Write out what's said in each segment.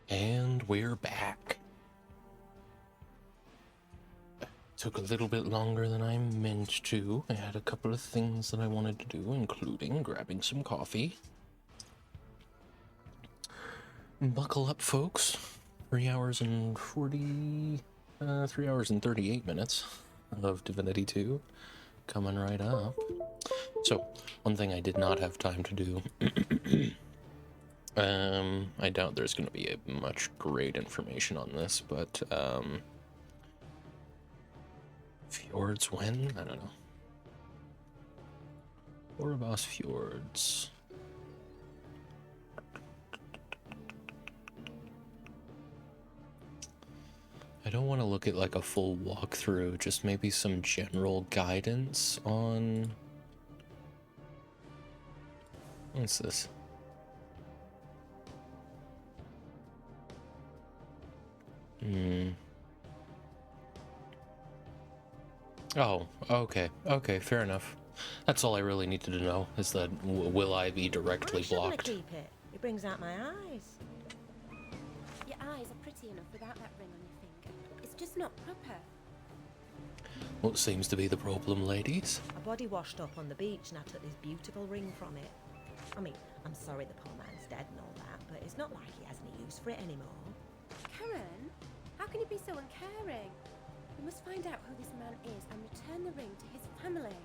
And we're back. Took a little bit longer than I meant to. I had a couple of things that I wanted to do, including grabbing some coffee. Buckle up, folks. 3 hours and 38 minutes of Divinity 2 coming right up. So, one thing I did not have time to do. I doubt there's going to be much great information on this, but, Fjords when? I don't know. Oribos Fjords. I don't want to look at like a full walkthrough, just maybe some general guidance on... What's this? Oh, okay. Okay, fair enough. That's all I really needed to know, is that will I be directly blocked? Keep it. It brings out my eyes. Your eyes are pretty enough without that ring on your finger. It's just not proper. What seems to be the problem, ladies? A body washed up on the beach and I took this beautiful ring from it. I mean, I'm sorry the poor man's dead and all that, but it's not like he has any use for it anymore. Karen? How can you be so uncaring? We must find out who this man is and return the ring to his family.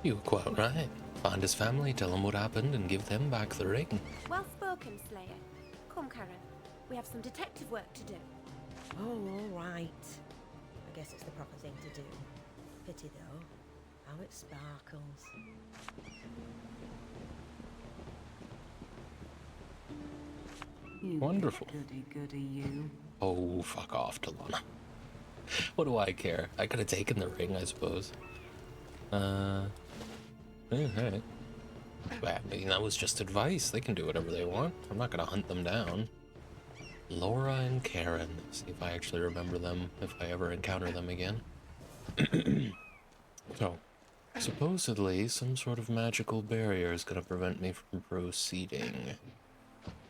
You were quite right. Find his family, tell them what happened, and give them back the ring. Well spoken, Slayer. Come, Karen. We have some detective work to do. Oh, all right. I guess it's the proper thing to do. Pity, though. How it sparkles. You Wonderful. Goody, you. Oh, fuck off, Talana. What do I care? I could have taken the ring, I suppose. Hey. I mean, that was just advice. They can do whatever they want. I'm not gonna hunt them down. Laura and Karen. See if I actually remember them, if I ever encounter them again. So, supposedly, some sort of magical barrier is gonna prevent me from proceeding.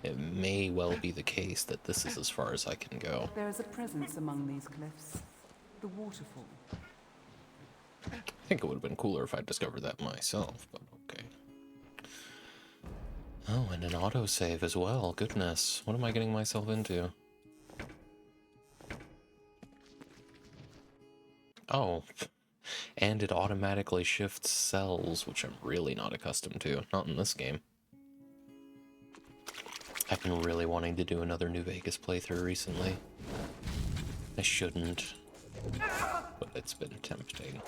It may well be the case that this is as far as I can go. There is a presence among these cliffs. The waterfall. I think it would have been cooler if I discovered that myself, but okay. Oh, and an autosave as well. Goodness, what am I getting myself into? Oh, and it automatically shifts cells, which I'm really not accustomed to. Not in this game. I've been really wanting to do another New Vegas playthrough recently. I shouldn't, but it's been tempting.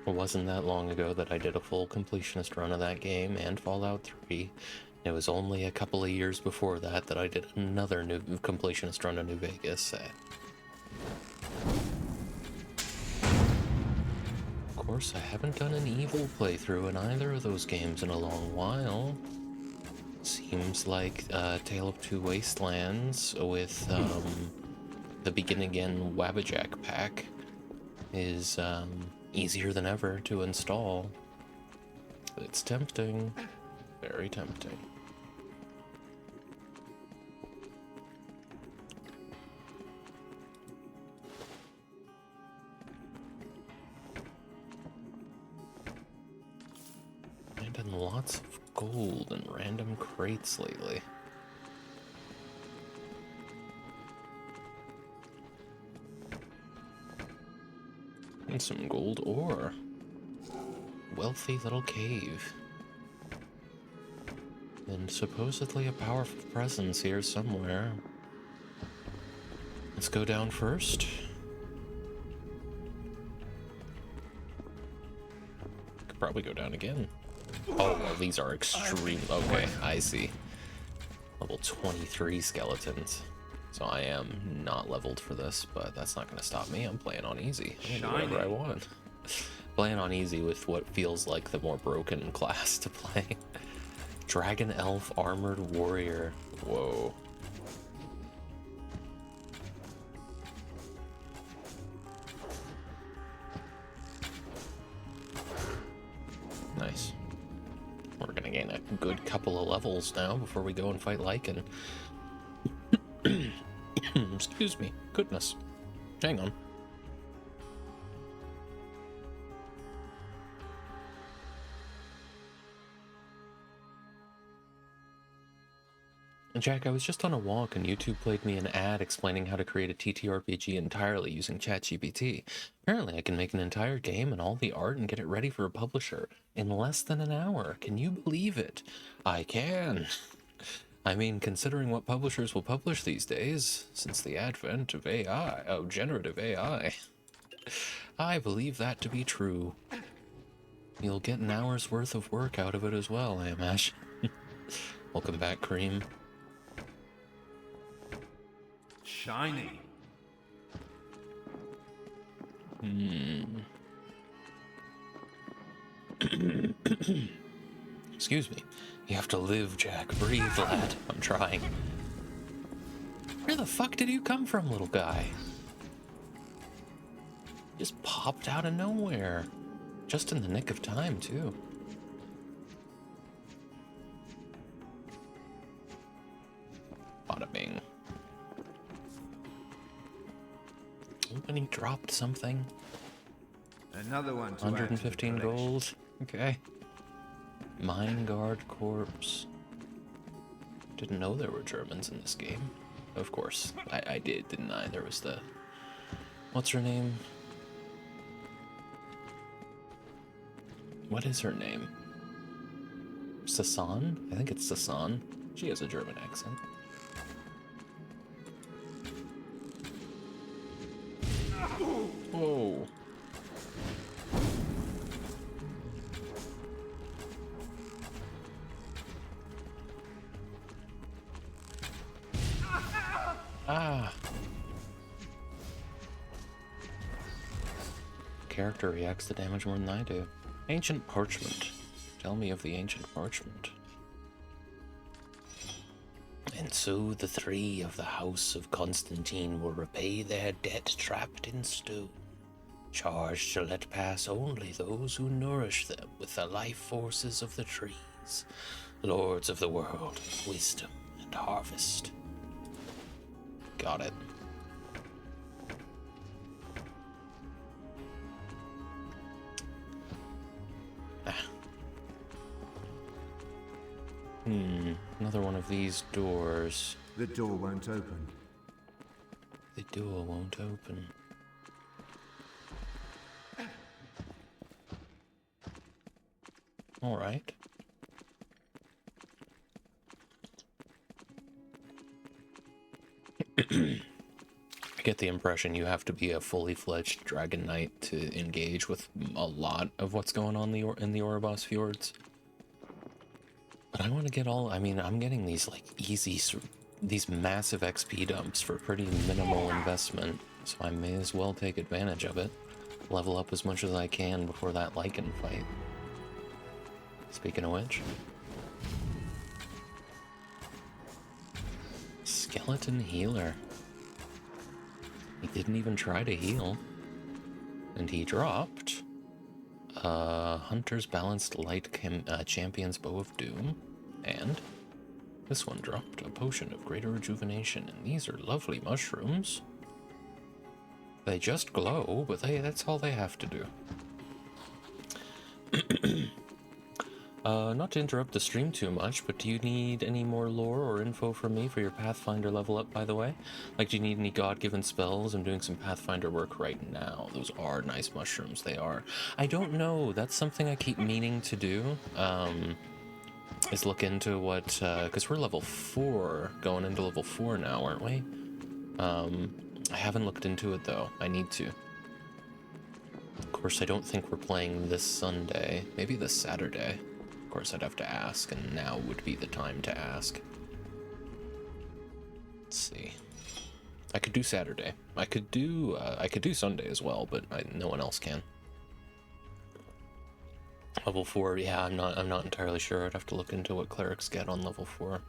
It wasn't that long ago that I did a full completionist run of that game and Fallout 3. It was only a couple of years before that that I did another new completionist run of New Vegas. Of course, I haven't done an evil playthrough in either of those games in a long while. Seems like Tale of Two Wastelands with the Begin Again Wabbajack pack is easier than ever to install. It's tempting. Very tempting. I've done lots of gold in random crates lately. And some gold ore. Wealthy little cave. And supposedly a powerful presence here somewhere. Let's go down first. Could probably go down again. Oh, well, these are extreme. Okay, I see. Level 23 skeletons. So I am not leveled for this, but that's not going to stop me. I'm playing on easy. I can do whatever I want. Playing on easy with what feels like the more broken class to play. Dragon Elf Armored Warrior. Whoa. good couple of levels now before we go and fight Lycan. Excuse me. Goodness. Hang on. Jack, I was just on a walk and YouTube played me an ad explaining how to create a TTRPG entirely using ChatGPT. Apparently I can make an entire game and all the art and get it ready for a publisher in less than an hour. Can you believe it? I can. I mean, considering what publishers will publish these days, since the advent of AI, of generative AI, I believe that to be true. You'll get an hour's worth of work out of it as well, I imagine. Welcome back, Cream. Shiny. Excuse me. You have to live, Jack. Breathe, lad. I'm trying. Where the fuck did you come from, little guy? Just popped out of nowhere. Just in the nick of time, too. Bada bing. When he dropped something. Another one to 115 gold. Okay. Mine Guard Corps. Didn't know there were Germans in this game. Of course. I did, didn't I? There was the... What's her name? What is her name? Sasan? I think it's Sasan. She has a German accent. Whoa. Ah. Character reacts to damage more than I do. Ancient parchment. Tell me of the ancient parchment. And so the three of the House of Constantine will repay their debt trapped in stone, charged to let pass only those who nourish them with the life forces of the trees, lords of the world, wisdom and harvest. Got it. Another one of these doors. The door won't open. The door won't open. All right. I get the impression you have to be a fully fledged Dragon Knight to engage with a lot of what's going on in the Oribos Fjords. But I want to get all, I mean, I'm getting these like easy, these massive XP dumps for pretty minimal investment, so I may as well take advantage of it. Level up as much as I can before that Lycan fight. Speaking of which. Skeleton healer. He didn't even try to heal. And he dropped Hunter's Balanced Light Champion's Bow of Doom, and this one dropped a Potion of Greater Rejuvenation, and these are lovely mushrooms. They just glow, but that's all they have to do. Not to interrupt the stream too much, but do you need any more lore or info from me for your Pathfinder level up, by the way? Like, do you need any god-given spells? I'm doing some Pathfinder work right now. Those are nice mushrooms, they are. I don't know, that's something I keep meaning to do, is look into what, because we're level 4, going into level 4 now, aren't we? I haven't looked into it, though. I need to. Of course, I don't think we're playing this Sunday. Maybe this Saturday. Of course, I'd have to ask, and now would be the time to ask. Let's see. I could do Saturday. I could do Sunday as well, but no one else can. Level 4, yeah, I'm not entirely sure. I'd have to look into what clerics get on level 4.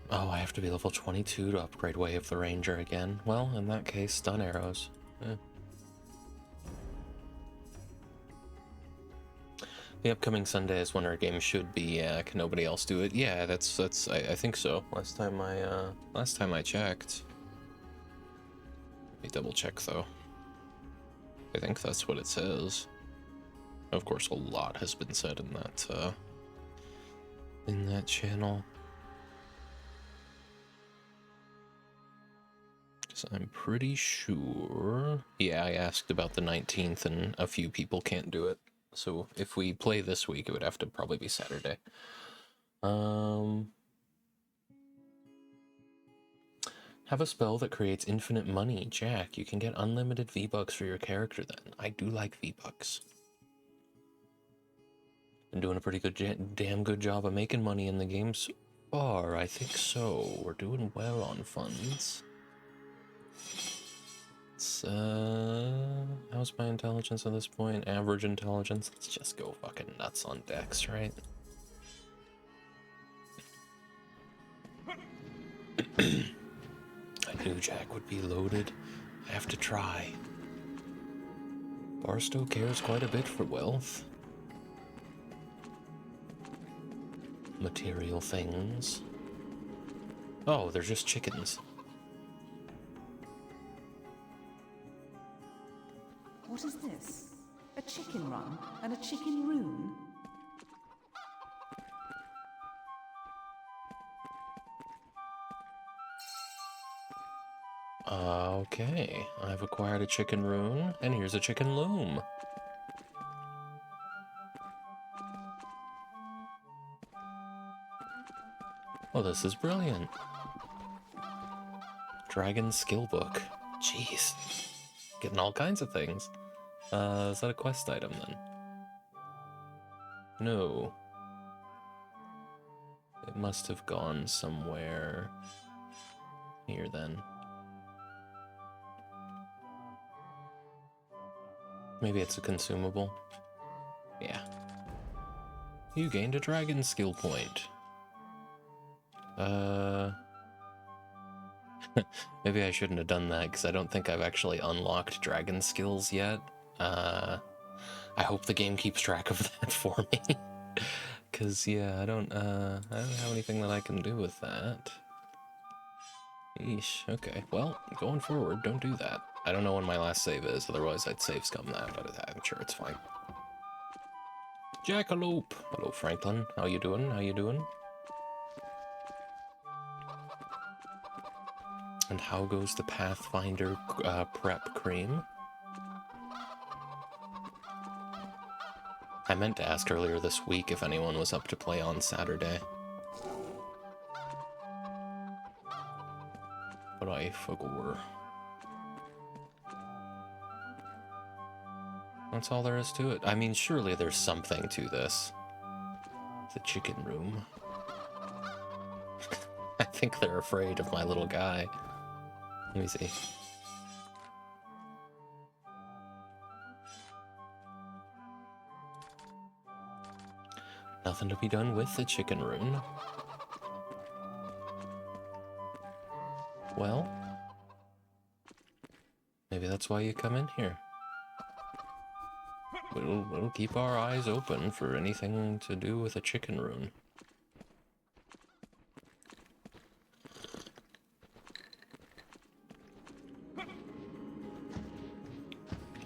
Oh, I have to be level 22 to upgrade Way of the Ranger again. Well, in that case, stun arrows. The upcoming Sunday is when our game should be. Can nobody else do it? Yeah, that's. I think so. Last time I checked. Let me double check though. I think that's what it says. Of course, a lot has been said in that channel. So I'm pretty sure. Yeah, I asked about the 19th, and a few people can't do it. So if we play this week, it would have to probably be Saturday. Have a spell that creates infinite money. Jack, you can get unlimited V-Bucks for your character then. I do like V-Bucks. Been doing a pretty good, damn good job of making money in the game so far. I think so. We're doing well on funds. It's, how's my intelligence at this point? Average intelligence? Let's just go fucking nuts on Dex, right? I knew Jack would be loaded. I have to try. Barstow cares quite a bit for wealth. Material things. Oh, they're just chickens. What is this? A chicken run and a chicken rune? Okay, I've acquired a chicken rune, and here's a chicken loom. Oh, this is brilliant. Dragon skill book. Jeez. Getting all kinds of things. Is that a quest item then? No. It must have gone somewhere here then. Maybe it's a consumable. Yeah. You gained a dragon skill point. Maybe I shouldn't have done that, because I don't think I've actually unlocked dragon skills yet. I hope the game keeps track of that for me. Because, yeah, I don't have anything that I can do with that. Eesh, okay. Well, going forward, don't do that. I don't know when my last save is, otherwise I'd save scum that, but I'm sure it's fine. Jackalope! Hello, Franklin. How you doing? How you doing? And how goes the Pathfinder prep cream? I meant to ask earlier this week if anyone was up to play on Saturday. But I forgot. That's all there is to it. I mean, surely there's something to this. The chicken room. I think they're afraid of my little guy. Let me see. Nothing to be done with the chicken rune. Well, maybe that's why you come in here. We'll keep our eyes open for anything to do with a chicken rune.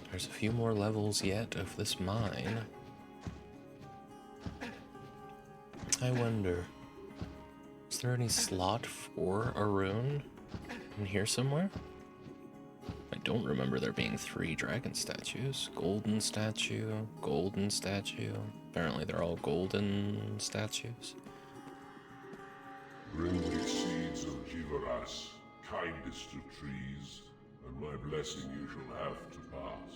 There's a few more levels yet of this mine. I wonder, is there any slot for a rune in here somewhere? I don't remember there being 3 dragon statues. Golden statue, golden statue. Apparently they're all golden statues. Bring me seeds of Jivaras, kindest of trees, and my blessing you shall have to pass.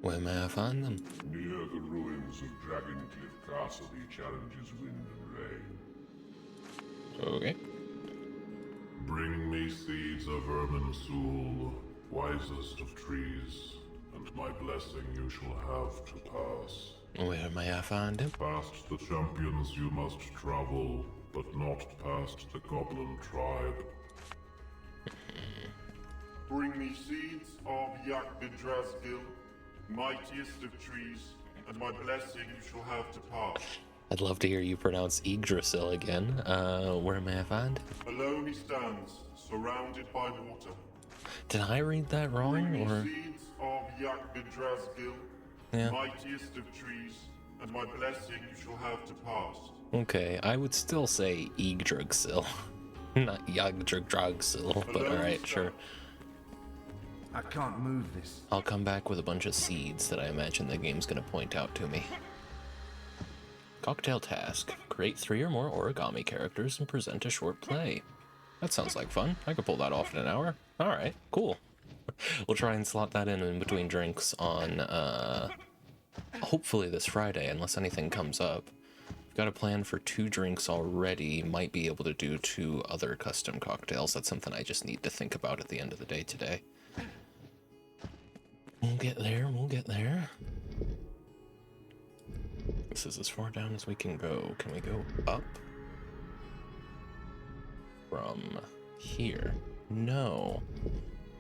Where may I find them? Near the ruins of Dragoncliff Castle he challenges wind and rain. Okay. Bring me seeds of Irminsul, wisest of trees, and my blessing you shall have to pass. Where may I find him? Past the champions you must travel, but not past the goblin tribe. Bring me seeds of Yak Bidrasgil, mightiest of trees, and my blessing you shall have to pass. I'd love to hear you pronounce Yggdrasil again. Where may I find? Alone he stands, surrounded by water. Did I read that Bring wrong, me or? seeds of Yakmidrasgil, Yeah. mightiest of trees, and my blessing you shall have to pass. Okay, I would still say Yggdrasil, not Yggdrasil, but Alone alright, stand. sure. I can't move this. I'll come back with a bunch of seeds that I imagine the game's gonna point out to me. Cocktail task. Create 3 or more origami characters and present a short play. That sounds like fun. I could pull that off in an hour. Alright, cool. We'll try and slot that in between drinks on, hopefully this Friday, unless anything comes up. Got a plan for 2 drinks already. Might be able to do 2 other custom cocktails. That's something I just need to think about at the end of the day today. We'll get there, we'll get there. This is as far down as we can go. Can we go up? From here? No.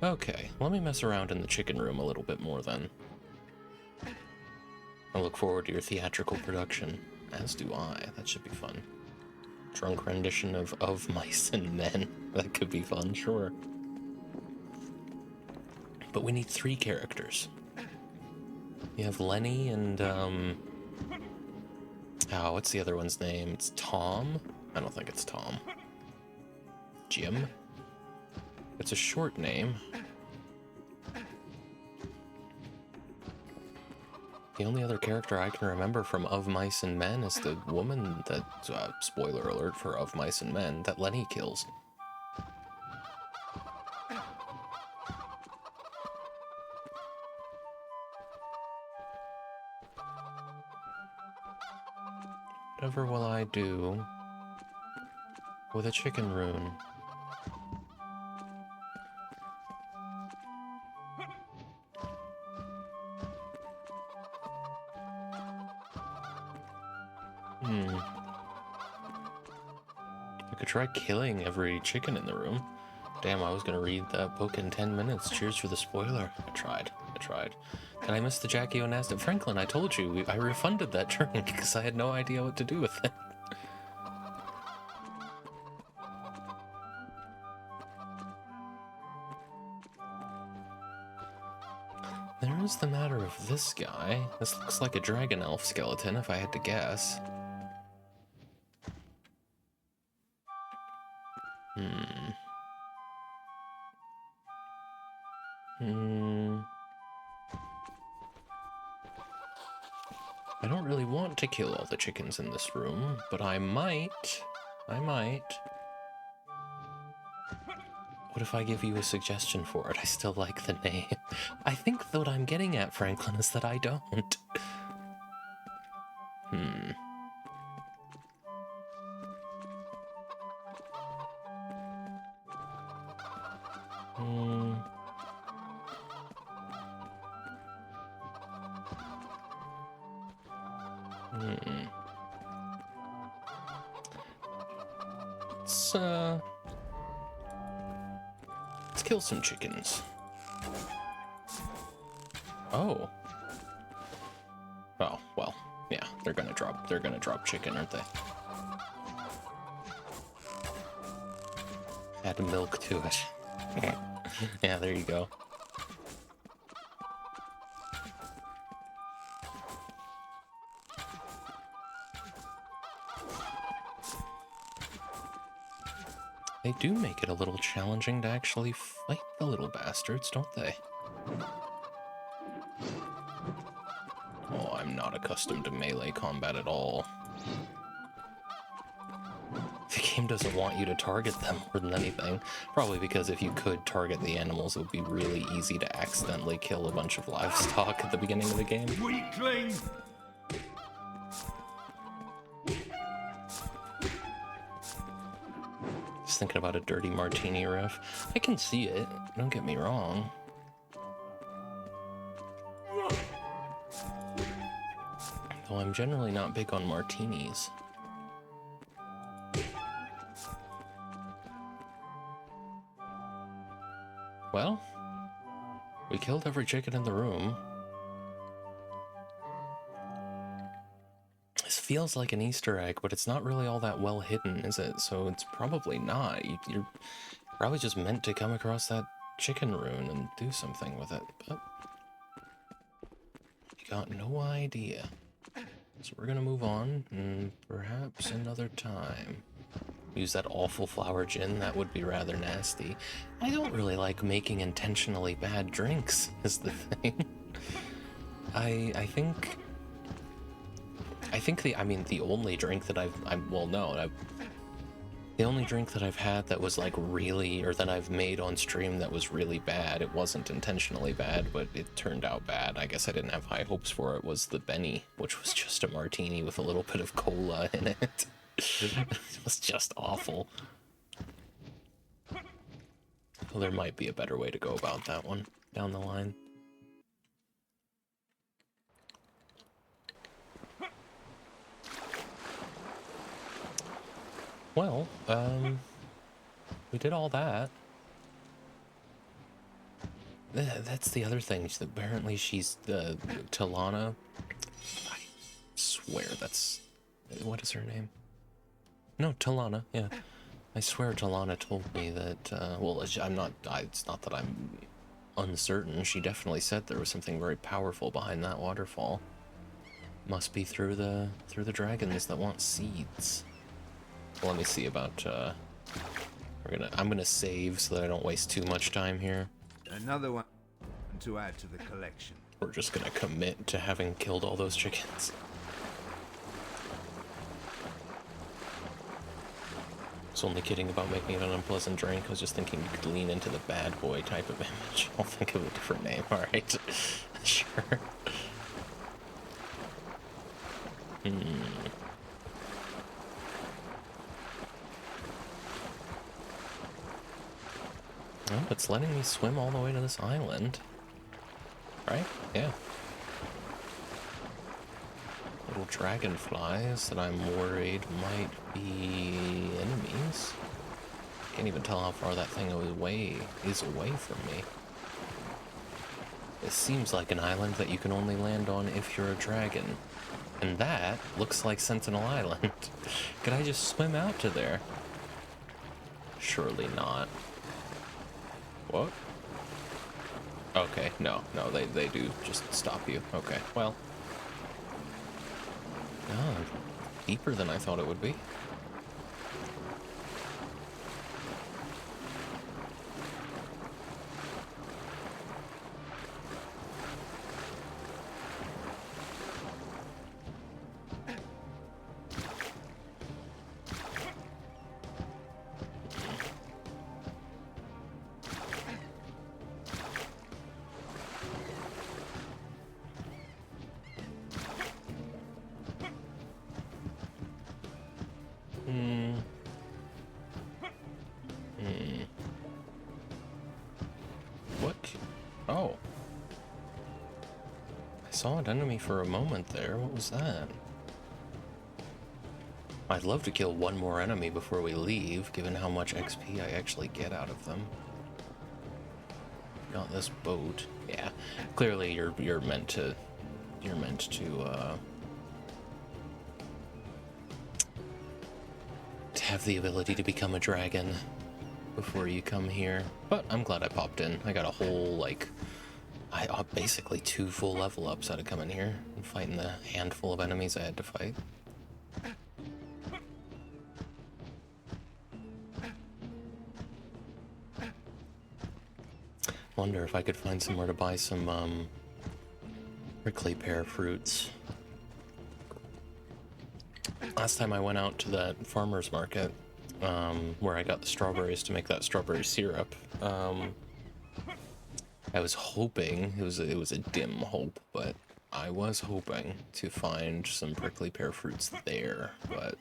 Okay, let me mess around in the chicken room a little bit more then. I look forward to your theatrical production. As do I. That should be fun. Drunk rendition of Mice and Men. That could be fun, sure. But we need 3 characters. You have Lenny and, oh, what's the other one's name? It's Tom? I don't think it's Tom. Jim? It's a short name. The only other character I can remember from Of Mice and Men is the woman that, spoiler alert for Of Mice and Men, that Lenny kills. Whatever will I do with a chicken rune? I could try killing every chicken in the room. Damn, I was gonna read that book in 10 minutes. Cheers for the spoiler. I tried. Did I miss the Jackie Onastic? Franklin, I told you, I refunded that drink because I had no idea what to do with it. There is the matter of this guy. This looks like a dragon elf skeleton, if I had to guess. I don't really want to kill all the chickens in this room, but I might. What if I give you a suggestion for it? I still like the name. I think that what I'm getting at, Franklin, is that I don't. Let's kill some chickens. Oh. Oh, well, yeah, they're gonna drop chicken, aren't they? Add milk to it. Yeah, there you go. They do make it a little challenging to actually fight the little bastards, don't they? Oh, I'm not accustomed to melee combat at all. The game doesn't want you to target them more than anything. Probably because if you could target the animals, it would be really easy to accidentally kill a bunch of livestock at the beginning of the game. Weakling! Just thinking about a dirty martini riff. I can see it, don't get me wrong. Though I'm generally not big on martinis. Well, we killed every chicken in the room. feels like an Easter egg, but it's not really all that well hidden, is it? So it's probably not. You're probably just meant to come across that chicken rune and do something with it, but you got no idea. So we're gonna move on, and perhaps another time. Use that awful flower gin, that would be rather nasty. I don't really like making intentionally bad drinks, is the thing. I think the only drink that the only drink that I've had that was like really, or that I've made on stream that was really bad, it wasn't intentionally bad, but it turned out bad. I guess I didn't have high hopes for it, was the Benny, which was just a martini with a little bit of cola in it. It was just awful. Well, there might be a better way to go about that one down the line. Well, we did all that. That's the other thing. Apparently she's the Talana. I swear that's... What is her name? No, Talana, yeah. I swear Talana told me that, well, it's not that I'm uncertain. She definitely said there was something very powerful behind that waterfall. Must be through the dragons that want seeds. Let me see about, I'm gonna save so that I don't waste too much time here. Another one to add to the collection. We're just gonna commit to having killed all those chickens. I was only kidding about making it an unpleasant drink. I was just thinking you could lean into the bad boy type of image. I'll think of a different name, alright? Sure. Oh, it's letting me swim all the way to this island. Right? Yeah. Little dragonflies that I'm worried might be enemies. Can't even tell how far that thing is away from me. It seems like an island that you can only land on if you're a dragon. And that looks like Sentinel Island. Could I just swim out to there? Surely not. What? Okay, no, they do just stop you. Okay, well. Oh, deeper than I thought it would be. What? Oh. I saw an enemy for a moment there. What was that? I'd love to kill one more enemy before we leave, given how much XP I actually get out of them. Not this boat. Yeah. Clearly you're meant to have the ability to become a dragon before you come here. But I'm glad I popped in. I got a whole, like, basically 2 full level ups out of coming here and fighting the handful of enemies I had to fight. Wonder if I could find somewhere to buy some prickly pear fruits. Last time I went out to that farmer's market, where I got the strawberries to make that strawberry syrup, I was hoping, it was a dim hope, but I was hoping to find some prickly pear fruits there, but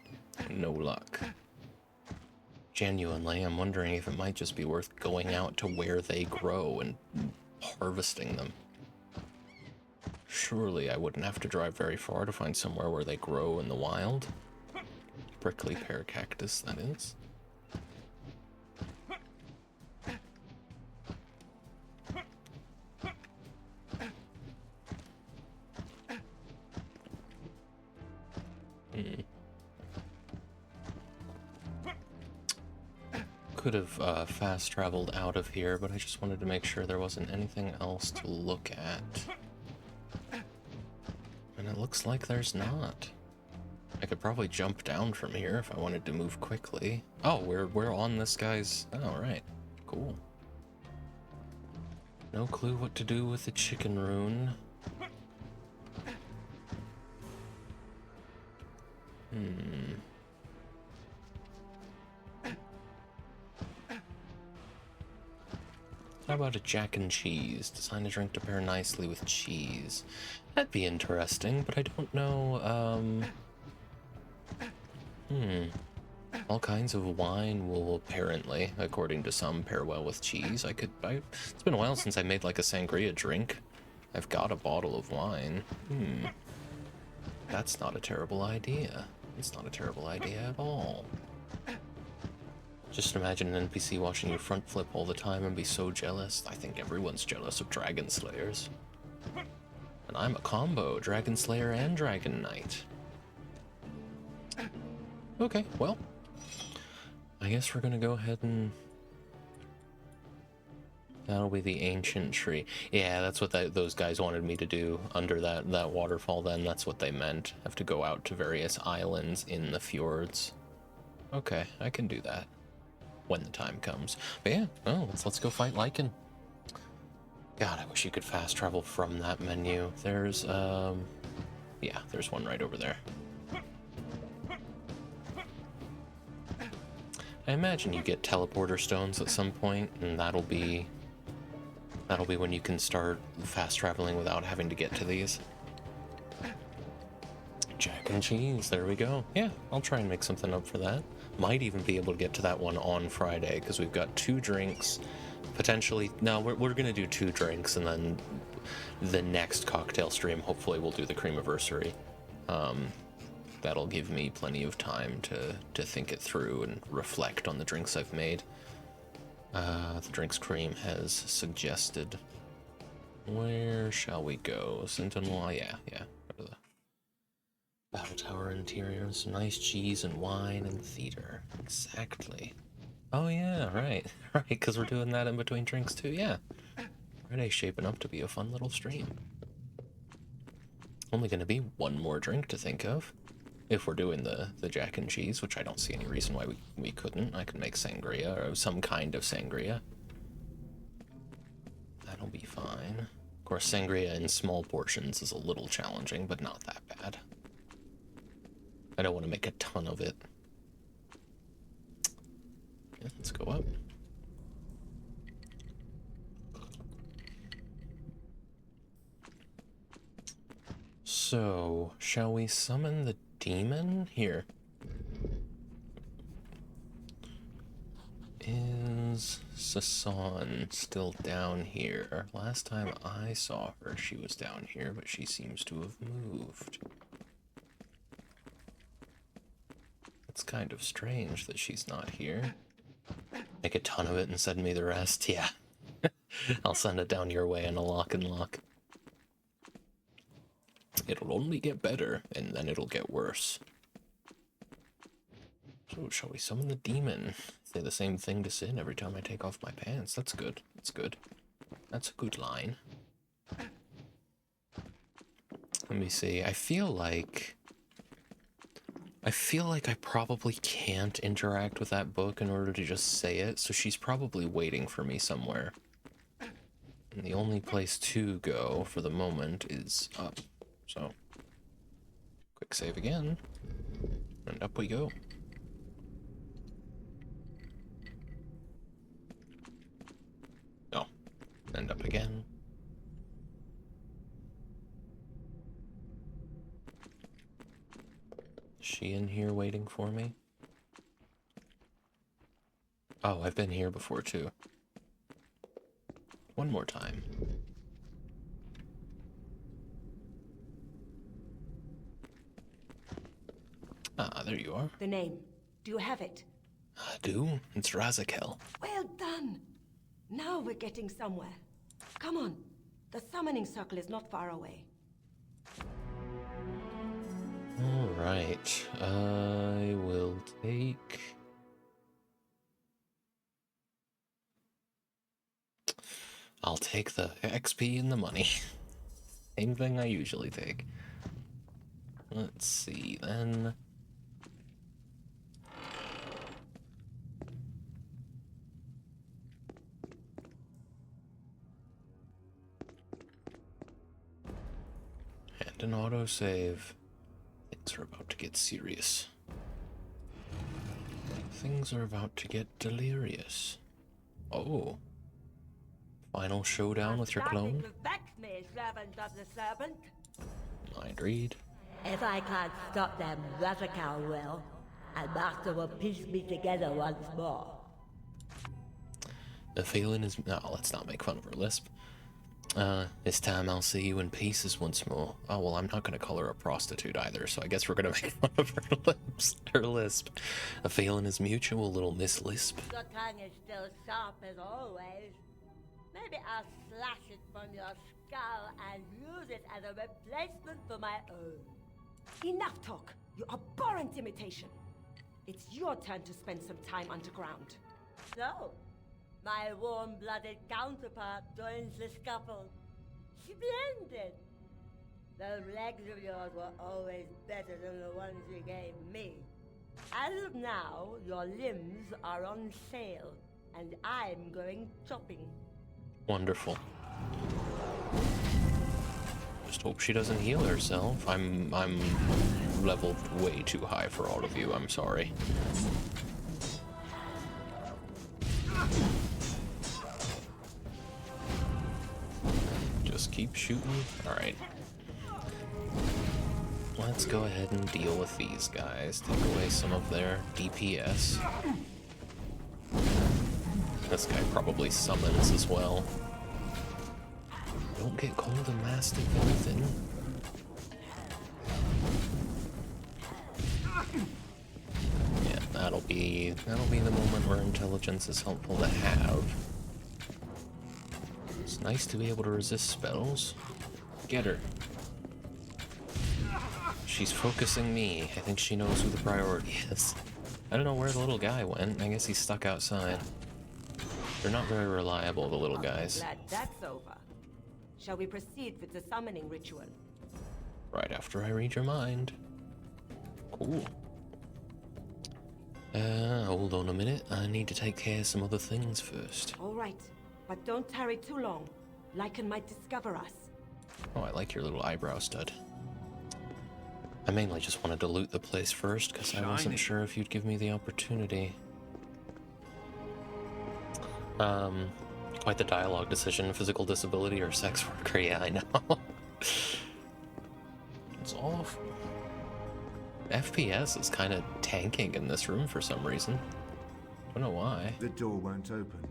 no luck. Genuinely, I'm wondering if it might just be worth going out to where they grow and harvesting them. Surely I wouldn't have to drive very far to find somewhere where they grow in the wild. Prickly pear cactus, that is. could have fast traveled out of here, but I just wanted to make sure there wasn't anything else to look at. And it looks like there's not. I could probably jump down from here if I wanted to move quickly. Oh, we're on this guy's... Oh, right. Cool. No clue what to do with the chicken rune. How about a Jack and Cheese? Design a drink to pair nicely with cheese. That'd be interesting, but I don't know, all kinds of wine will apparently, according to some, pair well with cheese. It's been a while since I made like a sangria drink. I've got a bottle of wine. That's not a terrible idea. It's not a terrible idea at all. Just imagine an NPC watching you front flip all the time and be so jealous. I think everyone's jealous of Dragon Slayers. And I'm a combo, Dragon Slayer and Dragon Knight. Okay, well, I guess we're gonna go ahead and... That'll be the ancient tree. Yeah, that's what those guys wanted me to do under that waterfall then. That's what they meant. Have to go out to various islands in the fjords. Okay, I can do that when the time comes. But yeah, oh, let's go fight Lycan. God, I wish you could fast travel from that menu. There's, yeah, there's one right over there. I imagine you get teleporter stones at some point, and that'll be when you can start fast traveling without having to get to these. Jack and Cheese, there we go. Yeah, I'll try and make something up for that. Might even be able to get to that one on Friday, because we've got 2 drinks. Potentially, no, we're gonna do 2 drinks, and then the next cocktail stream, hopefully we'll do the Creamiversary. That'll give me plenty of time to think it through and reflect on the drinks I've made. The drinks Cream has suggested. Where shall we go? Sentinel, yeah. Go to the Battle Tower interior, some nice cheese and wine and theater. Exactly. Oh yeah, right, because we're doing that in between drinks too, yeah. Friday's shaping up to be a fun little stream. Only gonna be one more drink to think of. If we're doing the Jack and Cheese, which I don't see any reason why we couldn't. I could make sangria, or some kind of sangria. That'll be fine. Of course, sangria in small portions is a little challenging, but not that bad. I don't want to make a ton of it. Yeah, let's go up. So, shall we summon the demon? Here. Is Sasan still down here? Last time I saw her, she was down here, but she seems to have moved. It's kind of strange that she's not here. Make a ton of it and send me the rest. Yeah. I'll send it down your way in a lock and lock. It'll only get better, and then it'll get worse. So, shall we summon the demon? Say the same thing to Sin every time I take off my pants. That's good. That's good. That's a good line. Let me see. I feel like I probably can't interact with that book in order to just say it, so she's probably waiting for me somewhere. And the only place to go for the moment is up. So, quick save again, and up we go. Oh, and up again. Is she in here waiting for me? Oh, I've been here before too. One more time. Ah, there you are. The name. Do you have it? I do. It's Razakel. Well done. Now we're getting somewhere. Come on. The summoning circle is not far away. Alright. I will take I'll take the XP and the money. Same thing I usually take. Let's see then. And an autosave. Things are about to get serious. Things are about to get delirious. Oh. Final showdown with your clone? Servant of the serpent. Mind read. If I can't stop them, Razakal will. And Master will piece me together once more. The feeling is... No, let's not make fun of her lisp. This time I'll see you in pieces once more. Oh, well, I'm not going to call her a prostitute either, so I guess we're going to make fun of her lisp. A feeling is mutual, little Miss Lisp. Your tongue is still sharp as always. Maybe I'll slash it from your skull and use it as a replacement for my own. Enough talk, you abhorrent imitation. It's your turn to spend some time underground. So, my warm-blooded counterpart joins the scuffle. Splendid! Those legs of yours were always better than the ones you gave me. As of now, your limbs are on sale, and I'm going shopping. Wonderful. Just hope she doesn't heal herself. I'm leveled way too high for all of you. I'm sorry. Just keep shooting. Alright. Let's go ahead and deal with these guys. Take away some of their DPS. This guy probably summons as well. Don't get called a mastiff anything. Yeah, that'll be the moment where intelligence is helpful to have. It's nice to be able to resist spells. Get her. She's focusing me. I think she knows who the priority is. I don't know where the little guy went. I guess he's stuck outside. They're not very reliable, the little guys. Glad that's over. Shall we proceed with the summoning ritual? Right after I read your mind. Cool. Hold on a minute. I need to take care of some other things first. All right, but don't tarry too long. Lycan might discover us. Oh, I like your little eyebrow stud. I mainly just wanted to loot the place first, because I wasn't sure if you'd give me the opportunity. Quite the dialogue decision. Physical disability or sex worker? Yeah, I know. It's awful. FPS is kind of tanking in this room for some reason. Don't know why. The door won't open.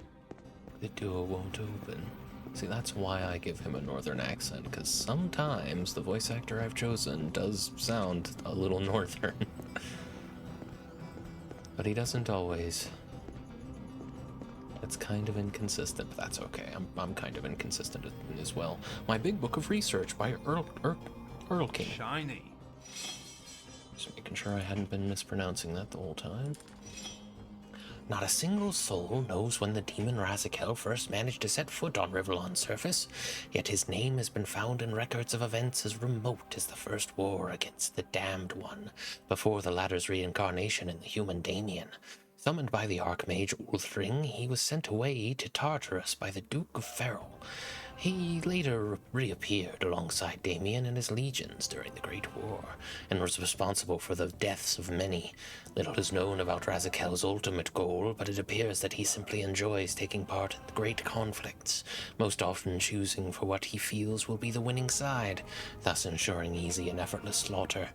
The door won't open. See, that's why I give him a northern accent, because sometimes the voice actor I've chosen does sound a little northern. But he doesn't always. It's kind of inconsistent, but that's okay. I'm kind of inconsistent as well. My Big Book of Research by Earl King. Shiny. Just making sure I hadn't been mispronouncing that the whole time. Not a single soul knows when the demon Razikel first managed to set foot on Rivellon's surface, yet his name has been found in records of events as remote as the first war against the Damned One, before the latter's reincarnation in the human Damien. Summoned by the Archmage Ulthring, he was sent away to Tartarus by the Duke of Ferrol. He later reappeared alongside Damien and his legions during the Great War, and was responsible for the deaths of many. Little is known about Razikel's ultimate goal, but it appears that he simply enjoys taking part in the great conflicts, most often choosing for what he feels will be the winning side, thus ensuring easy and effortless slaughter.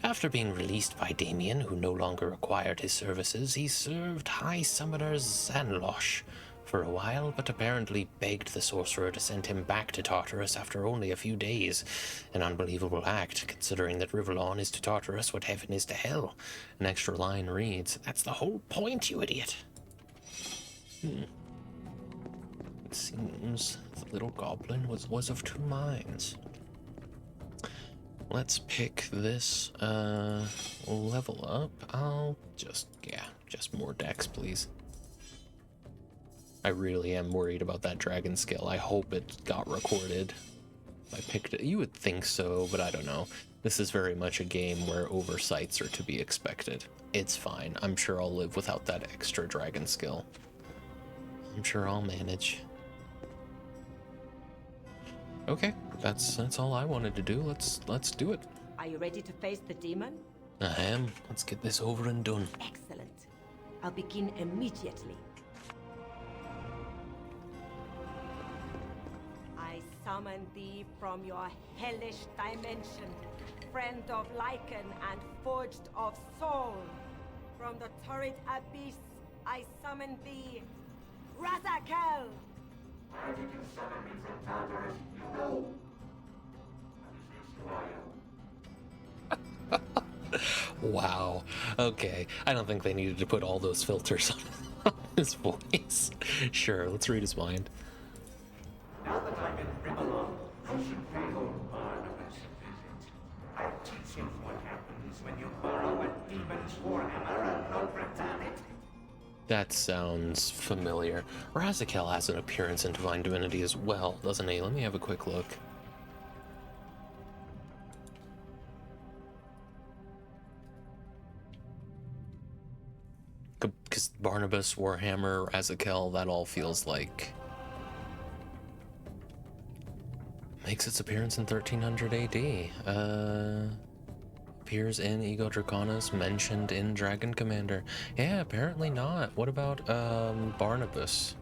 After being released by Damien, who no longer required his services, he served High Summoner Zanlosh for a while, but apparently begged the sorcerer to send him back to Tartarus after only a few days. An unbelievable act, considering that Rivellon is to Tartarus what heaven is to hell. An extra line reads, "That's the whole point, you idiot." It seems the little goblin was of two minds. Let's pick this level up. I'll just more dex, please. I really am worried about that dragon skill. I hope it got recorded. I picked it. You would think so, but I don't know. This is very much a game where oversights are to be expected. It's fine. I'm sure I'll live without that extra dragon skill. I'm sure I'll manage. Okay, that's all I wanted to do. Let's do it. Are you ready to face the demon? I am. Let's get this over and done. Excellent. I'll begin immediately. I summon thee from your hellish dimension, friend of Lycan and forged of soul. From the turret abyss, I summon thee, Razakel! Why did you summon me from Tartarus? You know. That is disloyal. Wow. Okay. I don't think they needed to put all those filters on his voice. Sure, let's read his mind. Now that I'm in Ribelon, I should pay old Barnabas a visit. I'll teach him what happens when you borrow a demon's warhammer and not return it. That sounds familiar. Razakel has an appearance in Divine Divinity as well, doesn't he? Let me have a quick look. Because Barnabas, Warhammer, Razakel, that all feels like... makes its appearance in 1300 AD. Appears in Ego Draconis, mentioned in Dragon Commander. Yeah, apparently not. What about Barnabas?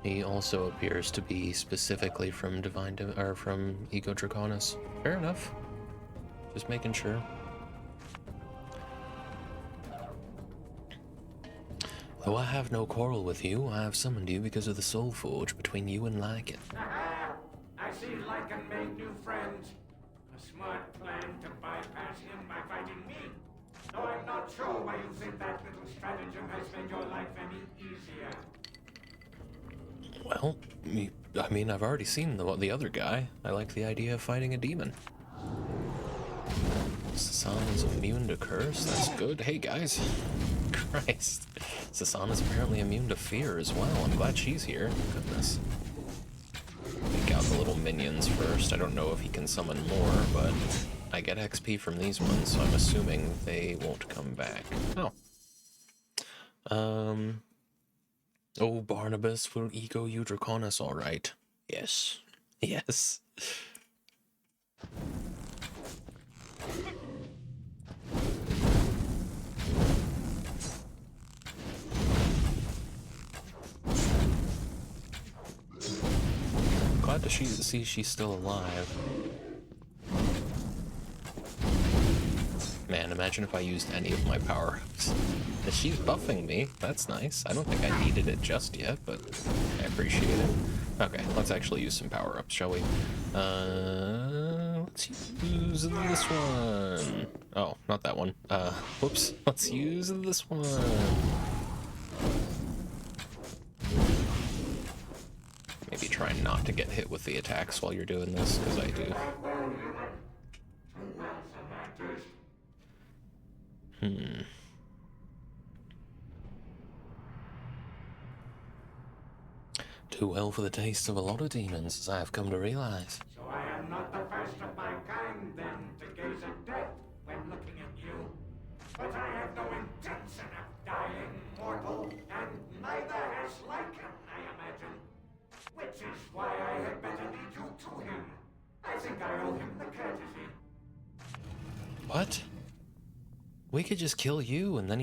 He also appears to be specifically from from Ego Draconis. Fair enough. Just making sure. Though I have no quarrel with you, I have summoned you because of the soul forge between you and Lycan. Aha! I see Lycan made new friends. A smart plan to bypass him by fighting me. Though I'm not sure why you think that little stratagem has made your life any easier. Well, I mean, I've already seen the other guy. I like the idea of fighting a demon. Sasana's immune to curse? That's good. Hey, guys. Christ. Sasana's apparently immune to fear as well. I'm glad she's here. Goodness. Take out the little minions first. I don't know if he can summon more, but I get XP from these ones, so I'm assuming they won't come back. Oh. Oh, Barnabas will ego you Draconis, alright. Yes. Yes. Glad to see she's still alive. Man, imagine if I used any of my power-ups. She's buffing me. That's nice. I don't think I needed it just yet, but I appreciate it. Okay, let's actually use some power-ups, shall we? Let's use this one. Oh, not that one. Whoops. Let's use this one. Maybe try not to get hit with the attacks while you're doing this, because I do. Too well for the taste of a lot of demons, as I have come to realize. So I am not the first of my kind, then, to gaze at death when looking at you. But I have no intention of dying, mortal, and neither has Lycan, I imagine. Which is why I had better lead you to him. I think I owe him the courtesy. What? We could just kill you, and then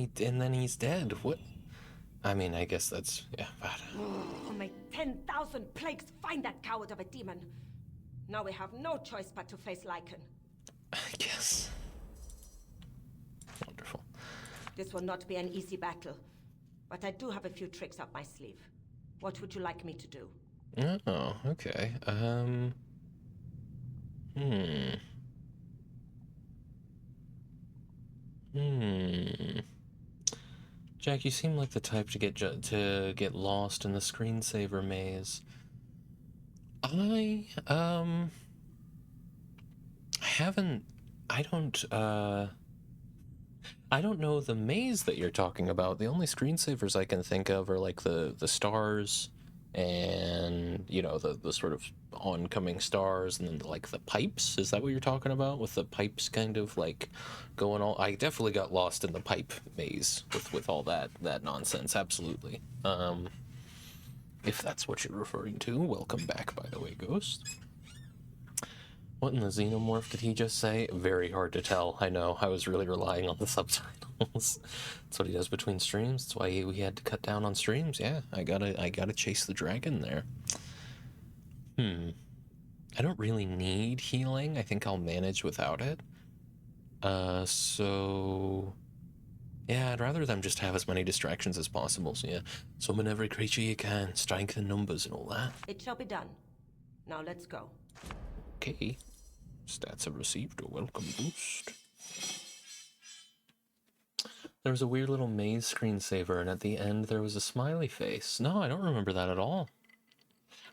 he's dead. What? I mean, I guess that's, yeah, bad. Oh, may 10,000 plagues find that coward of a demon. Now we have no choice but to face Lycan. I guess. Wonderful. This will not be an easy battle, but I do have a few tricks up my sleeve. What would you like me to do? Oh, okay. Jack, you seem like the type to get lost in the screensaver maze. I don't I don't know the maze that you're talking about. The only screensavers I can think of are like the stars and, you know, the sort of oncoming stars and then like the pipes. Is that what you're talking about? With the pipes kind of like going all... I definitely got lost in the pipe maze with all that nonsense. Absolutely. If that's what you're referring to, welcome back, by the way, Ghost. What in the xenomorph did he just say? Very hard to tell. I know. I was really relying on the subtitles. That's what he does between streams. That's why we had to cut down on streams. Yeah, I gotta chase the dragon there. I don't really need healing. I think I'll manage without it. So... yeah, I'd rather them just have as many distractions as possible. So yeah, summon every creature you can, strengthen numbers and all that. It shall be done. Now let's go. Okay. Stats have received a welcome boost. There was a weird little maze screensaver, and at the end there was a smiley face. No, I don't remember that at all.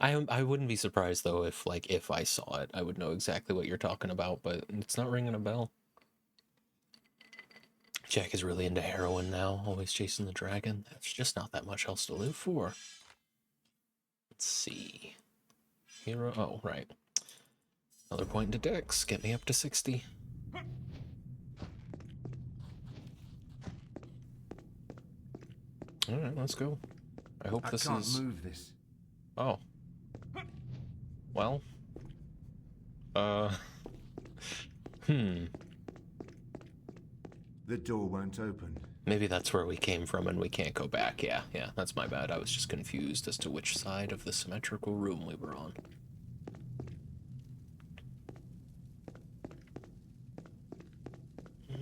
I wouldn't be surprised though if I saw it, I would know exactly what you're talking about, but it's not ringing a bell. Jack is really into heroin now, always chasing the dragon. There's just not that much else to live for. Let's see. Hero, oh, right. Another point into Dex, get me up to 60. Alright, let's go. I hope this is... I can't move this. Oh. Well. The door won't open. Maybe that's where we came from and we can't go back. Yeah, that's my bad. I was just confused as to which side of the symmetrical room we were on.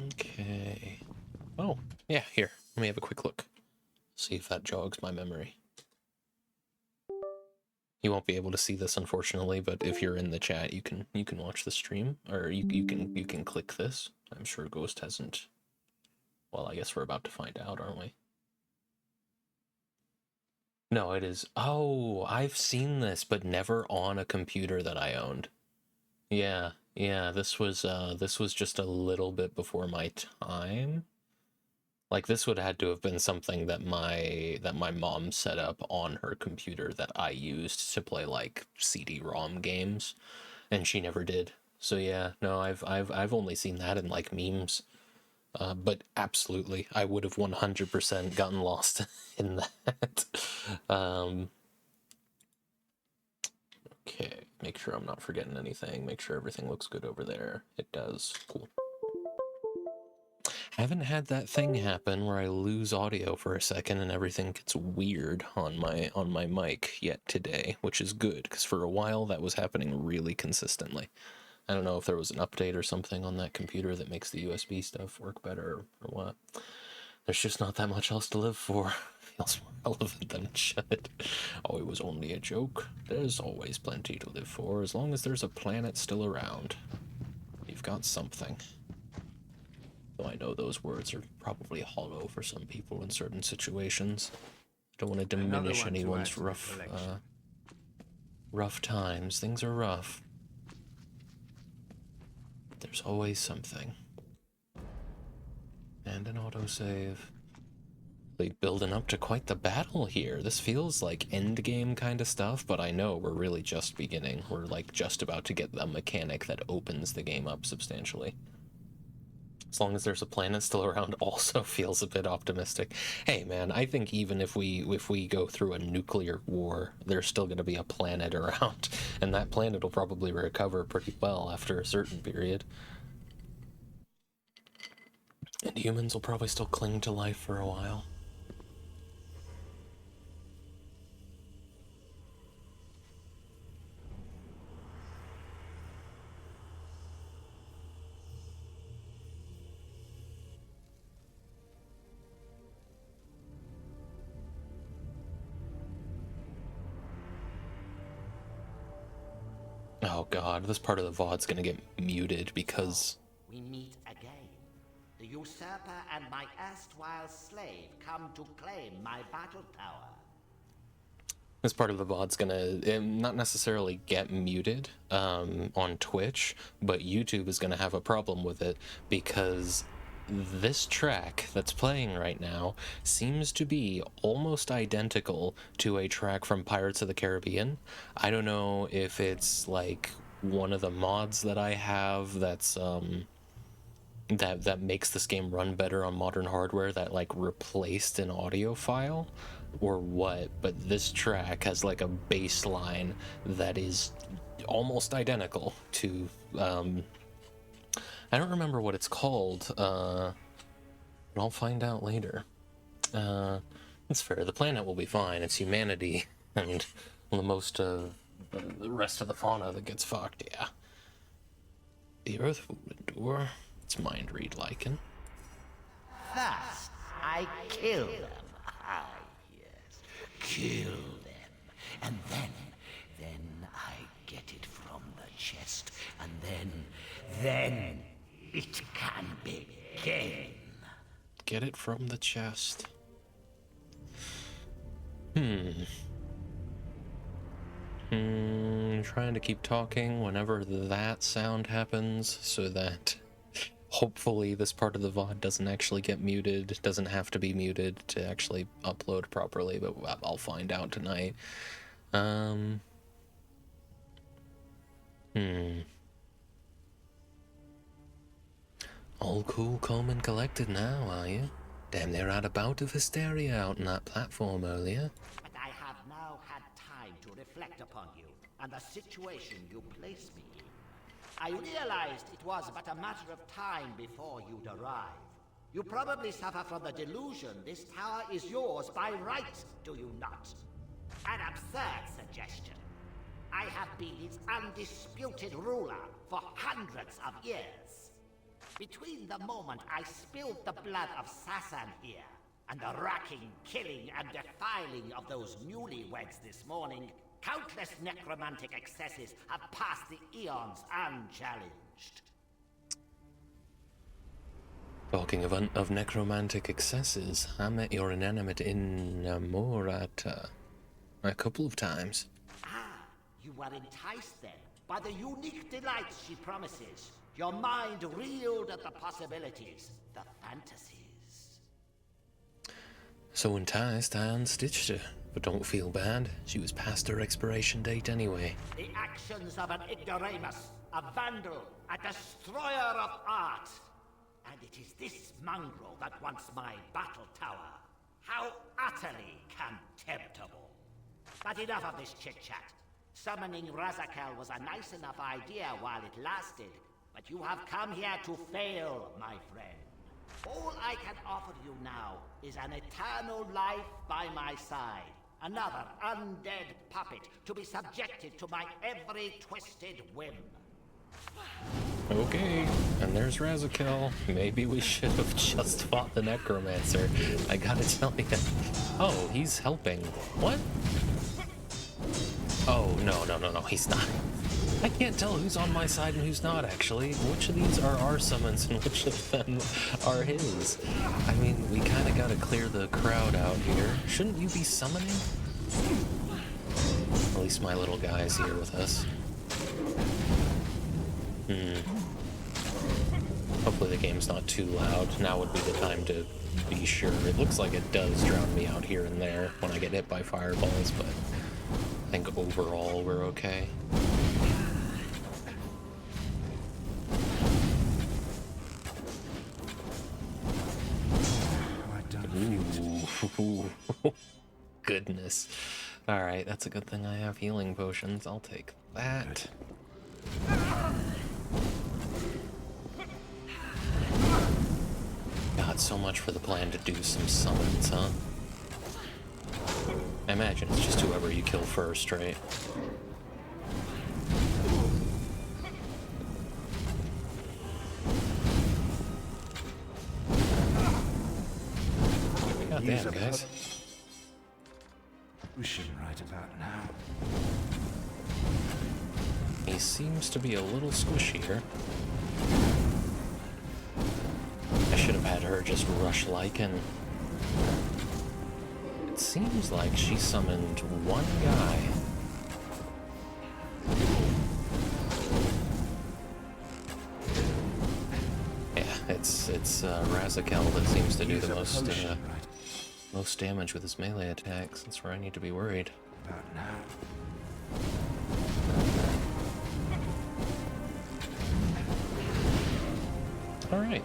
Okay. Oh, yeah, here. Let me have a quick look. See if that jogs my memory. You won't be able to see this, unfortunately, but if you're in the chat, you can watch the stream, or you can click this. I'm sure Ghost hasn't. Well, I guess we're about to find out, aren't we? No, it is. Oh, I've seen this, but never on a computer that I owned. Yeah, this was just a little bit before my time. Like, this would have had to have been something that my mom set up on her computer that I used to play like CD-ROM games, and she never did. So yeah, no, I've only seen that in like memes. But absolutely, I would have 100% gotten lost in that. Okay, make sure I'm not forgetting anything. Make sure everything looks good over there. It does. Cool. I haven't had that thing happen where I lose audio for a second and everything gets weird on my mic yet today, which is good, because for a while that was happening really consistently. I don't know if there was an update or something on that computer that makes the USB stuff work better or what. There's just not that much else to live for. Feels more relevant than it should. Oh, it was only a joke. There's always plenty to live for, as long as there's a planet still around. You've got something. Though I know those words are probably hollow for some people in certain situations. I don't want to diminish anyone's rough times. Things are rough. There's always something. And an autosave. Like, building up to quite the battle here. This feels like endgame kind of stuff, but I know we're really just beginning. We're like just about to get a mechanic that opens the game up substantially. As long as there's a planet still around also feels a bit optimistic. Hey man, I think even if we go through a nuclear war, there's still going to be a planet around, and that planet will probably recover pretty well after a certain period. And humans will probably still cling to life for a while. Oh god, this part of the VOD's gonna get muted because... We meet again. The usurper and my erstwhile slave come to claim my battle tower. This part of the VOD's gonna not necessarily get muted on Twitch, but YouTube is gonna have a problem with it because this track that's playing right now seems to be almost identical to a track from Pirates of the Caribbean. I don't know if it's like one of the mods that I have that's that makes this game run better on modern hardware that like replaced an audio file or what, but this track has like a bass line that is almost identical to I don't remember what it's called, but I'll find out later. It's fair, the planet will be fine, it's humanity and the most of the rest of the fauna that gets fucked, yeah. The earth will endure. It's mind read lichen. First, I kill them. Ah, yes. Kill them. And then I get it from the chest. And then it can begin. Get it from the chest. Trying to keep talking whenever that sound happens so that hopefully this part of the VOD doesn't actually get muted. It doesn't have to be muted to actually upload properly, but I'll find out tonight. All cool, calm and collected now, are you? Damn, they had a bout of hysteria out on that platform earlier. But I have now had time to reflect upon you and the situation you placed me in. I realized it was but a matter of time before you'd arrive. You probably suffer from the delusion this tower is yours by right, do you not? An absurd suggestion. I have been its undisputed ruler for hundreds of years. Between the moment I spilled the blood of Sassan here, and the racking, killing, and defiling of those newlyweds this morning, countless necromantic excesses have passed the eons unchallenged. Talking of necromantic excesses, I met your inanimate inamorata a couple of times. Ah, you were enticed then by the unique delights she promises. Your mind reeled at the possibilities, the fantasies. So enticed, I unstitched her. But don't feel bad, she was past her expiration date anyway. The actions of an ignoramus, a vandal, a destroyer of art. And it is this mongrel that wants my battle tower. How utterly contemptible. But enough of this chit-chat. Summoning Razakel was a nice enough idea while it lasted, but you have come here to fail, my friend. All I can offer you now is an eternal life by my side. Another undead puppet to be subjected to my every twisted whim. Okay, and there's Razakel. Maybe we should have just fought the Necromancer. I gotta tell you. Oh, he's helping. What? Oh, no, he's not. I can't tell who's on my side and who's not, actually. Which of these are our summons and which of them are his? I mean, we kind of got to clear the crowd out here. Shouldn't you be summoning? At least my little guy's here with us. Hopefully the game's not too loud. Now would be the time to be sure. It looks like it does drown me out here and there when I get hit by fireballs, but I think overall we're okay. Ooh. Goodness. Alright, that's a good thing I have healing potions. I'll take that. God, so much for the plan to do some summons, huh? I imagine it's just whoever you kill first, right? God damn, guys. We shouldn't right about now. He seems to be a little squishier. I should have had her just rush Lycan. It seems like she summoned one guy. Yeah, It's Razakel that seems to do Use the a most potion, right? most damage with his melee attacks. That's where I need to be worried. About now. All right.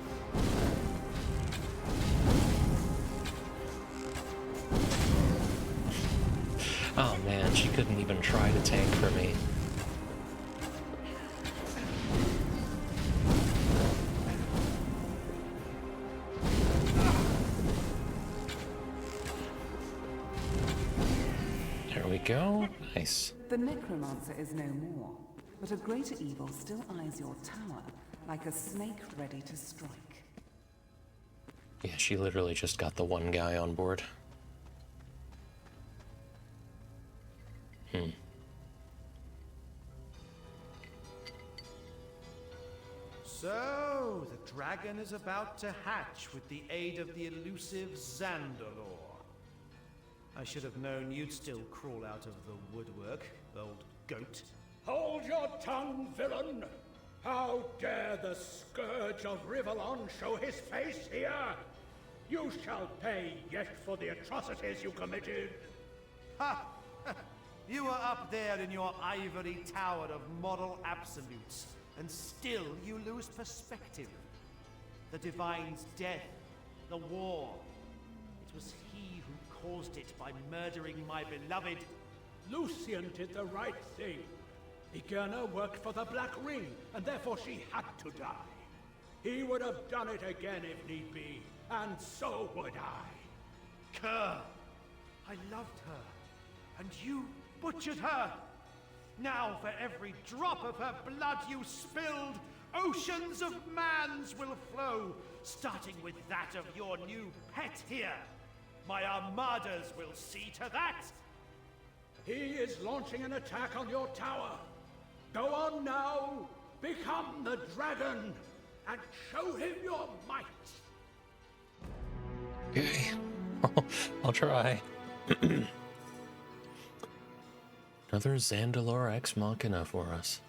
Oh man, she couldn't even try to tank for me. There we go. Nice. The necromancer is no more, but a greater evil still eyes your tower, like a snake ready to strike. Yeah, she literally just got the one guy on board. So, the dragon is about to hatch with the aid of the elusive Zandalore. I should have known you'd still crawl out of the woodwork, old goat. Hold your tongue, villain! How dare the scourge of Rivellon show his face here? You shall pay yet for the atrocities you committed. Ha! You were up there in your ivory tower of moral absolutes, and still you lose perspective. The Divine's death, the war. It was he who caused it by murdering my beloved. Lucian did the right thing. Igerna worked for the Black Ring, and therefore she had to die. He would have done it again if need be, and so would I. Kerr, I loved her, and you butchered her. Now, for every drop of her blood you spilled, oceans of mans will flow, starting with that of your new pet here. My armadas will see to that. He is launching an attack on your tower. Go on now, become the dragon, and show him your might. Okay. I'll try. Another Zandalore Ex Machina for us.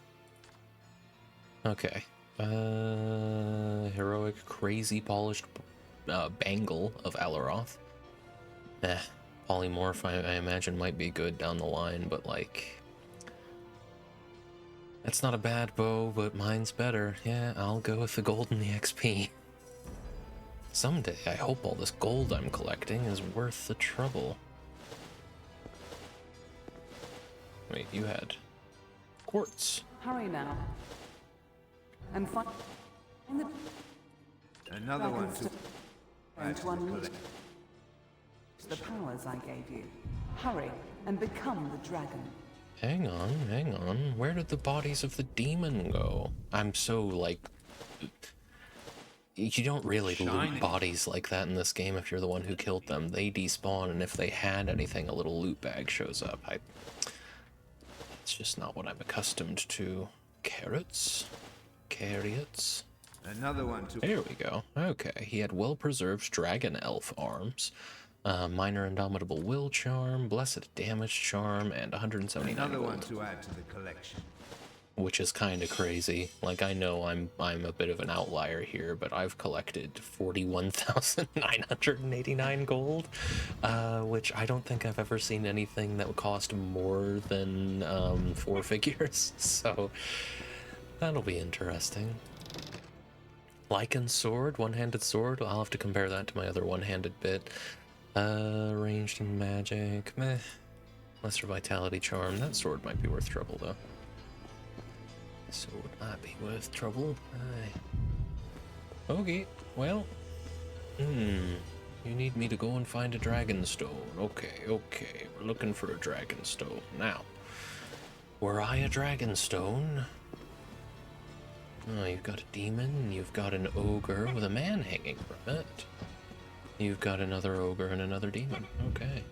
Okay. Heroic, crazy polished bangle of Alaroth. Polymorph, I imagine, might be good down the line, but like... That's not a bad bow, but mine's better. Yeah, I'll go with the gold and the XP. Someday, I hope all this gold I'm collecting is worth the trouble. Wait, you had quartz. Hurry now. And find the Another one to add to to the unleash collection. the powers I gave you. Hurry and become the dragon. Hang on. Where did the bodies of the demon go? I'm so, like... You don't really loot bodies like that in this game if you're the one who killed them. They despawn, and if they had anything, a little loot bag shows up. It's just not what I'm accustomed to. Carrots? Carrots? Another one to... There we go. Okay, he had well-preserved dragon elf arms, minor indomitable will charm, blessed damage charm, and 179 Another gold. one to add to the collection. Which is kind of crazy. Like, I know I'm a bit of an outlier here, but I've collected 41,989 gold, which I don't think I've ever seen anything that would cost more than 4 figures. So that'll be interesting. Lycan sword, one-handed sword. I'll have to compare that to my other one-handed bit. Ranged and magic, meh. Lesser vitality charm. That sword might be worth trouble though. Sword might be worth trouble. Aye. Okay, well. You need me to go and find a dragon stone. Okay. We're looking for a dragon stone. Now, were I a dragon stone? Oh, you've got a demon, you've got an ogre with a man hanging from it. You've got another ogre and another demon. Okay.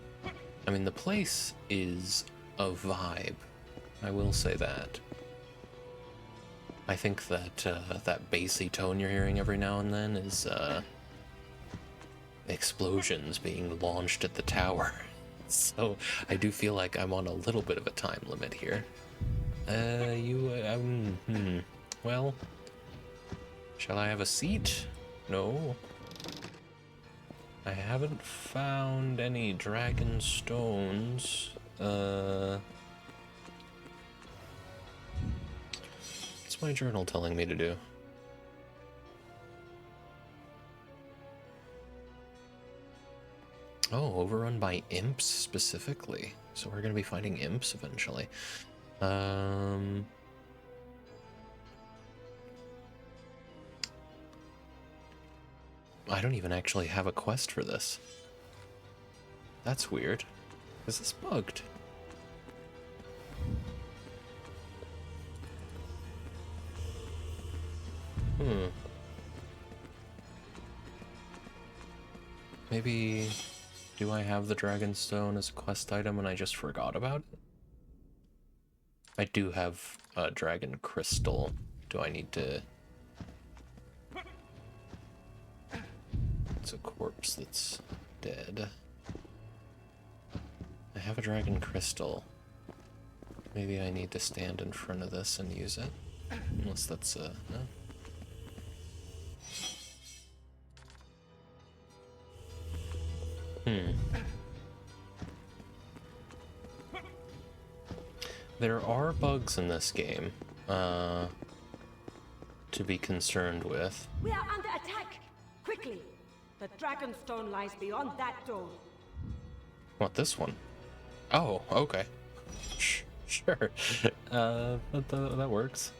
I mean, the place is a vibe. I will say that. I think that that bassy tone you're hearing every now and then is explosions being launched at the tower. So I do feel like I'm on a little bit of a time limit here. Well, shall I have a seat? No. I haven't found any dragon stones. What's my journal telling me to do? Oh, overrun by imps specifically. So we're gonna be fighting imps eventually. I don't even actually have a quest for this. That's weird. Is this bugged? Maybe... Do I have the Dragon Stone as a quest item and I just forgot about it? I do have a Dragon Crystal. Do I need to... It's a corpse that's dead. I have a Dragon Crystal. Maybe I need to stand in front of this and use it. Unless that's no. There are bugs in this game, to be concerned with. We are under attack! Quickly! The Dragonstone lies beyond that door. What, this one? Oh, okay. Sure. That works.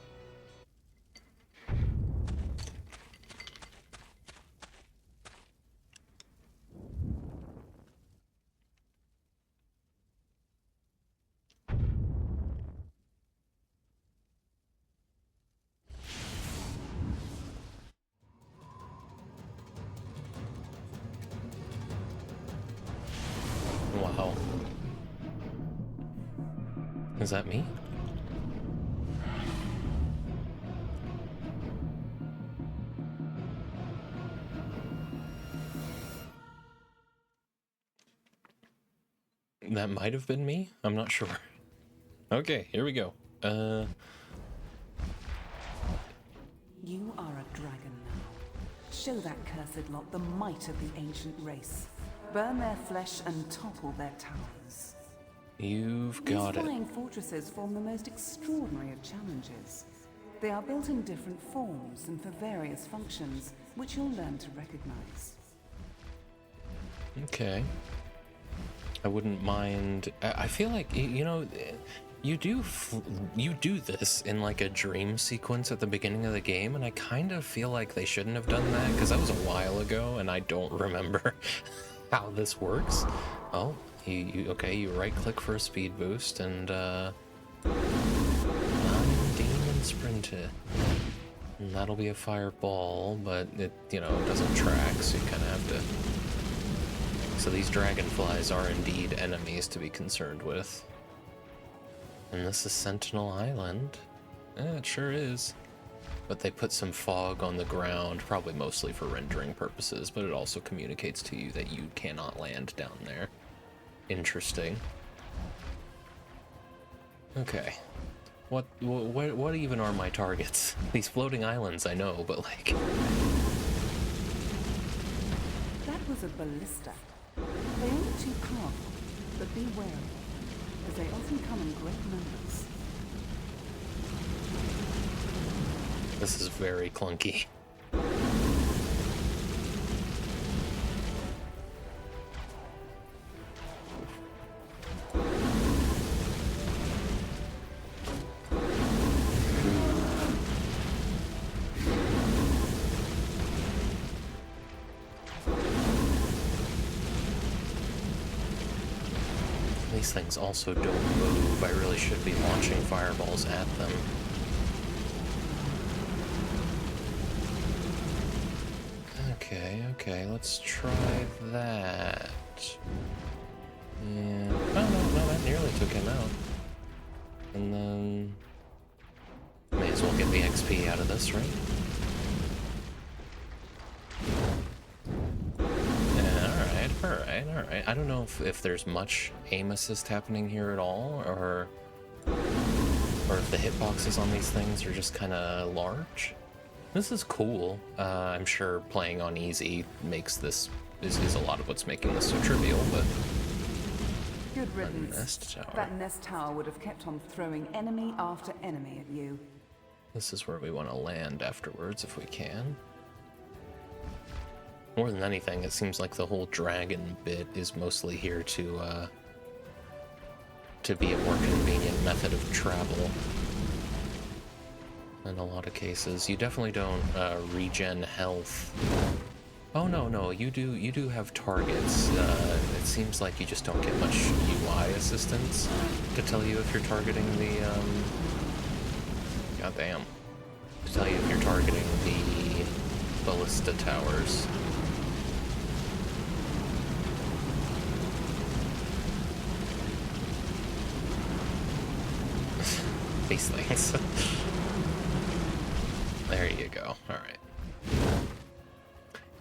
Wow. Is that me? That might have been me? I'm not sure. Okay, here we go. You are a dragon now. Show that cursed lot the might of the ancient race. Burn their flesh and topple their towers. You've got These it. flying fortresses form the most extraordinary of challenges. They are built in different forms and for various functions, which you'll learn to recognize. Okay. I wouldn't mind. I feel like, you know, you do this in like a dream sequence at the beginning of the game, and I kind of feel like they shouldn't have done that because that was a while ago and I don't remember how this works. Oh, okay, you right click for a speed boost and non-demon sprinted. And that'll be a fireball, but it, you know, doesn't track, so you kind of have to. So these dragonflies are indeed enemies to be concerned with. And this is Sentinel Island. It sure is. But they put some fog on the ground, probably mostly for rendering purposes, but it also communicates to you that you cannot land down there. Interesting. Okay. What even are my targets? These floating islands, I know, but like... That was a ballista. They aren't too powerful, but be wary, as they often come in great numbers. This is very clunky. These things also don't move. I really should be launching fireballs at them. Okay, let's try that. Yeah. Oh, no, that nearly took him out. And then... May as well get the XP out of this, right? Alright. I don't know if there's much aim assist happening here at all, or if the hitboxes on these things are just kind of large. This is cool. I'm sure playing on easy makes this is a lot of what's making this so trivial, but Good riddance. nest tower. That nest tower would have kept on throwing enemy after enemy at you. This is where we want to land afterwards if we can. More than anything, it seems like the whole dragon bit is mostly here to be a more convenient method of travel. In a lot of cases, you definitely don't regen health. Oh no, you do have targets. It seems like you just don't get much UI assistance to tell you if you're targeting the goddamn. To tell you if you're targeting the ballista towers. These things. There you go. Alright.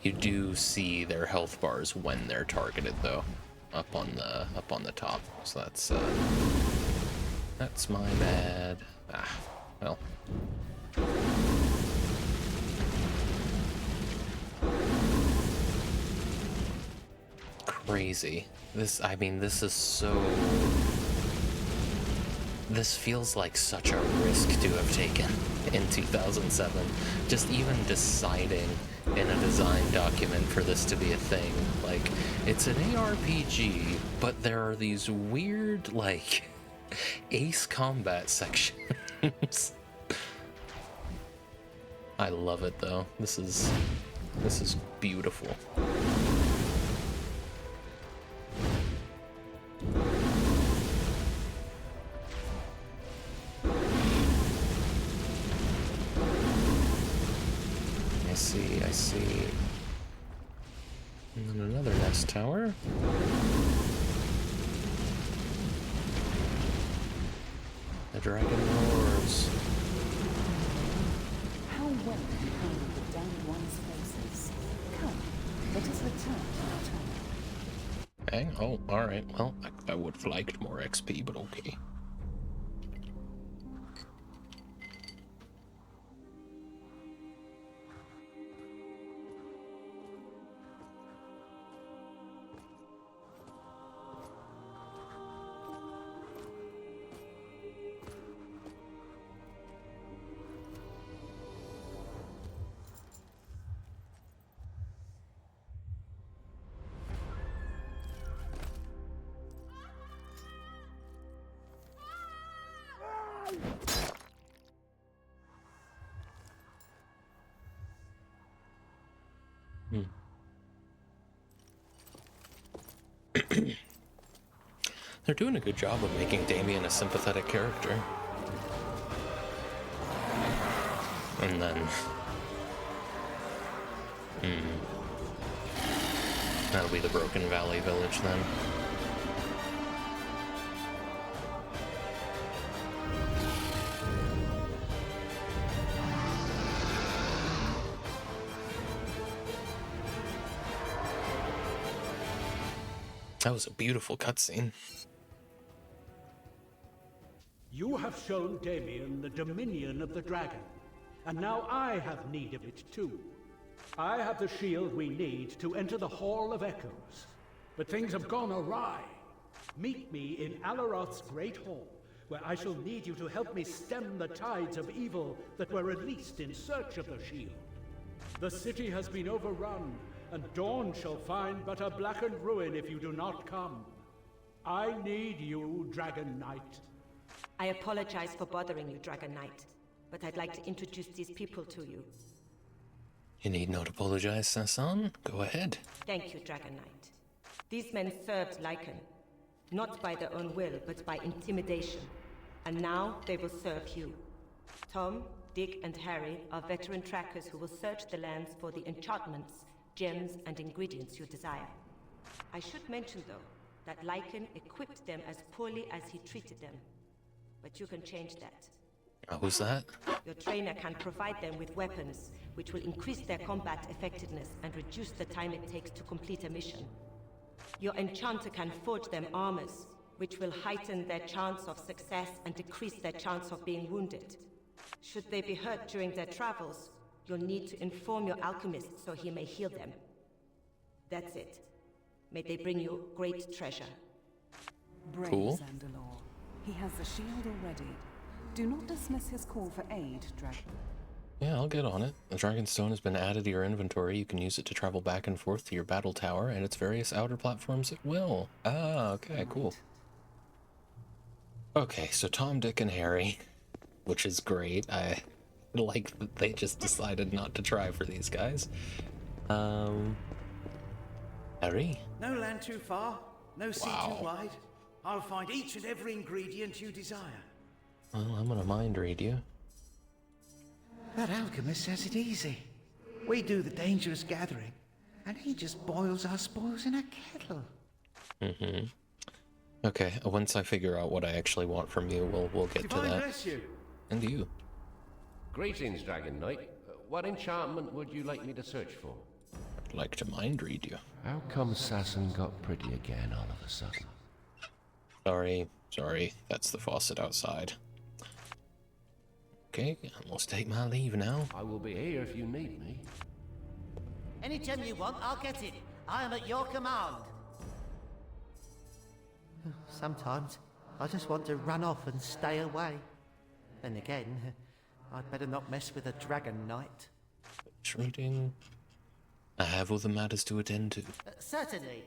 You do see their health bars when they're targeted though. Up on the top. So that's my bad. Ah, well. Crazy. This is so... This feels like such a risk to have taken in 2007. Just even deciding in a design document for this to be a thing. Like, it's an ARPG, but there are these weird, like, ace combat sections. I love it though. This is beautiful. I see. And then another nest tower. The dragon roars. How well you handle the damned one's faces. Come, let us return to our tower. Okay, oh, alright. Well, I would have liked more XP, but okay. They're doing a good job of making Damien a sympathetic character. And then... That'll be the Broken Valley village then. That was a beautiful cutscene. You have shown Damien the dominion of the dragon, and now I have need of it too. I have the shield we need to enter the Hall of Echoes, but things have gone awry. Meet me in Alaroth's Great Hall, where I shall need you to help me stem the tides of evil that were released in search of the shield. The city has been overrun, and Dawn shall find but a blackened ruin if you do not come. I need you, Dragon Knight. I apologize for bothering you, Dragon Knight, but I'd like to introduce these people to you. You need not apologize, Sassan. Go ahead. Thank you, Dragon Knight. These men served Lycan, not by their own will, but by intimidation. And now they will serve you. Tom, Dick, and Harry are veteran trackers who will search the lands for the enchantments, gems, and ingredients you desire. I should mention, though, that Lycan equipped them as poorly as he treated them. But you can change that. Who's that? Your trainer can provide them with weapons, which will increase their combat effectiveness and reduce the time it takes to complete a mission. Your enchanter can forge them armors, which will heighten their chance of success and decrease their chance of being wounded. Should they be hurt during their travels, You'll need to inform your alchemist so he may heal them. That's it. May they bring you great treasure. Brave Cool. Zandelor. He has the shield already. Do not dismiss his call for aid, Dragon. Yeah, I'll get on it. The Dragonstone has been added to your inventory. You can use it to travel back and forth to your battle tower and its various outer platforms at will. Ah, okay, cool. Okay, so Tom, Dick, and Harry, which is great. I like that they just decided not to try for these guys. Harry? No land too far, no sea Wow. too wide. I'll find each and every ingredient you desire. Well, I'm gonna mind read you. That alchemist says it easy. We do the dangerous gathering, and he just boils our spoils in a kettle. Mm-hmm. Okay, once I figure out what I actually want from you, we'll get to Divine that. bless you. And you. Greetings, Dragon Knight. What enchantment would you like me to search for? I'd like to mind read you. How come Sasson got pretty again all of a sudden? Sorry, that's the faucet outside. Okay, I must take my leave now. I will be here if you need me. Anytime you want, I'll get it. I am at your command. Sometimes I just want to run off and stay away. Then again, I'd better not mess with a Dragon Knight. Just reading. I have other matters to attend to. Certainly.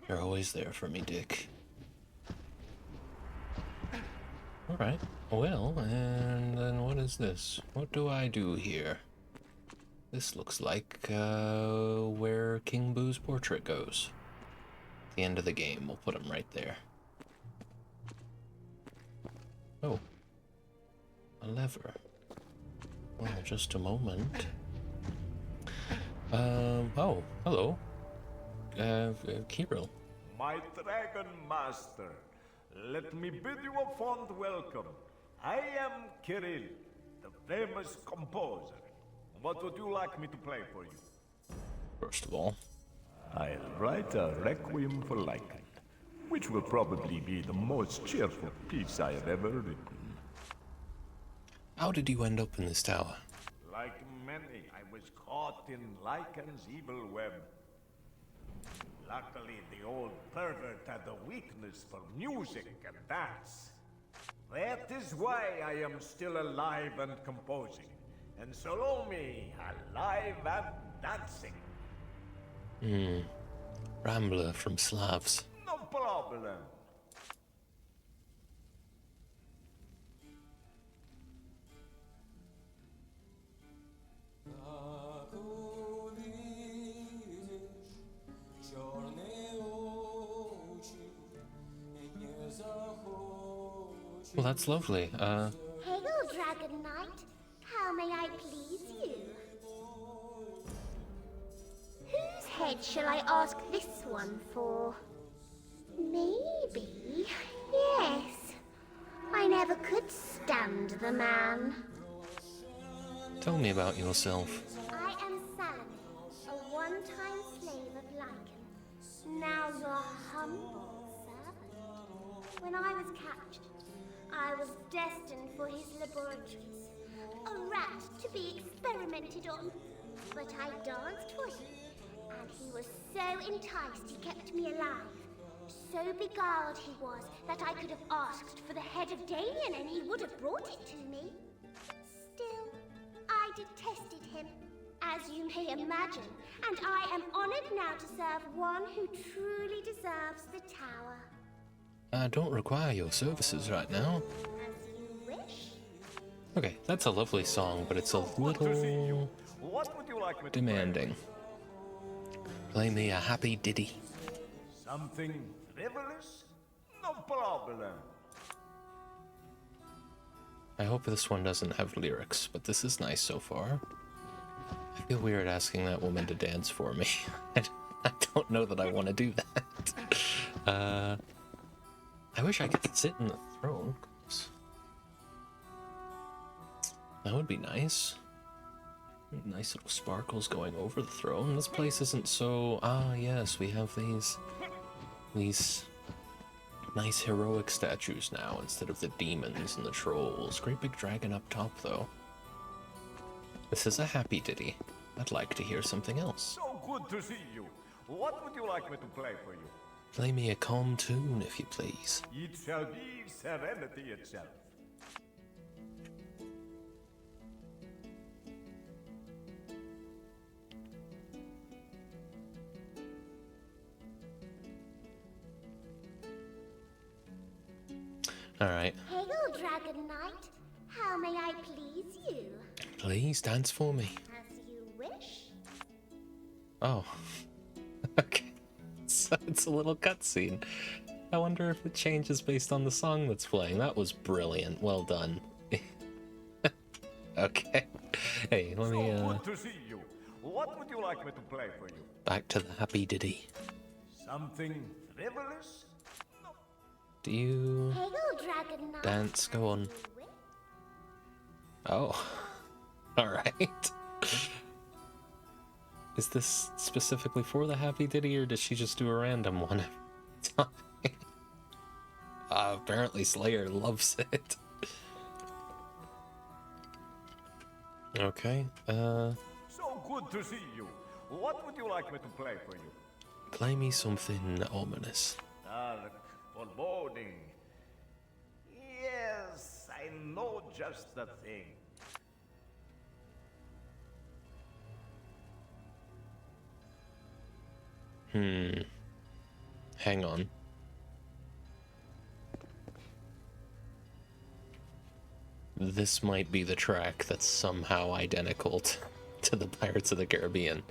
You're always there for me, Dick. Alright, well, and then what is this? What do I do here? This looks like where King Boo's portrait goes. At the end of the game, we'll put him right there. Oh. A lever. Well, just a moment. Oh, hello. Kirill. My Dragon Master, let me bid you a fond welcome. I am Kirill, the famous composer. What would you like me to play for you? First of all. I'll write a Requiem for Lycan, which will probably be the most cheerful piece I have ever written. How did you end up in this tower? Like many, I was caught in Lycan's evil web. Luckily, the old pervert had a weakness for music and dance. That is why I am still alive and composing. And Salome, alive and dancing. Rambler from Slavs. No problem. Well, that's lovely. Hail, Dragon Knight. How may I please you? Whose head shall I ask this one for? Maybe. Yes. I never could stand the man. Tell me about yourself. I am Salome, a one-time slave of Lycan. Now your humble servant. When I was captured, I was destined for his laboratories. A rat to be experimented on. But I danced for him, and he was so enticed he kept me alive. So beguiled he was that I could have asked for the head of Damien and he would have brought it to me. Still, I detested him, as you may imagine, and I am honored now to serve one who truly deserves the tower. I don't require your services right now. As you wish. Okay, that's a lovely song, but it's a little What would you like me to demanding. Play me a happy ditty. play? Something frivolous? No problem. I hope this one doesn't have lyrics, but this is nice so far. I feel weird asking that woman to dance for me. I don't know that I want to do that. I wish I could sit in the throne. That would be nice. Nice little sparkles going over the throne. This place isn't so... Ah, yes, we have these nice heroic statues now instead of the demons and the trolls. Great big dragon up top, though. This is a happy ditty. I'd like to hear something else. So good to see you. What would you like me to play for you? Play me a calm tune, if you please. It shall be serenity itself. Alright. Hail, Dragon Knight. How may I please you? Please dance for me. As you wish. Oh. Okay. So it's a little cutscene. I wonder if it changes based on the song that's playing. That was brilliant. Well done. Okay. Hey, let me, So good to see you. What would you like me to play for you? back to the happy ditty. Something frivolous? Do you Hail, Dragon Knight. dance? Go on. As you wish. Oh. Alright. Is this specifically for the happy ditty, or does she just do a random one every time? Apparently Slayer loves it. Okay, So good to see you. What would you like me to play for you? play me something ominous. Dark, foreboding. Yes, I know just the thing. Hang on. This might be the track that's somehow identical to the Pirates of the Caribbean.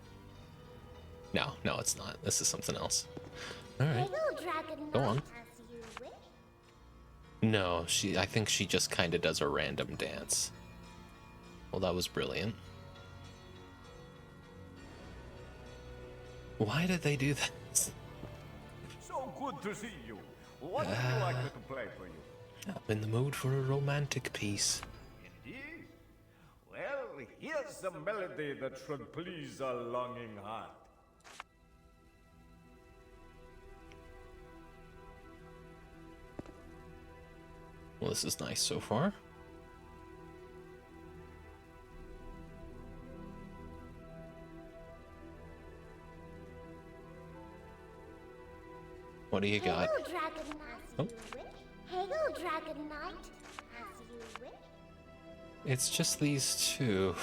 No, it's not. This is something else. Alright. Hail, Dragon Knight. Go on. As you wish. No, I think she just kind of does a random dance. Well, that was brilliant. Why did they do that? So good to see you. What would you like me to play for you? I'm in the mood for a romantic piece. Indeed. Well, here's a melody that should please a longing heart. Well, this is nice so far. What do you got? Hail, Dragon Knight. As Oh. you wish. Hail, Dragon Knight. As you wish. It's just these two.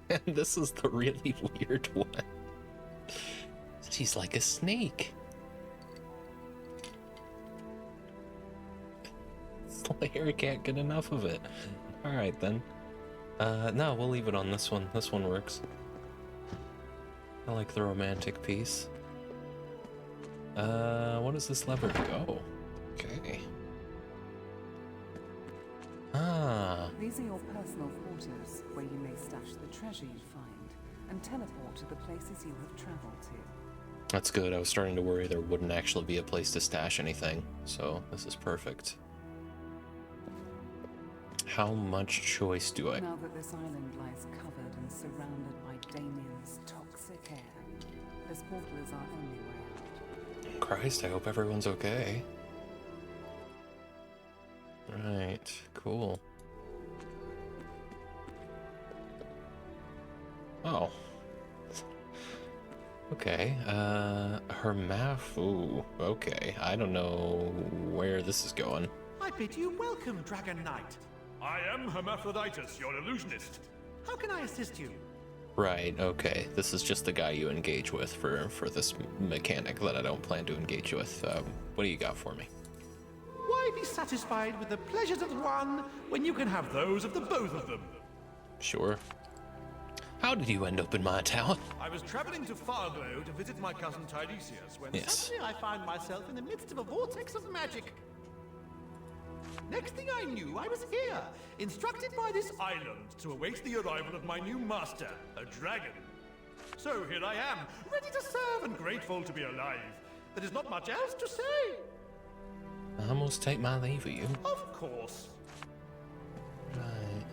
And this is the really weird one. She's like a snake. Slayer can't get enough of it. Alright then. No, we'll leave it on this one. This one works. I like the romantic piece. What does this lever do? Oh, okay. Ah. These are your personal quarters, where you may stash the treasure you find, and teleport to the places you have traveled to. That's good. I was starting to worry there wouldn't actually be a place to stash anything, so this is perfect. How much choice do I... Now that this island lies covered and surrounded by Damien's toxic air, this portal is our only way out. Christ, I hope everyone's okay. Right, cool. Oh. Okay, Hermaph, ooh, okay. I don't know where this is going. I bid you welcome, Dragon Knight. I am Hermaphroditus, your illusionist. How can I assist you? Right, okay. This is just the guy you engage with for this mechanic that I don't plan to engage you with. What do you got for me? Why be satisfied with the pleasures of the one when you can have those of the both of them? Sure. How did you end up in my town? I was traveling to Farglow to visit my cousin Tiresias when Yes. suddenly I found myself in the midst of a vortex of magic. Next thing I knew, I was here, instructed by this island to await the arrival of my new master, a dragon. So here I am, ready to serve and grateful to be alive. There is not much else to say. I must take my leave of you. Of course. Right.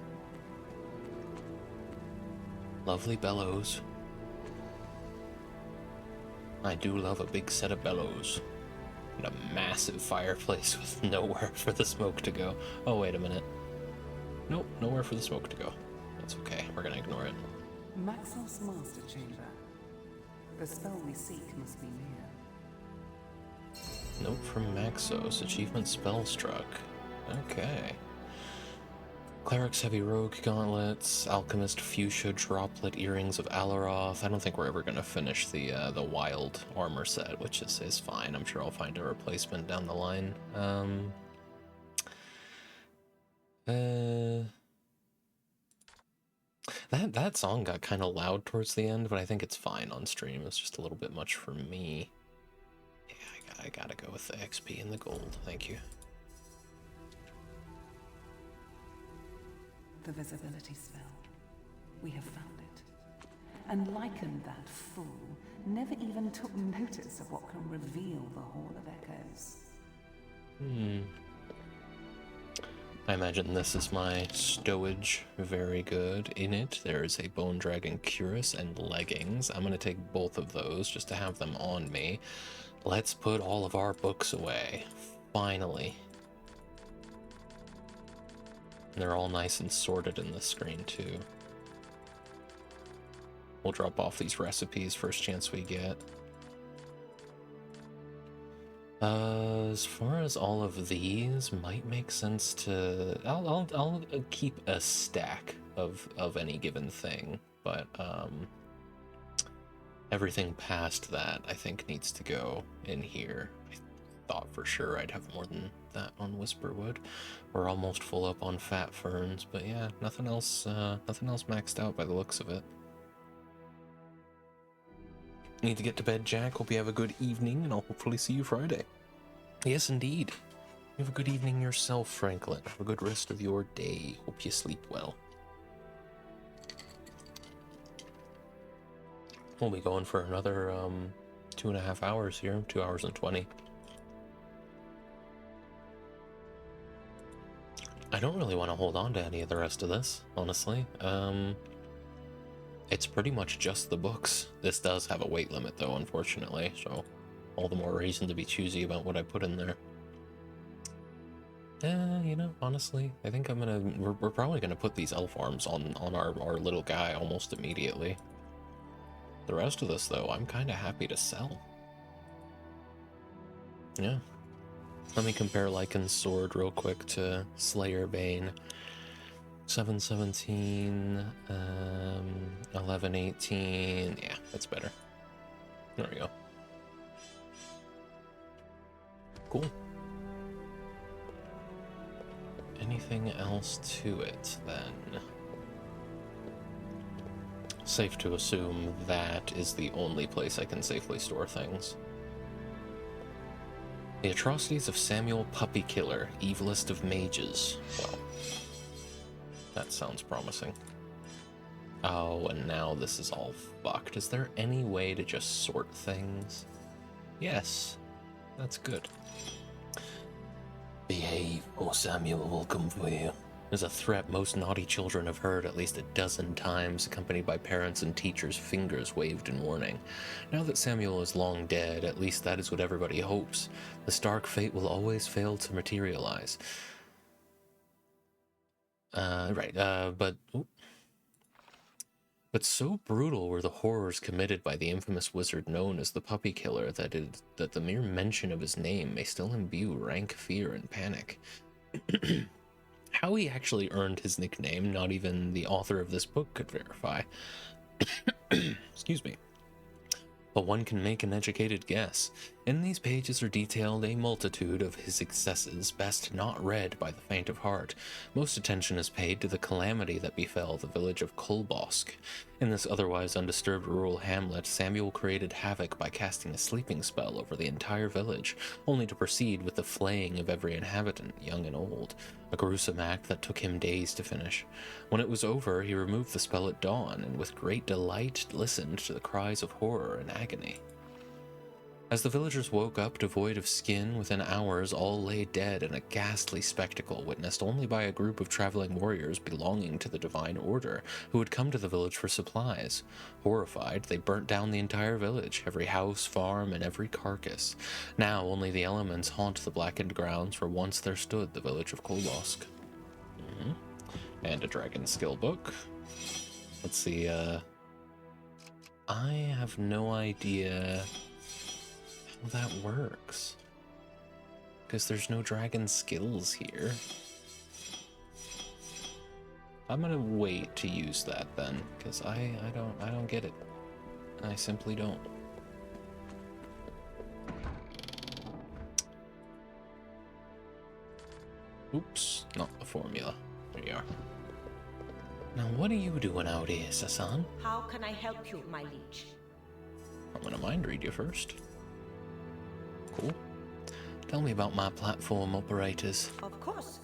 Lovely bellows. I do love a big set of bellows. And a massive fireplace with nowhere for the smoke to go. Oh, wait a minute. Nope, nowhere for the smoke to go. It's okay. We're gonna ignore it. Maxos Master Chamber. The spell we seek must be near. Note from Maxos. Achievement Spellstruck. Okay. Cleric's Heavy Rogue Gauntlets, Alchemist Fuchsia Droplet Earrings of Alaroth. I don't think we're ever going to finish the Wild Armor set, which is fine. I'm sure I'll find a replacement down the line. That song got kind of loud towards the end, but I think it's fine on stream. It's just a little bit much for me. Yeah, I gotta go with the XP and the gold. Thank you. The visibility spell. We have found it. And Lycan, that fool, never even took notice of what can reveal the Hall of Echoes. I imagine this is my stowage. Very good. In it, there is a Bone Dragon Cuirass and leggings. I'm going to take both of those just to have them on me. Let's put all of our books away. Finally. And they're all nice and sorted in the screen, too. We'll drop off these recipes first chance we get. As far as all of these, might make sense to... I'll keep a stack of any given thing, but everything past that I think needs to go in here. I thought for sure I'd have more than that on Whisperwood. We're almost full up on Fat Ferns, but yeah, nothing else maxed out by the looks of it. Need to get to bed, Jack. Hope you have a good evening, and I'll hopefully see you Friday. Yes, indeed. You have a good evening yourself, Franklin. Have a good rest of your day. Hope you sleep well. We'll be going for another 2.5 hours here. 2 hours and 20. I don't really want to hold on to any of the rest of this, honestly. It's pretty much just the books. This does have a weight limit, though, unfortunately, so all the more reason to be choosy about what I put in there. You know, honestly, I think we're probably gonna put these elf arms on our little guy almost immediately. The rest of this, though, I'm kind of happy to sell. Yeah. Let me compare Lycan's sword real quick to Slayer Bane. 717, 1118. Yeah, that's better. There we go. Cool. Anything else to it, then? Safe to assume that is the only place I can safely store things. The Atrocities of Samuel Puppykiller, Evilest of Mages. Well, that sounds promising. Oh, and now this is all fucked. Is there any way to just sort things? Yes. That's good. Behave, or Samuel will come for you. Is a threat most naughty children have heard at least a dozen times, accompanied by parents and teachers' fingers waved in warning. Now that Samuel is long dead, at least that is what everybody hopes. The stark fate will always fail to materialize. But so brutal were the horrors committed by the infamous wizard known as the Puppy Killer that the mere mention of his name may still imbue rank fear and panic. How he actually earned his nickname, not even the author of this book could verify. Excuse me. But one can make an educated guess. In these pages are detailed a multitude of his excesses, best not read by the faint of heart. Most attention is paid to the calamity that befell the village of Kolbosk. In this otherwise undisturbed rural hamlet, Samuel created havoc by casting a sleeping spell over the entire village, only to proceed with the flaying of every inhabitant, young and old, a gruesome act that took him days to finish. When it was over, he removed the spell at dawn, and with great delight listened to the cries of horror and agony. As the villagers woke up devoid of skin, within hours all lay dead in a ghastly spectacle witnessed only by a group of traveling warriors belonging to the Divine Order, who had come to the village for supplies. Horrified, they burnt down the entire village, every house, farm, and every carcass. Now only the elements haunt the blackened grounds where once there stood the village of Kolbosk. And a dragon skill book. Let's see, I have no idea how that works. Because there's no dragon skills here. I'm gonna wait to use that then, because I don't get it. I simply don't. Oops, not the formula. There you are. Now what are you doing out here, Sasan? How can I help you, my liege? I'm gonna mind read you first. Cool. Tell me about my platform operators. Of course.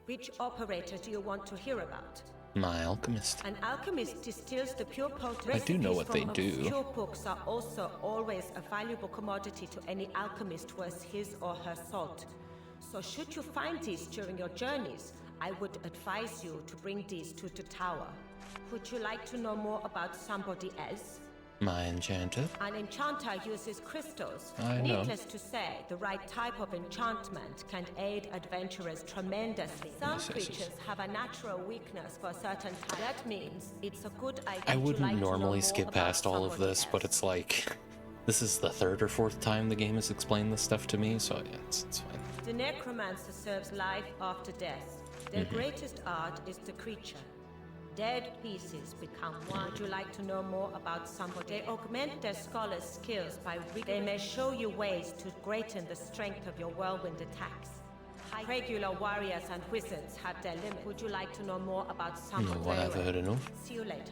Which operator do you want to hear about? My alchemist. An alchemist distills the pure potent. I do know what they do. Pure books are also always a valuable commodity to any alchemist worth his or her salt. So should you find these during your journeys, I would advise you to bring these to the tower. Would you like to know more about somebody else? My enchanter. An enchanter uses crystals. I know. Needless to say, the right type of enchantment can aid adventurers tremendously. Some creatures have a natural weakness for certain types. That means it's a good idea. I wouldn't normally skip past all of this, but it's like, this is the third or fourth time the game has explained this stuff to me, so yeah, it's fine. The necromancer serves life after death. Their greatest art is the creature. Dead pieces become one. Would you like to know more about somebody? They augment their scholar's skills by they may show you ways to greaten the strength of your whirlwind attacks. Regular warriors and wizards have their limits. Would you like to know more about somebody? No, I have heard enough. See you later.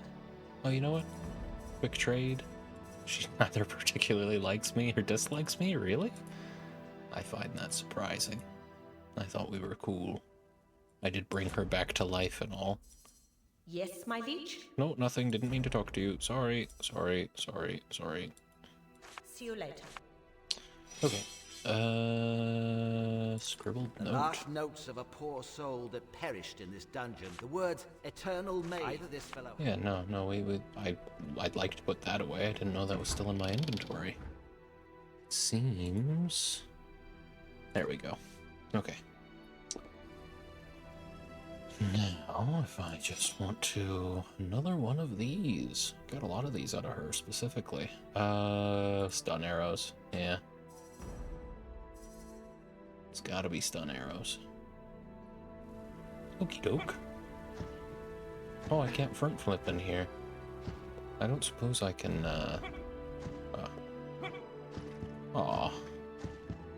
Oh, you know what? Quick trade. She neither particularly likes me or dislikes me, really? I find that surprising. I thought we were cool. I did bring her back to life and all. Yes, my liege? No, nothing. Didn't mean to talk to you. Sorry. See you later. Okay. Scribbled The note. last notes of a poor soul that perished in this dungeon. The words eternal maid. Either this fellow. Yeah, no, I'd like to put that away. I didn't know that was still in my inventory. Seems... There we go. Okay. Now, if I just want to... Another one of these. Got a lot of these out of her, specifically. Stun arrows. Yeah. It's gotta be stun arrows. Okie doke. Oh, I can't front flip in here. I don't suppose I can, Aw.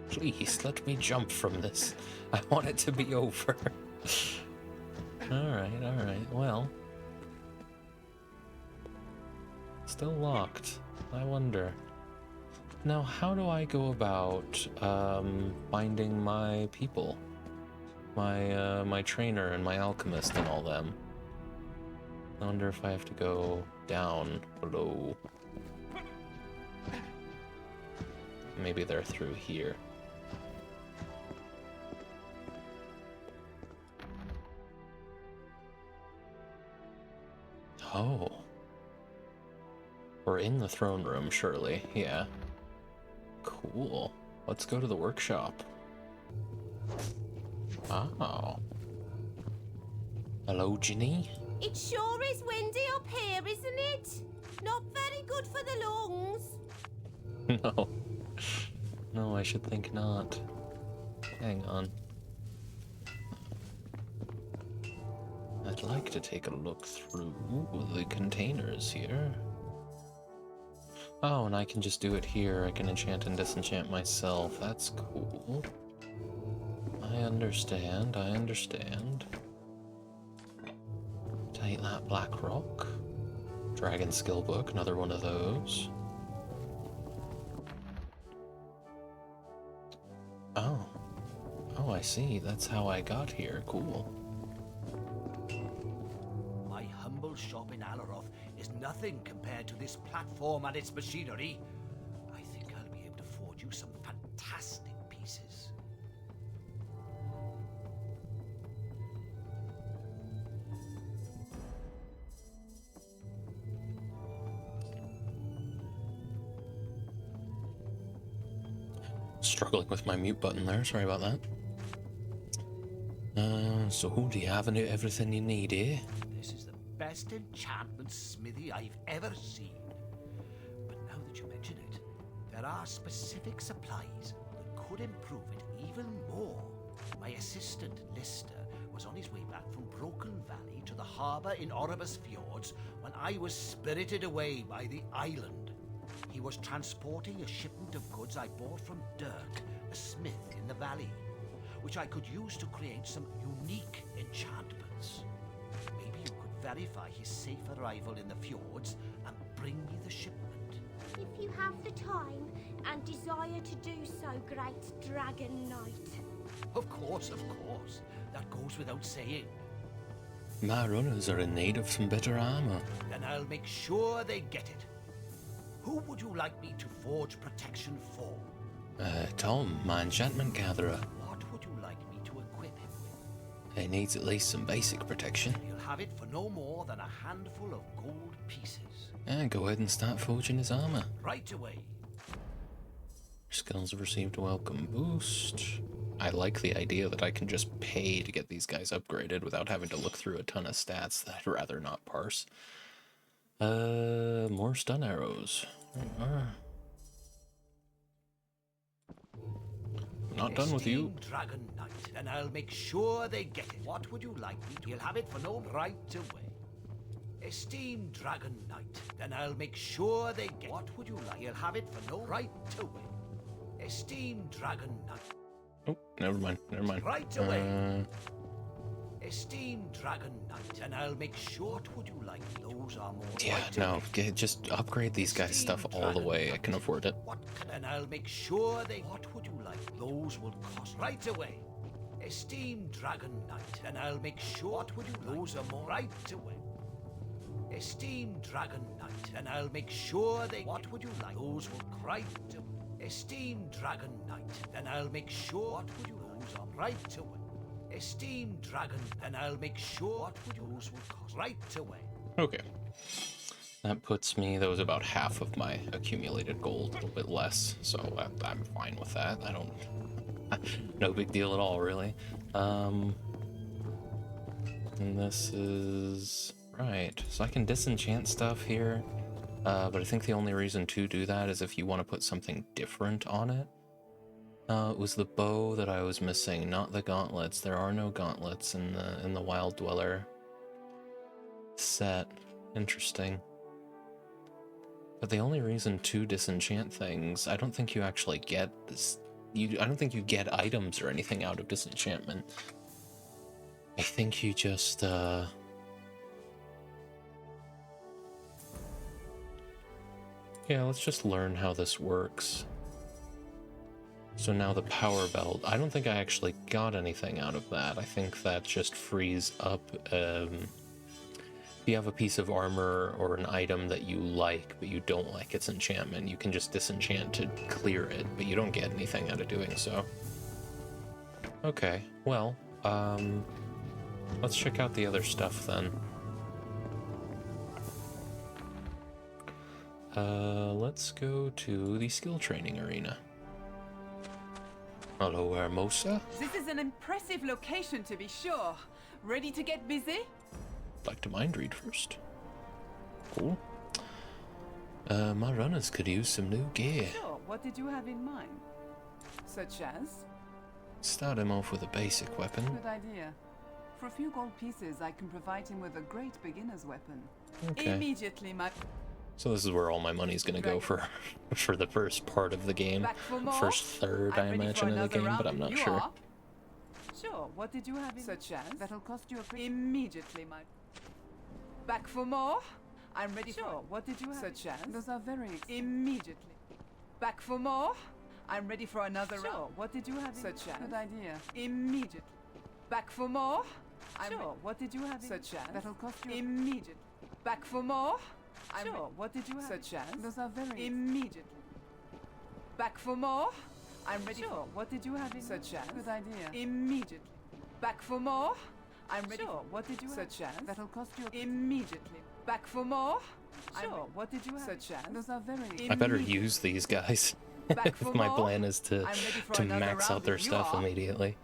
Please, let me jump from this. I want it to be over. Alright, well. Still locked. I wonder. Now, how do I go about, finding my people? My trainer and my alchemist and all them. I wonder if I have to go down below. Maybe they're through here. Oh. We're in the throne room, surely. Yeah. Cool. Let's go to the workshop. Oh. Hello, Ginny? It sure is windy up here, isn't it? Not very good for the lungs. No. No, I should think not. Hang on. I'd like to take a look through the containers here. Oh, and I can just do it here. I can enchant and disenchant myself. That's cool. I understand. Take that black rock. Dragon skill book, another one of those. Oh. Oh, I see. That's how I got here. Cool. My humble shop in Alaroth is nothing compared to this platform and its machinery. I think I'll be able to forge you some fantastic pieces. Struggling with my mute button there, sorry about that. So do you have everything you need here? This is the best enchantment smithy I've ever seen. But now that you mention it, there are specific supplies that could improve it even more. My assistant, Lister, was on his way back from Broken Valley to the harbour in Oribus Fjords when I was spirited away by the island. He was transporting a shipment of goods I bought from Dirk, a smith in the valley, which I could use to create some unique enchantments. Maybe you could verify his safe arrival in the fjords and bring me the shipment. If you have the time and desire to do so, great Dragon Knight. Of course, of course. That goes without saying. My runners are in need of some better armor. Then I'll make sure they get it. Who would you like me to forge protection for? Tom, my enchantment gatherer. What would you like me to equip him with? He needs at least some basic protection. You'll have it for no more than a handful of gold pieces. And go ahead and start forging his armor. Right away. Skills have received a welcome boost. I like the idea that I can just pay to get these guys upgraded without having to look through a ton of stats that I'd rather not parse. More stun arrows. Not done with you. Dragon Knight, and I'll make sure they get it. What would you like me to? You'll have it for no right away. Esteemed Dragon Knight, then I'll make sure they get. What would you like? You'll have it for no right away. Esteemed Dragon Knight. Oh, never mind. Right away. Esteemed Dragon Knight, and I'll make sure. What would you like? Those are more. Yeah, right no, just upgrade these guys' stuff all the way. I can afford it. And I'll make sure they. What would you like? Those will cost right away. Esteemed Dragon Knight, and I'll make sure. What would you like? Those are more right away. Esteemed Dragon Knight, and I'll make sure they. What would you like? Those will right away. Esteemed Dragon Knight, and I'll make sure. What would you like? Those are right away. Esteemed Dragon, and I'll make sure. What would you? Those will cost right away. Okay. That puts me, that was about half of my accumulated gold, a little bit less, so I'm fine with that. I don't, no big deal at all, really. And this is, right, so I can disenchant stuff here, but I think the only reason to do that is if you want to put something different on it. It was the bow that I was missing, not the gauntlets. There are no gauntlets in the Wild Dweller set. Interesting. But the only reason to disenchant things, I don't think you actually get this. I don't think you get items or anything out of disenchantment. I think you just yeah, let's just learn how this works. So now the power belt, I don't think I actually got anything out of that. I think that just frees up, if you have a piece of armor or an item that you like, but you don't like its enchantment, you can just disenchant to clear it, but you don't get anything out of doing so. Okay, well, let's check out the other stuff then. Let's go to the skill training arena. Hello, Hermosa. This is an impressive location to be sure. Ready to get busy? Like to mind read first. Cool. My runners could use some new gear. Sure, what did you have in mind? Such as? Start him off with a basic weapon. Good idea. For a few gold pieces, I can provide him with a great beginner's weapon. Okay. Immediately, my... So this is where all my money's gonna go for the first part of the game. First third, I imagine, in the game, but I'm not sure. Sure, what did you have in... Such as? That'll cost you a... Immediately, my... Back for more? I'm ready for... Sure, what did you have? Such as? Those are very... Immediately. Back for more? I'm ready for another round. Sure, what did you have in... Such as? Good idea. Immediately. Back for more? Sure, what did you have in... Such as? That'll cost you... Immediately. Back for more? Sure, what did you have? Such as? Those are very... Immediately. Back for more? I'm ready for... What did you have in... Such as? Good idea. Immediately. Back for more? I'm ready for... What did you have? Such as? That'll cost you... Immediately. Back for more? Sure, what did you have? Such as? Those are very... I better use these guys. If my plan is to max out their stuff immediately.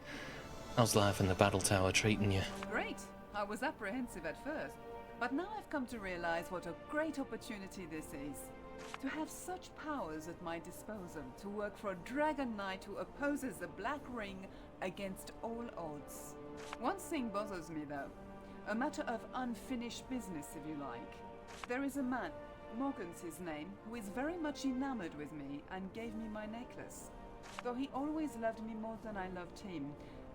How's life in the battle tower treating you? Great. I was apprehensive at first. But now I've come to realize what a great opportunity this is. To have such powers at my disposal, to work for a Dragon Knight who opposes the Black Ring against all odds. One thing bothers me though, a matter of unfinished business if you like. There is a man, Morgan's his name, who is very much enamored with me and gave me my necklace. Though he always loved me more than I loved him,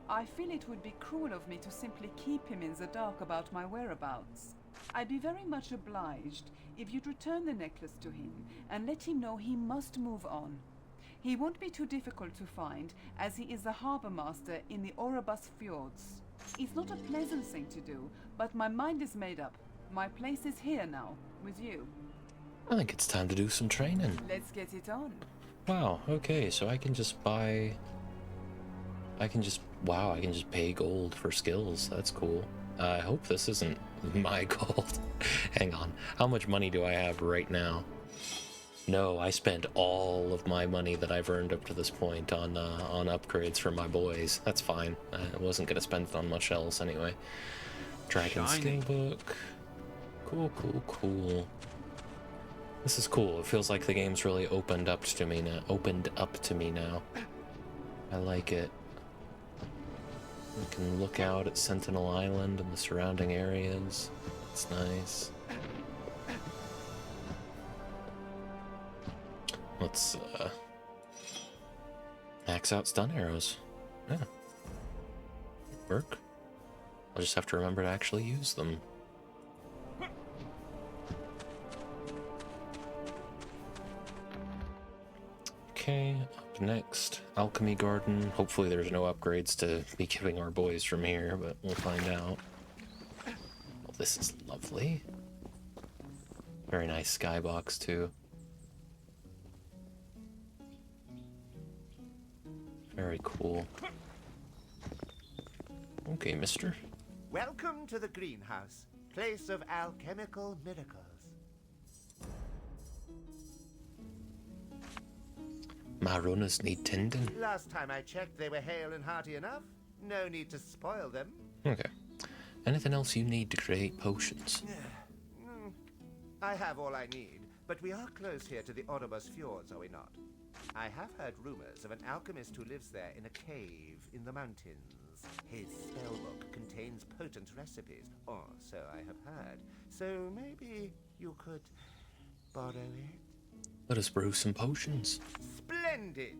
I feel it would be cruel of me to simply keep him in the dark about my whereabouts. I'd be very much obliged if you'd return the necklace to him and let him know he must move on. He won't be too difficult to find, as he is the harbour master in the Orobus Fjords. It's not a pleasant thing to do, but my mind is made up. My place is here now, with you. I think it's time to do some training. Let's get it on. Wow, okay, so I can just buy... Wow, I can just pay gold for skills. That's cool. I hope this isn't my gold. Hang on. How much money do I have right now? No, I spent all of my money that I've earned up to this point on upgrades for my boys. That's fine. I wasn't going to spend it on much else anyway. Dragon skill book. Cool, cool, cool. This is cool. It feels like the game's really opened up to me now. I like it. We can look out at Sentinel Island and the surrounding areas. It's nice. Let's max out stun arrows. Yeah. Work. I'll just have to remember to actually use them. Okay, up next, Alchemy Garden. Hopefully there's no upgrades to be giving our boys from here, but we'll find out. Well, this is lovely. Very nice skybox too. Very cool. Okay, mister. Welcome to the greenhouse, place of alchemical miracles. My runners need tending. Last time I checked, they were hale and hearty enough. No need to spoil them. Okay. Anything else you need to create potions? I have all I need, but we are close here to the Orobus Fjords, are we not? I have heard rumors of an alchemist who lives there in a cave in the mountains. His spellbook contains potent recipes, or so I have heard. So maybe you could borrow it? Let us brew some potions. Splendid!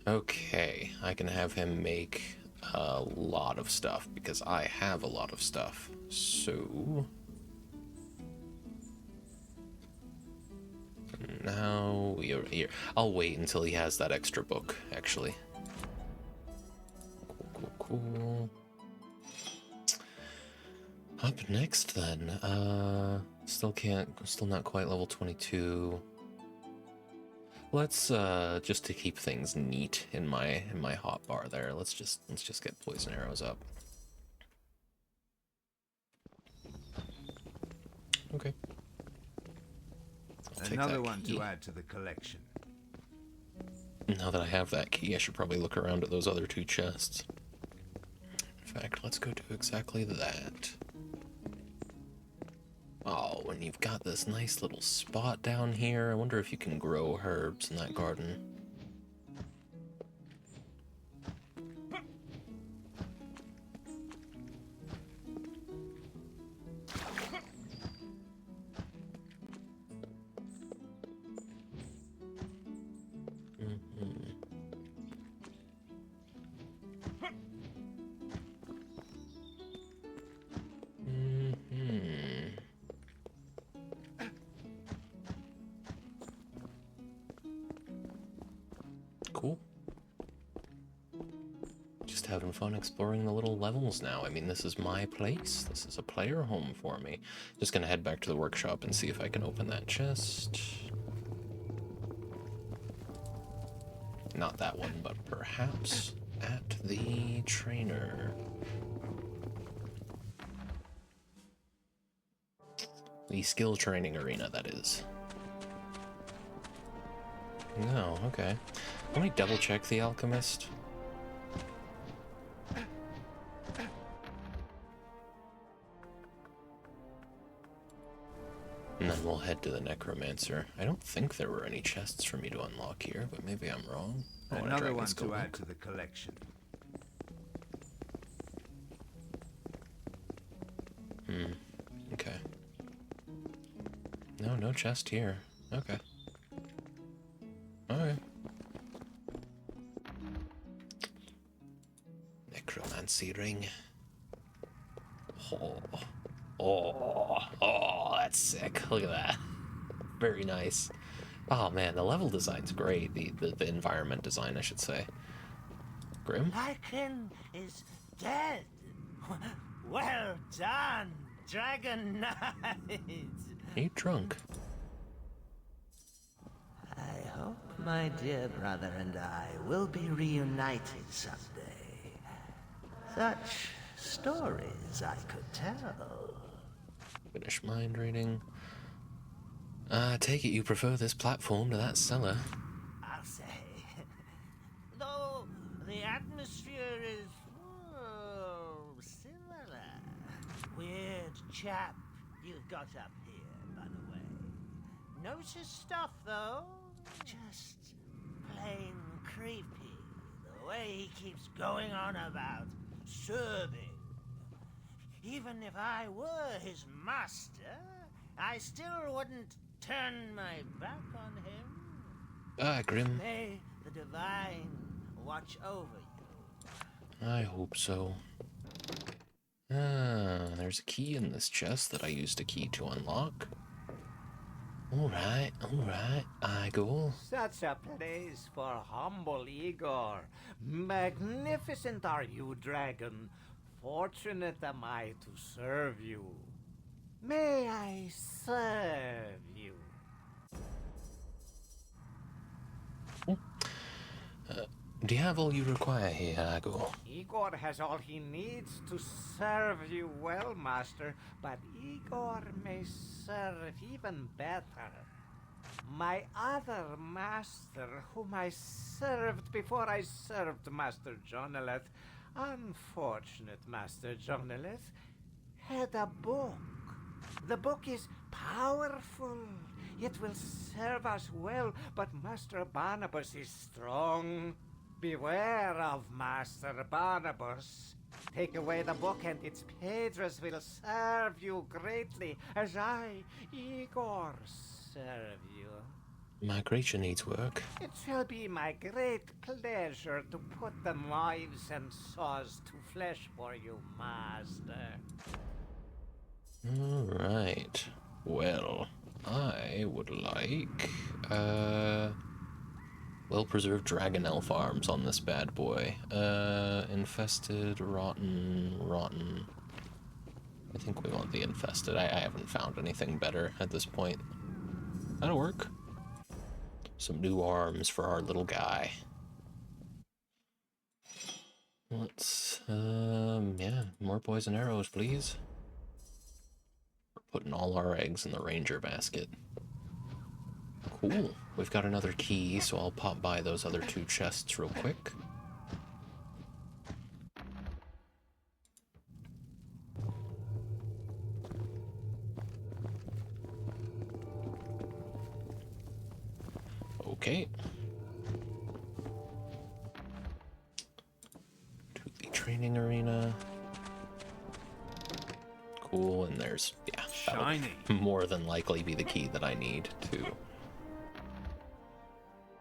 Okay, I can have him make a lot of stuff, because I have a lot of stuff. So... now we are here. I'll wait until he has that extra book, actually. Cool, cool, cool. Up next then. Still not quite level 22. Let's just to keep things neat in my hotbar there. Let's just get poison arrows up. Okay. Another one to add to the collection. Now that I have that key, I should probably look around at those other two chests. In fact, let's go do exactly that. Oh, and you've got this nice little spot down here. I wonder if you can grow herbs in that garden. Cool. Just having fun exploring the little levels now. I mean, this is my place. This is a player home for me. Just gonna head back to the workshop and see if I can open that chest. Not that one, but perhaps at the trainer. The skill training arena, that is. No, okay. Let me double check the alchemist. then we'll head to the Necromancer. I don't think there were any chests for me to unlock here, but maybe I'm wrong. Oh, Another one to add to the collection. Okay. No chest here. Okay. Alright. Necromancy ring. Oh, that's sick. Look at that. Very nice. Oh man, the level design's great. The environment design, I should say. Grim? Lycan is dead. Well done, Dragon Knight. Are you drunk? I hope my dear brother and I will be reunited someday. Such stories I could tell. Finish mind reading. Take it you prefer this platform to that cellar. I'll say. Though the atmosphere is similar. Weird chap you've got up here, by the way. Knows his stuff, though. Just plain creepy. The way he keeps going on about serving. Even if I were his master, I still wouldn't turn my back on him. Grim. May the Divine watch over you. I hope so. There's a key in this chest that I used a key to unlock. Alright, I go. Such a place for humble Igor. Magnificent are you, dragon. Fortunate am I to serve you. May I serve you? Do you have all you require here, Ago? Igor has all he needs to serve you well, master, but Igor may serve even better. My other master, whom I served before I served Master Jonaleth, unfortunate Master Jonaleth, had a book. The book is powerful. It will serve us well, but Master Barnabas is strong. Beware of Master Barnabas. Take away the book and its pages will serve you greatly, as I, Igor, serve you. My creature needs work. It shall be my great pleasure to put the knives and saws to flesh for you, master. Alright. Well, I would like, well-preserved dragon elf arms on this bad boy. Infested, rotten. I think we want the infested. I haven't found anything better at this point. That'll work. Some new arms for our little guy. Let's, yeah, more poison arrows, please. We're putting all our eggs in the ranger basket. Cool. We've got another key, so I'll pop by those other two chests real quick. Okay. To the training arena. Cool, and there's, yeah, Shiny. More than likely be the key that I need to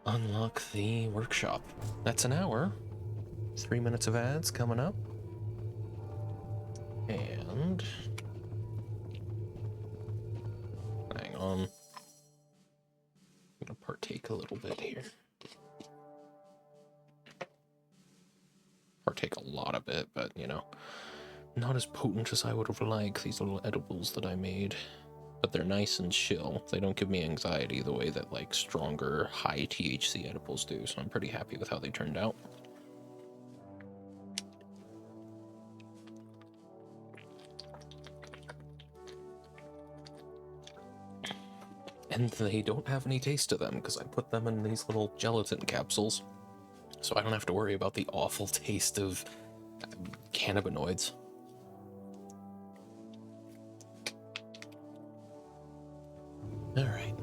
unlock the workshop. That's an hour. 3 minutes of ads coming up. And hang on. I'm gonna partake a little bit here. Partake a lot of it, but you know, not as potent as I would have liked, these little edibles that I made. But they're nice and chill. They don't give me anxiety the way that like stronger, high THC edibles do, so I'm pretty happy with how they turned out. And they don't have any taste to them because I put them in these little gelatin capsules, so I don't have to worry about the awful taste of cannabinoids. Alright.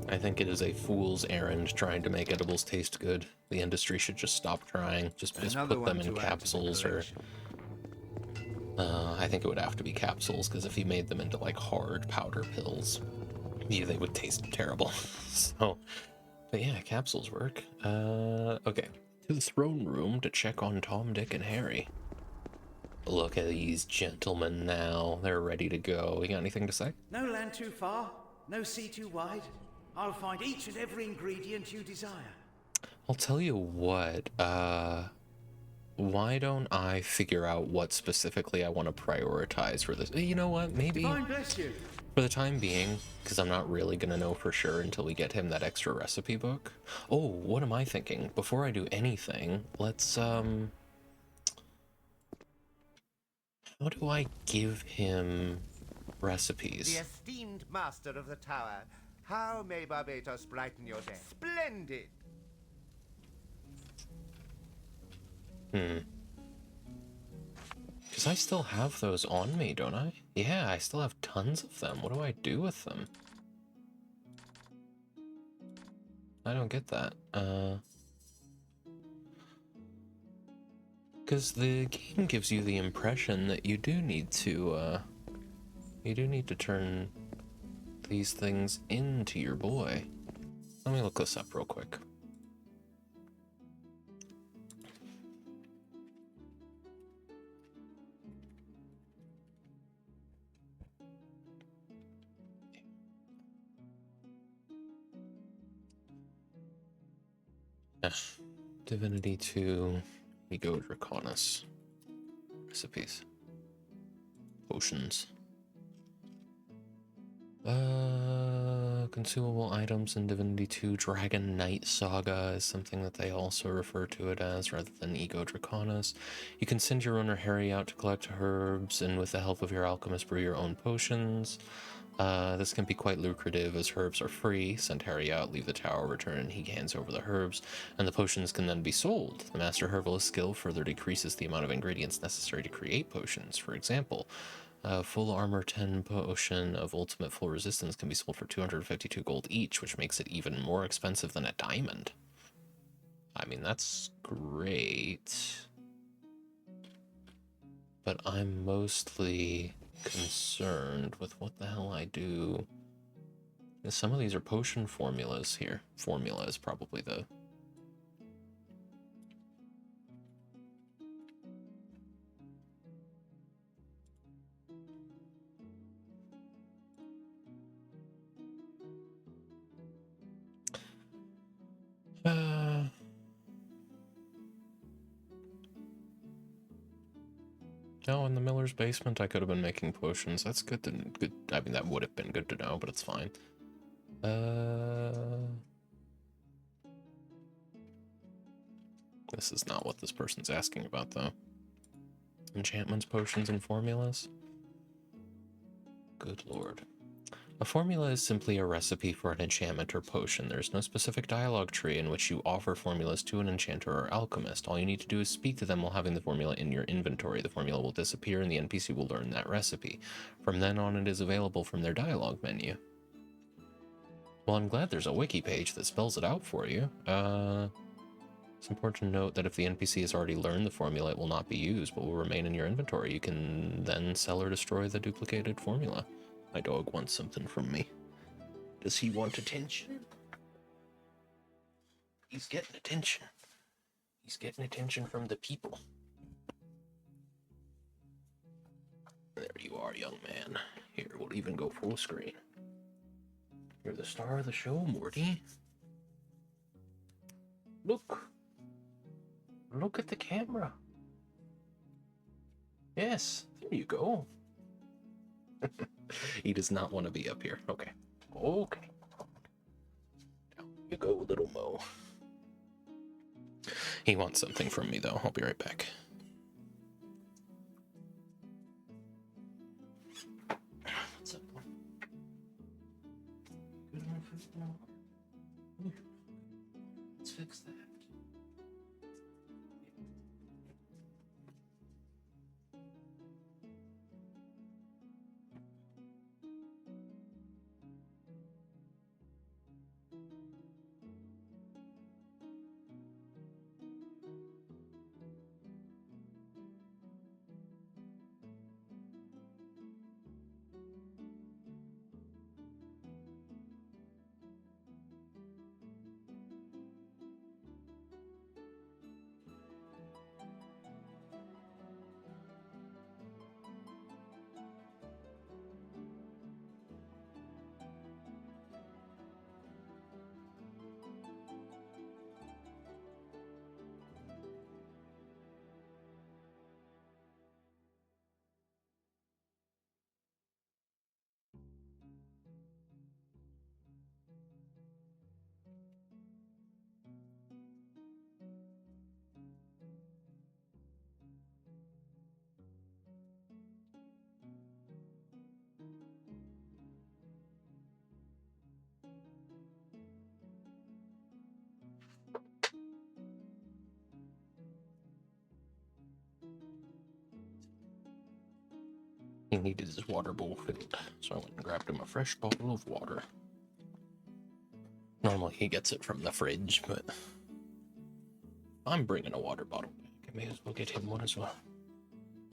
I think it is a fool's errand trying to make edibles taste good. The industry should just stop trying. Just put them in capsules or... I think it would have to be capsules, because if he made them into, like, hard powder pills, yeah, they would taste terrible. So, but yeah, capsules work. Okay. To the throne room to check on Tom, Dick, and Harry. Look at these gentlemen now. They're ready to go. You got anything to say? No land too far, no sea too wide. I'll find each and every ingredient you desire. I'll tell you what, why don't I figure out what specifically I want to prioritize for this? You know what, maybe Divine bless you. for the time being, because I'm not really going to know for sure until we get him that extra recipe book. Oh, what am I thinking? Before I do anything, let's, how do I give him recipes? The esteemed master of the tower, how may Barbatos brighten your day? Splendid! Because I still have those on me, don't I? Yeah, I still have tons of them. What do I do with them? I don't get that. Because the game gives you the impression that you do need to turn these things into your boy. Let me look this up real quick. Divinity 2, Ego Draconis. Recipes. Potions. Consumable items in Divinity 2 Dragon Knight Saga is something that they also refer to it as rather than Ego Draconis. You can send your owner Harry out to collect herbs and with the help of your alchemist brew your own potions. This can be quite lucrative as herbs are free. Send Harry out, leave the tower, return, and he hands over the herbs, and the potions can then be sold. The Master Herbalist skill further decreases the amount of ingredients necessary to create potions. For example, full armor 10 potion of ultimate full resistance can be sold for 252 gold each, which makes it even more expensive than a diamond. I mean, that's great. But I'm mostly concerned with what the hell I do. Some of these are potion formulas here. Formula is probably the... Oh, in the Miller's basement, I could have been making potions. That's good to... good. I mean, that would have been good to know, but it's fine. This is not what this person's asking about, though. Enchantments, potions, and formulas? Good lord. A formula is simply a recipe for an enchantment or potion. There is no specific dialogue tree in which you offer formulas to an enchanter or alchemist. All you need to do is speak to them while having the formula in your inventory. The formula will disappear and the NPC will learn that recipe. From then on, it is available from their dialogue menu. Well, I'm glad there's a wiki page that spells it out for you. It's important to note that if the NPC has already learned the formula, it will not be used, but will remain in your inventory. You can then sell or destroy the duplicated formula. My dog wants something from me. Does he want attention? He's getting attention. He's getting attention from the people. There you are, young man. Here, we'll even go full screen. You're the star of the show, Morty. Look. Look at the camera. Yes, there you go. He does not want to be up here. Okay. Okay. Down you go, little Mo. He wants something from me, though. I'll be right back. What's up, boy? Good enough for now? Let's fix that. He needed his water bowl filled, so I went and grabbed him a fresh bottle of water. Normally he gets it from the fridge, but I'm bringing a water bottle back. I may as well get him one as well.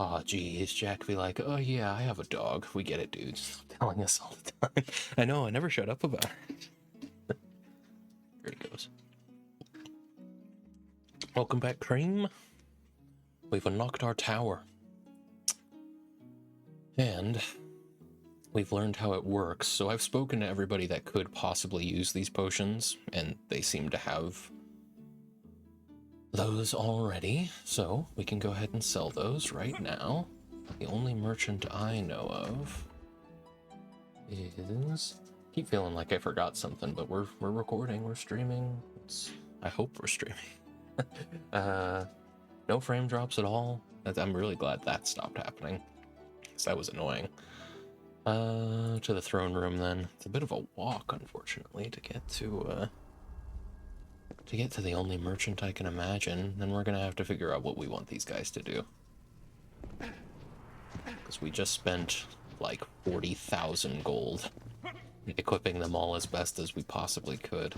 Aw, geez, Jack be like, oh yeah, I have a dog. We get it, dude. Stop telling us all the time. I know, I never shut up about it. There he goes. Welcome back, Cream. We've unlocked our tower. And we've learned how it works. So I've spoken to everybody that could possibly use these potions, and they seem to have those already. So we can go ahead and sell those right now. The only merchant I know of is... Keep feeling like I forgot something, but we're recording, we're streaming. I hope we're streaming. No frame drops at all. I'm really glad that stopped happening, because that was annoying. To the throne room then. It's a bit of a walk, unfortunately, to get to the only merchant I can imagine. Then we're gonna have to figure out what we want these guys to do, because we just spent like 40,000 gold equipping them all as best as we possibly could.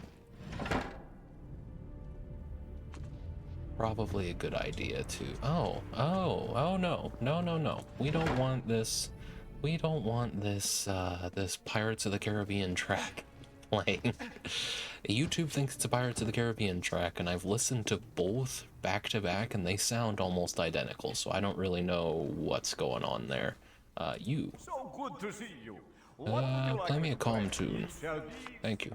Probably a good idea to... Oh no. We don't want this... this Pirates of the Caribbean track playing. YouTube thinks it's a Pirates of the Caribbean track, and I've listened to both back to back, and they sound almost identical, so I don't really know what's going on there. You. So good to see you. What would you like Play me to a calm play? tune. It shall be- Thank you.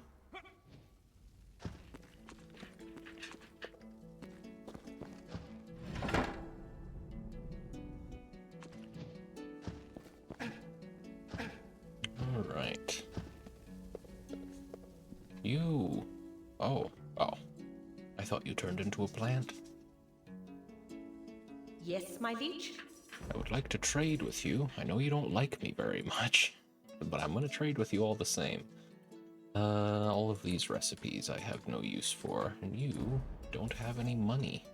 Alright. You... Oh. I thought you turned into a plant. Yes, my liege? I would like to trade with you. I know you don't like me very much, but I'm gonna trade with you all the same. All of these recipes I have no use for, and you don't have any money.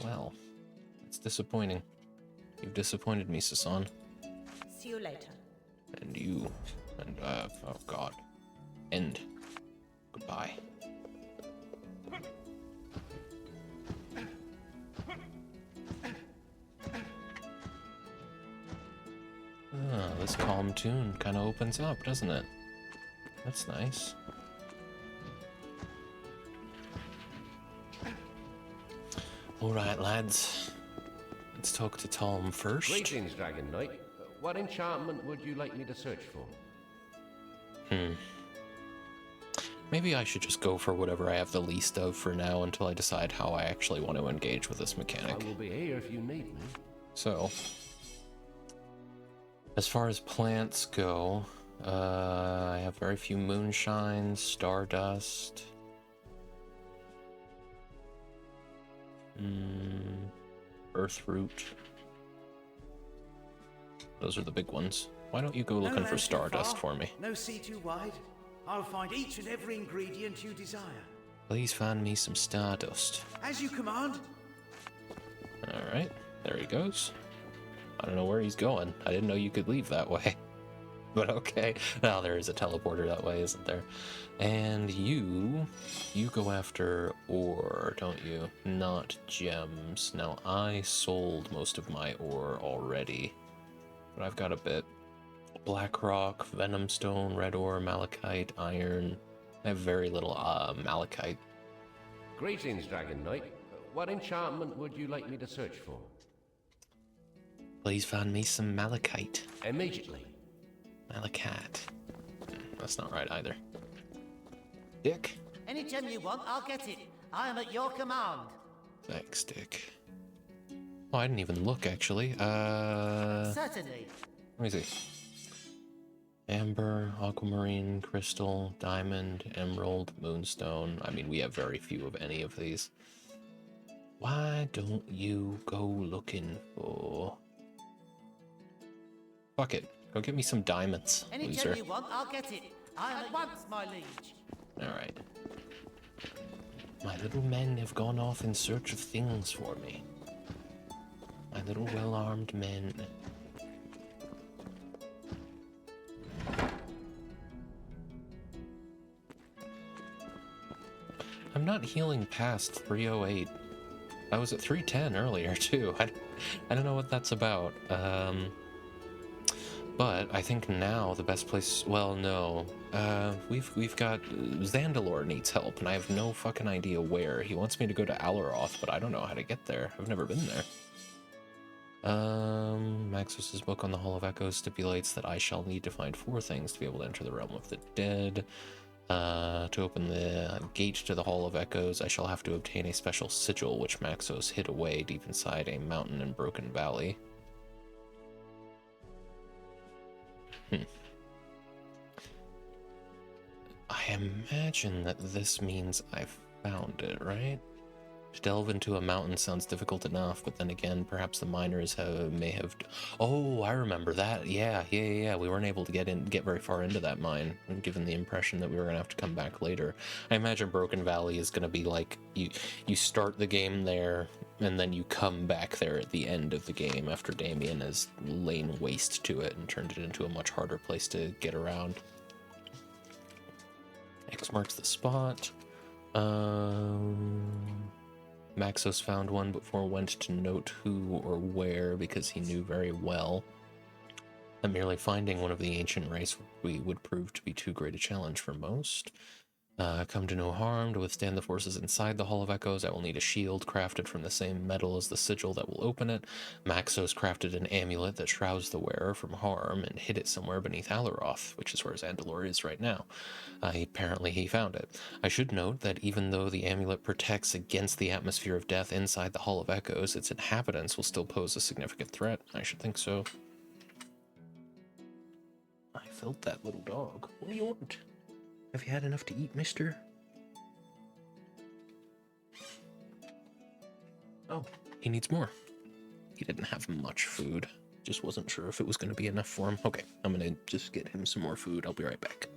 Well, it's disappointing. You've disappointed me, Sasan. See you later. And you, and, oh god. End. Goodbye. This calm tune kind of opens up, doesn't it? That's nice. Alright, lads. Let's talk to Tom first. Greetings, Dragon Knight. What enchantment would you like me to search for? Maybe I should just go for whatever I have the least of for now until I decide how I actually want to engage with this mechanic. I will be here if you need me. So, as far as plants go, I have very few moonshine, stardust. Earthroot. Those are the big ones. Why don't you go looking for stardust for me? No sea too wide. I'll find each and every ingredient you desire. Please find me some stardust. As you command. Alright, there he goes. I don't know where he's going. I didn't know you could leave that way. But okay. Now there is a teleporter that way, isn't there? And you go after ore, don't you? Not gems. Now, I sold most of my ore already, but I've got a bit. Black rock, venom stone, red ore, malachite, iron. I have very little malachite. Greetings, Dragon Knight. What enchantment would you like me to search for? Please find me some malachite. Immediately. Malachite. That's not right either. Dick? Any gem you want, I'll get it. I am at your command. Thanks, Dick. Oh, I didn't even look, actually. Certainly. Let me see. Amber, aquamarine, crystal, diamond, emerald, moonstone. I mean, we have very few of any of these. Why don't you go looking for... Fuck it. Go get me some diamonds, Any loser. gem you want, I'll get it. I am at once, my liege. Alright. My little men have gone off in search of things for me. My little well-armed men. I'm not healing past 308. I was at 310 earlier, too. I don't know what that's about. But I think now the best place... Well, no. We've got... Zandalore needs help, and I have no fucking idea where. He wants me to go to Alaroth, but I don't know how to get there. I've never been there. Maxos's book on the Hall of Echoes stipulates that I shall need to find 4 things to be able to enter the realm of the dead. To open the gate to the Hall of Echoes, I shall have to obtain a special sigil which Maxos hid away deep inside a mountain and broken valley. I imagine that this means I've found it, right? To delve into a mountain sounds difficult enough, but then again, perhaps the miners may have... Oh, I remember that. Yeah. We weren't able to get very far into that mine, given the impression that we were going to have to come back later. I imagine Broken Valley is going to be like, you start the game there, and then you come back there at the end of the game after Damien has lain waste to it and turned it into a much harder place to get around. X marks the spot. Maxos found one before went to note who or where because he knew very well that merely finding one of the ancient race would prove to be too great a challenge for most. Come to no harm. To withstand the forces inside the Hall of Echoes, I will need a shield crafted from the same metal as the sigil that will open it. Maxos crafted an amulet that shrouds the wearer from harm and hid it somewhere beneath Alaroth, which is where Zandalore is right now. Apparently he found it. I should note that even though the amulet protects against the atmosphere of death inside the Hall of Echoes, its inhabitants will still pose a significant threat. I should think so. I felt that little dog. What do you want? Have you had enough to eat, mister? Oh, he needs more. He didn't have much food. Just wasn't sure if it was going to be enough for him. Okay, I'm going to just get him some more food. I'll be right back.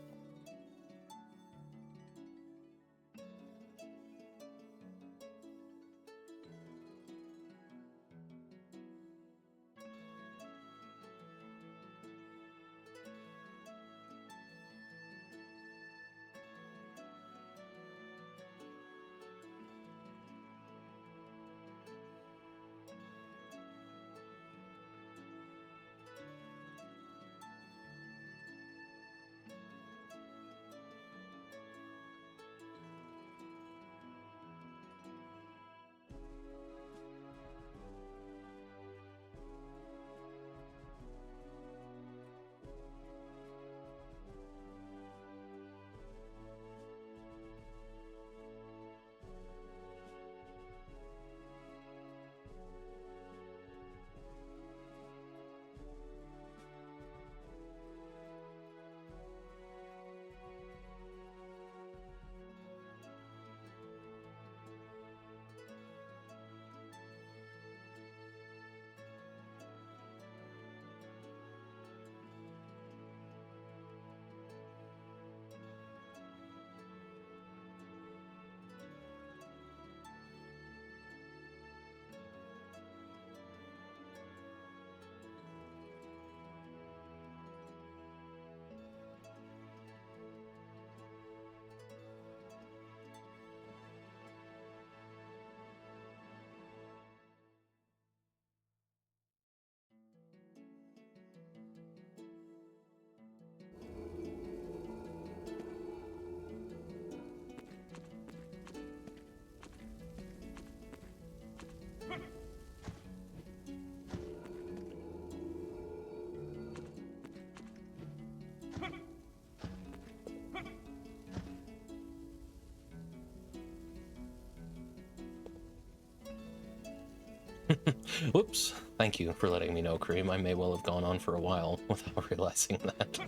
Whoops. Thank you for letting me know, Kareem. I may well have gone on for a while without realizing that.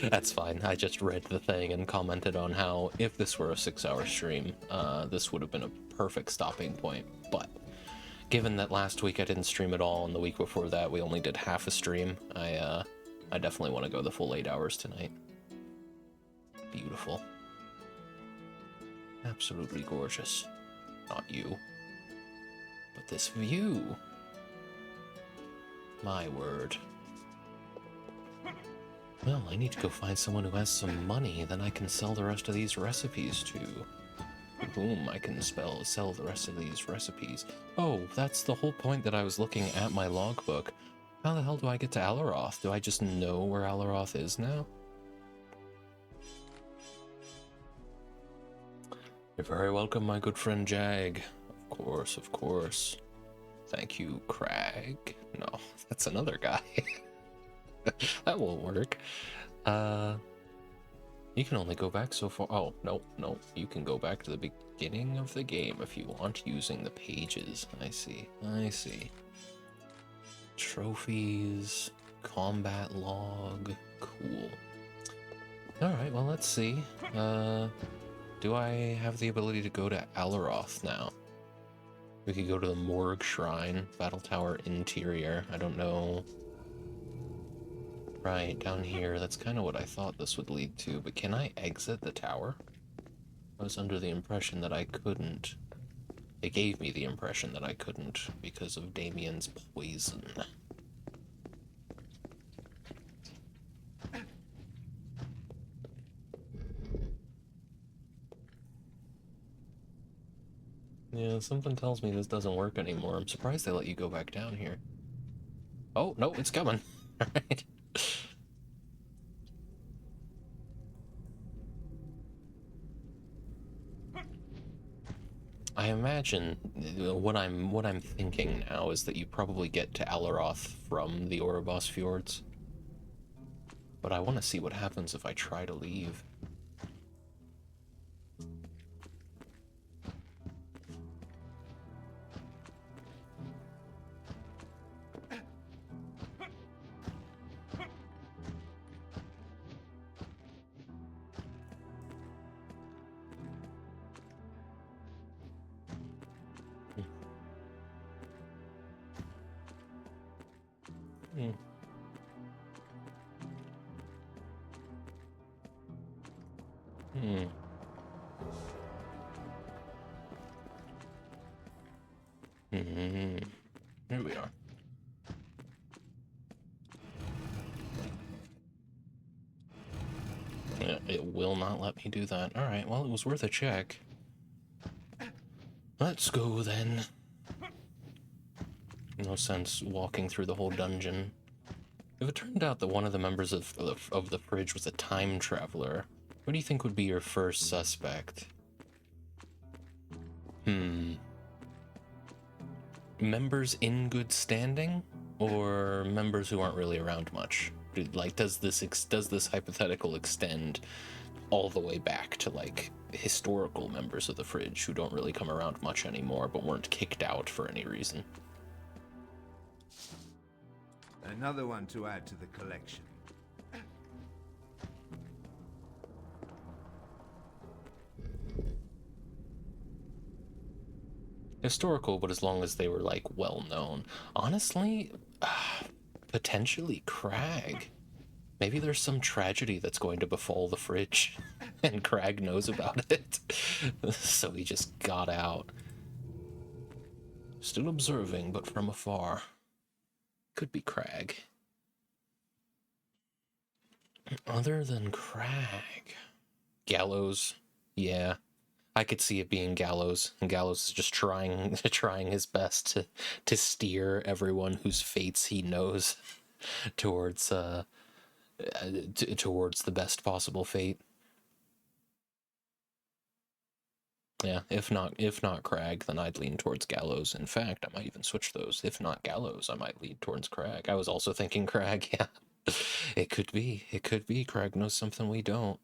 That's fine. I just read the thing and commented on how if this were a 6-hour stream, this would have been a perfect stopping point. But given that last week I didn't stream at all and the week before that we only did half a stream, I definitely want to go the full 8 hours tonight. Beautiful. Absolutely gorgeous. Not you. But this view. My word. Well, I need to go find someone who has some money, then I can sell the rest of these recipes to. Boom, I can sell the rest of these recipes. Oh, that's the whole point that I was looking at my logbook. How the hell do I get to Alaroth? Do I just know where Alaroth is now? You're very welcome, my good friend Jag. Of course, of course. Thank you, Crag. No, that's another guy. That won't work. You can only go back so far. Oh, no. You can go back to the beginning of the game if you want, using the pages. I see. Trophies, combat log. Cool. Alright, well, let's see. Do I have the ability to go to Alaroth now? We could go to the Morgue Shrine, Battle Tower Interior. I don't know. Right, down here. That's kind of what I thought this would lead to, but can I exit the tower? I was under the impression that I couldn't. It gave me the impression that I couldn't because of Damien's poison. Yeah, something tells me this doesn't work anymore. I'm surprised they let you go back down here. Oh, no, it's coming. Alright. I imagine what I'm thinking now is that you probably get to Alaroth from the Oribos Fjords. But I want to see what happens if I try to leave. Here we are. Yeah, it will not let me do that. Alright, well, it was worth a check. Let's go, then. No sense walking through the whole dungeon. If it turned out that one of the members of the fridge was a time traveler, what do you think would be your first suspect? Members in good standing, or members who aren't really around much? Like, does this hypothetical extend all the way back to, like, historical members of the fridge who don't really come around much anymore but weren't kicked out for any reason? Another one to add to the collection. Historical, but as long as they were, like, well known. Honestly, potentially Crag. Maybe there's some tragedy that's going to befall the fridge, and Crag knows about it, so he just got out. Still observing, but from afar. Could be Crag. Other than Crag. Gallows, yeah. I could see it being Gallows, and Gallows is just trying his best to steer everyone whose fates he knows towards towards the best possible fate. Yeah, if not Crag, then I'd lean towards Gallows. In fact, I might even switch those. If not Gallows, I might lean towards Crag. I was also thinking Crag, yeah. It could be. Crag knows something we don't.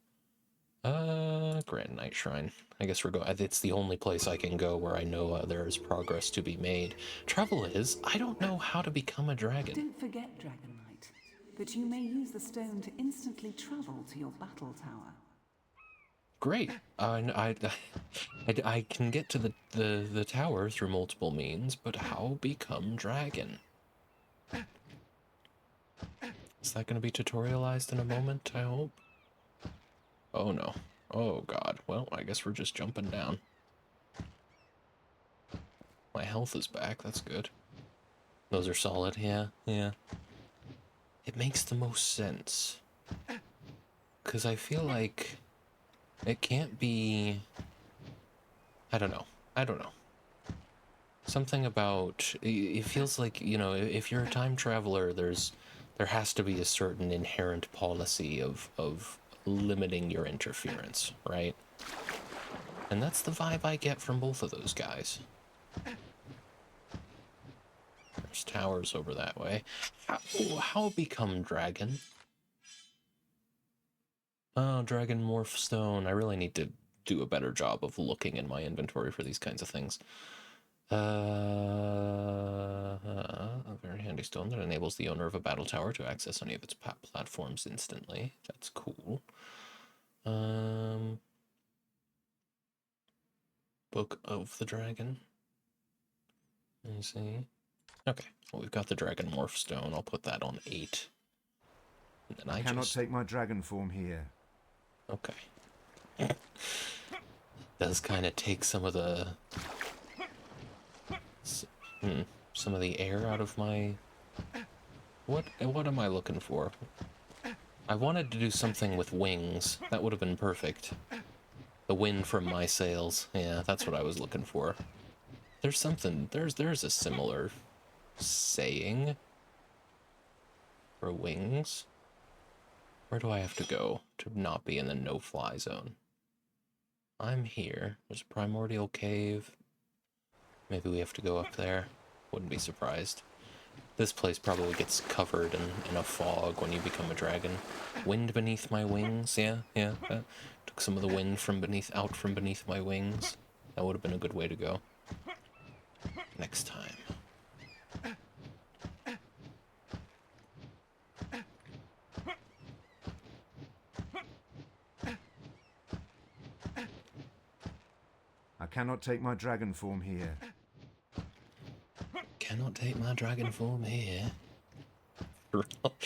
Grand Night Shrine. I guess we're going. It's the only place I can go where I know there is progress to be made. Trouble is, I don't know how to become a dragon. Don't forget, Dragon Knight, that you may use the stone to instantly travel to your battle tower. Great. I can get to the tower through multiple means, but how become dragon? Is that going to be tutorialized in a moment, I hope? Oh no. Oh god. Well, I guess we're just jumping down. My health is back, that's good. Those are solid, yeah. It makes the most sense. Because I feel like it can't be... I don't know. Something about... It feels like, you know, if you're a time traveler, there has to be a certain inherent policy of limiting your interference, right? And that's the vibe I get from both of those guys. There's towers over that way. How become dragon? Oh, dragon morph stone. I really need to do a better job of looking in my inventory for these kinds of things. A very handy stone that enables the owner of a battle tower to access any of its platforms instantly. That's cool. Book of the Dragon. Let me see. Okay, well, we've got the Dragon Morph Stone. I'll put that on 8. And then I cannot take my dragon form here. Okay. Does kind of take some of the... some of the air out of my... What am I looking for? I wanted to do something with wings. That would have been perfect. The wind from my sails. Yeah, that's what I was looking for. There's something... There's a similar saying for wings. Where do I have to go to not be in the no-fly zone? I'm here. There's a primordial cave. Maybe we have to go up there. Wouldn't be surprised. This place probably gets covered in a fog when you become a dragon. Wind beneath my wings, yeah. Took some of the wind out from beneath my wings. That would have been a good way to go. Next time. I cannot take my dragon form here. Cannot take my dragon form here.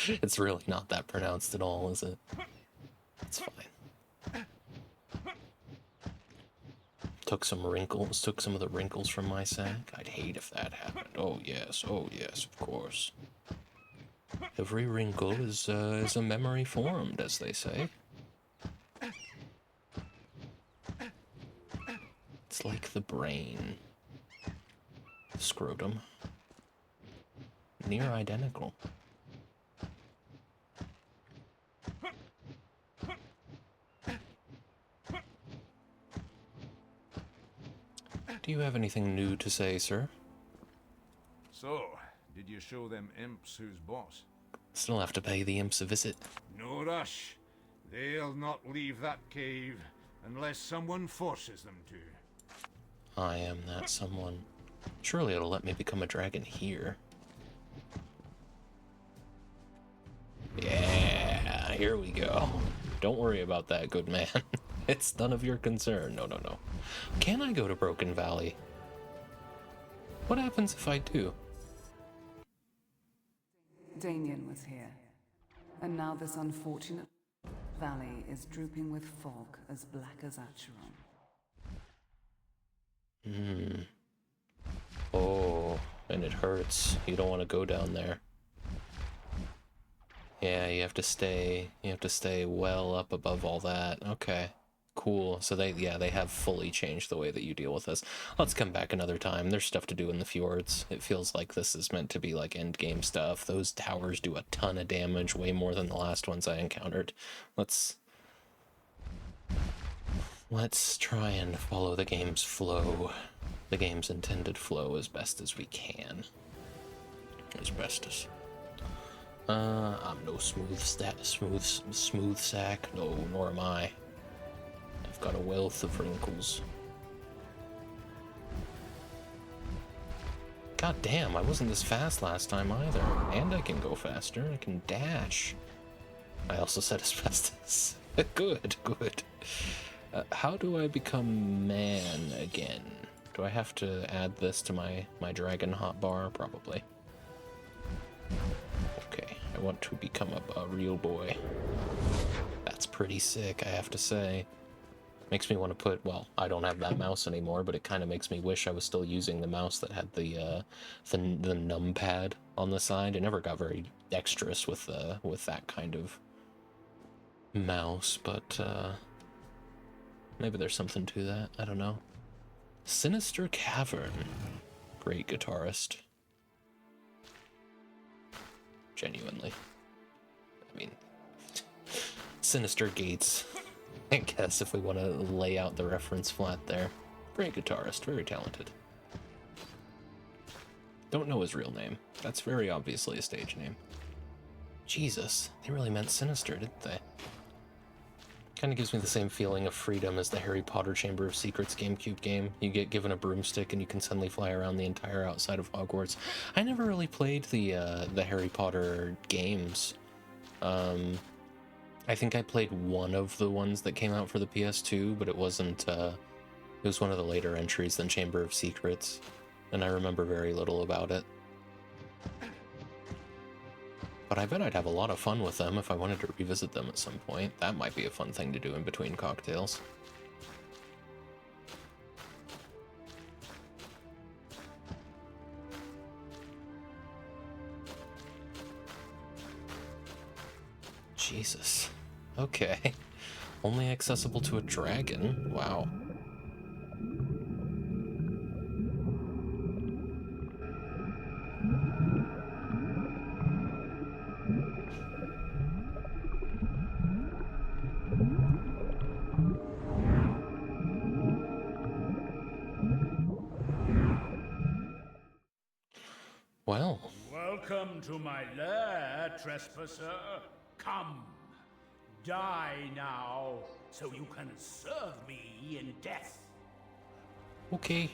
It's really not that pronounced at all, is it? It's fine. Took some of the wrinkles from my sack. I'd hate if that happened. Oh yes, of course. Every wrinkle is a memory formed, as they say. It's like the brain. The scrotum. Near identical. Do you have anything new to say, sir? So, did you show them imps who's boss? Still have to pay the imps a visit. No rush. They'll not leave that cave unless someone forces them to. I am that someone. Surely it'll let me become a dragon here. Yeah, here we go. Don't worry about that, good man. It's none of your concern. No. Can I go to Broken Valley? What happens if I do? Damien was here. And now this unfortunate valley is drooping with fog as black as Acheron. Oh, and it hurts. You don't want to go down there. Yeah, you have to stay well up above all that. Okay. Cool. So they have fully changed the way that you deal with this. Let's come back another time. There's stuff to do in the fjords. It feels like this is meant to be like end game stuff. Those towers do a ton of damage, way more than the last ones I encountered. Let's try and follow the game's flow. The game's intended flow as best as we can. As best as. I'm no smooth sack. No, nor am I. I've got a wealth of wrinkles. God damn, I wasn't this fast last time either. And I can go faster. I can dash. I also said asbestos. Good. How do I become man again? Do I have to add this to my dragon hotbar? Probably. Okay, I want to become a real boy. That's pretty sick, I have to say. Makes me want to put, well, I don't have that mouse anymore, but it kind of makes me wish I was still using the mouse that had the numpad on the side. It never got very dexterous with that kind of mouse, but maybe there's something to that. I don't know. Sinister Cavern. Great guitarist. Genuinely. I mean, Sinister Gates, I guess, if we want to lay out the reference flat there. Great guitarist, very talented. Don't know his real name. That's very obviously a stage name. Jesus, they really meant Sinister, didn't they? Kind of gives me the same feeling of freedom as the Harry Potter Chamber of Secrets GameCube game. You get given a broomstick and you can suddenly fly around the entire outside of Hogwarts. I never really played the Harry Potter games. I think I played one of the ones that came out for the PS2, but it wasn't, it was one of the later entries than Chamber of Secrets, and I remember very little about it. But I bet I'd have a lot of fun with them if I wanted to revisit them at some point. That might be a fun thing to do in between cocktails. Jesus. Okay. Only accessible to a dragon? Wow. Well. Welcome to my lair, trespasser. Come. Die now, so you can serve me in death. Okay.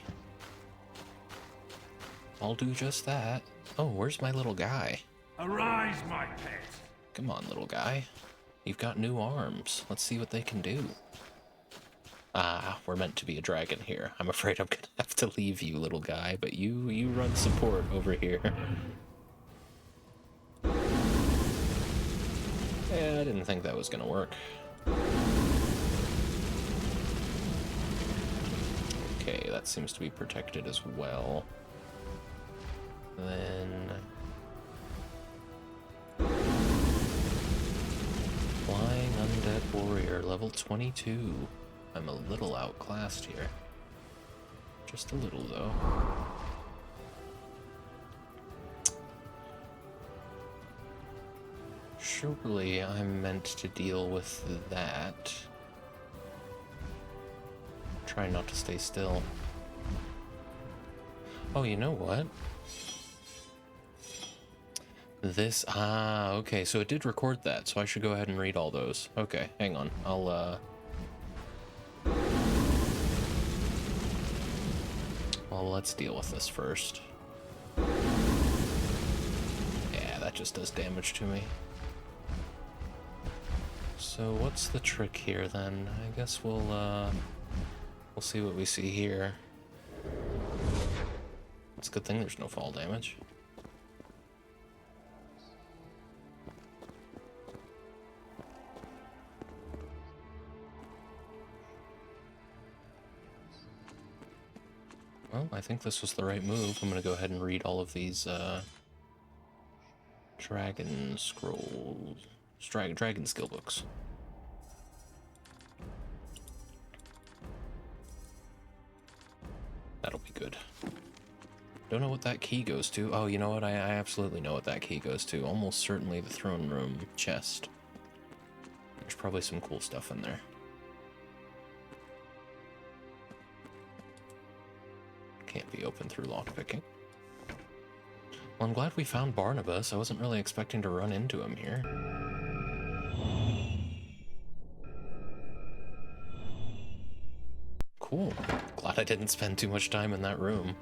I'll do just that. Oh, where's my little guy? Arise, my pet. Come on, little guy. You've got new arms. Let's see what they can do. Ah, we're meant to be a dragon here. I'm afraid I'm gonna have to leave you, little guy, but you run support over here. Yeah, I didn't think that was gonna work. Okay, that seems to be protected as well. Then... Flying Undead Warrior, level 22. I'm a little outclassed here. Just a little, though. Surely I'm meant to deal with that. Try not to stay still. Oh, you know what? This, okay, so it did record that, so I should go ahead and read all those. Okay, hang on, well, let's deal with this first. Yeah, that just does damage to me. So what's the trick here, then? I guess we'll see what we see here. It's a good thing there's no fall damage. Well, I think this was the right move. I'm gonna go ahead and read all of these, dragon scrolls, dragon skill books. That'll be good. Don't know what that key goes to. Oh, you know what? I absolutely know what that key goes to. Almost certainly the throne room chest. There's probably some cool stuff in there. Can't be opened through lockpicking. Well, I'm glad we found Barnabas. I wasn't really expecting to run into him here. Cool. Glad I didn't spend too much time in that room.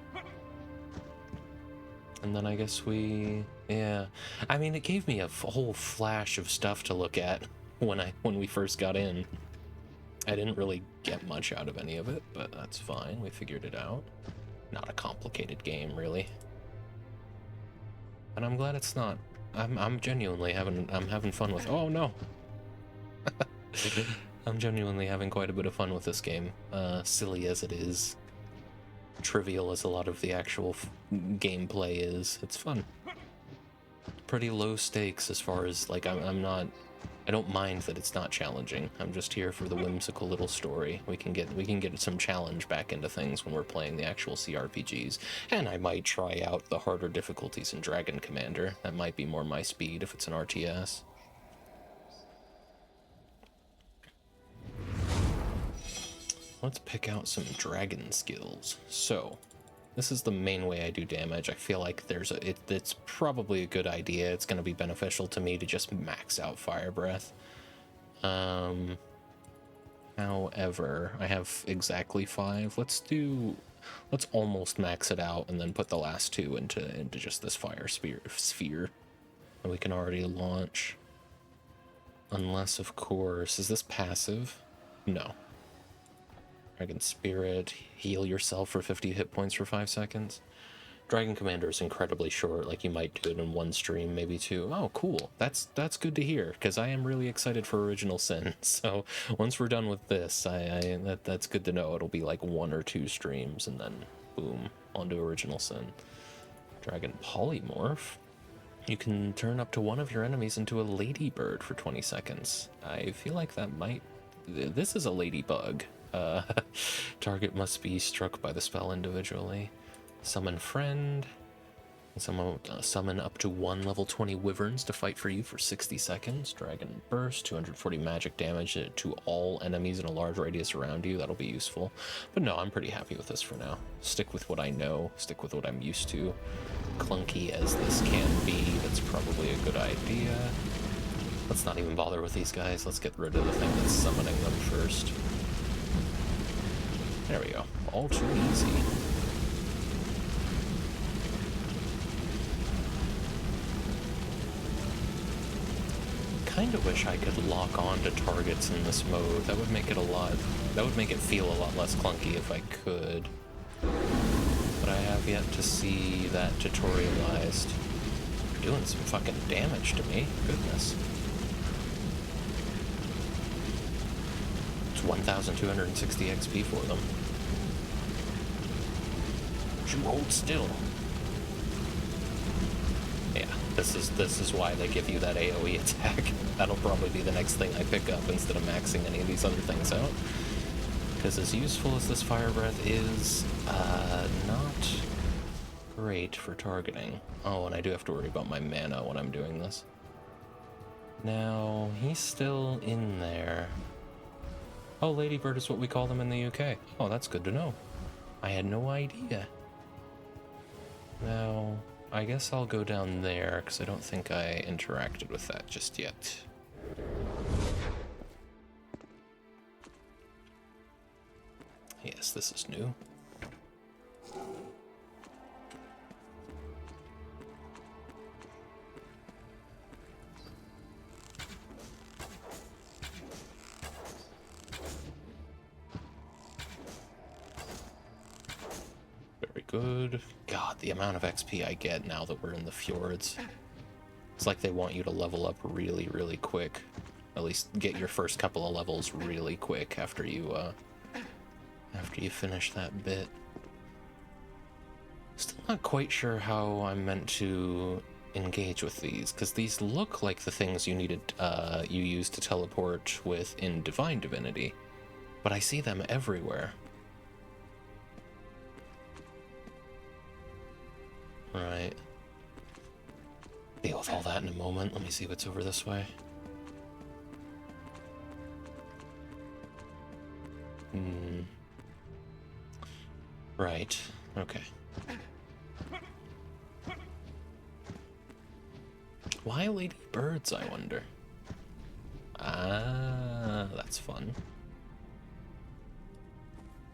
And then I guess yeah. I mean, it gave me a whole flash of stuff to look at when we first got in. I didn't really get much out of any of it, but that's fine. We figured it out. Not a complicated game, really. And I'm glad it's not. I'm genuinely having fun with. Oh no. I'm genuinely having quite a bit of fun with this game. Silly as it is, trivial as a lot of the actual gameplay is. It's fun. Pretty low stakes as far as like I'm not I don't mind that it's not challenging. I'm just here for the whimsical little story. We can get some challenge back into things when we're playing the actual CRPGs. And I might try out the harder difficulties in Dragon Commander. That might be more my speed if it's an RTS. Let's pick out some dragon skills. So, this is the main way I do damage. I feel like it's probably a good idea. It's going to be beneficial to me to just max out Fire Breath. However, I have exactly 5. Let's almost max it out and then put the last 2 into just this fire sphere. And we can already launch. Unless, of course, is this passive? No. Dragon Spirit, heal yourself for 50 hit points for 5 seconds. Dragon Commander is incredibly short, like you might do it in 1 stream, maybe 2. Oh, cool. That's good to hear, because I am really excited for Original Sin. So once we're done with this, that's good to know. It'll be like 1 or 2 streams, and then boom, onto Original Sin. Dragon Polymorph. You can turn up to one of your enemies into a ladybird for 20 seconds. I feel like that might... This is a ladybug. Target must be struck by the spell individually. Summon friend. Summon up to 1 level 20 wyverns to fight for you for 60 seconds. Dragon burst, 240 magic damage to all enemies in a large radius around you. That'll be useful. But no, I'm pretty happy with this for now. Stick with what I know. Stick with what I'm used to. Clunky as this can be, that's probably a good idea. Let's not even bother with these guys. Let's get rid of the thing that's summoning them first. There we go. All too easy. Kinda wish I could lock on to targets in this mode. That would make it feel a lot less clunky if I could. But I have yet to see that tutorialized. They're doing some fucking damage to me. Goodness. It's 1,260 XP for them. You hold still. Yeah, this is why they give you that AoE attack. That'll probably be the next thing I pick up instead of maxing any of these other things out. Because as useful as this Fire Breath is, not great for targeting. Oh, and I do have to worry about my mana when I'm doing this. Now, he's still in there. Oh, Ladybird is what we call them in the UK. Oh, that's good to know. I had no idea. Now, I guess I'll go down there, because I don't think I interacted with that just yet. Yes, this is new. Very good. God, the amount of XP I get now that we're in the fjords. It's like they want you to level up really, really quick. At least get your first couple of levels really quick after you finish that bit. Still not quite sure how I'm meant to engage with these, because these look like the things you use to teleport with in Divine Divinity, but I see them everywhere. Right. Deal with all that in a moment. Let me see what's over this way. Right. Okay. Why lady birds, I wonder? Ah, that's fun.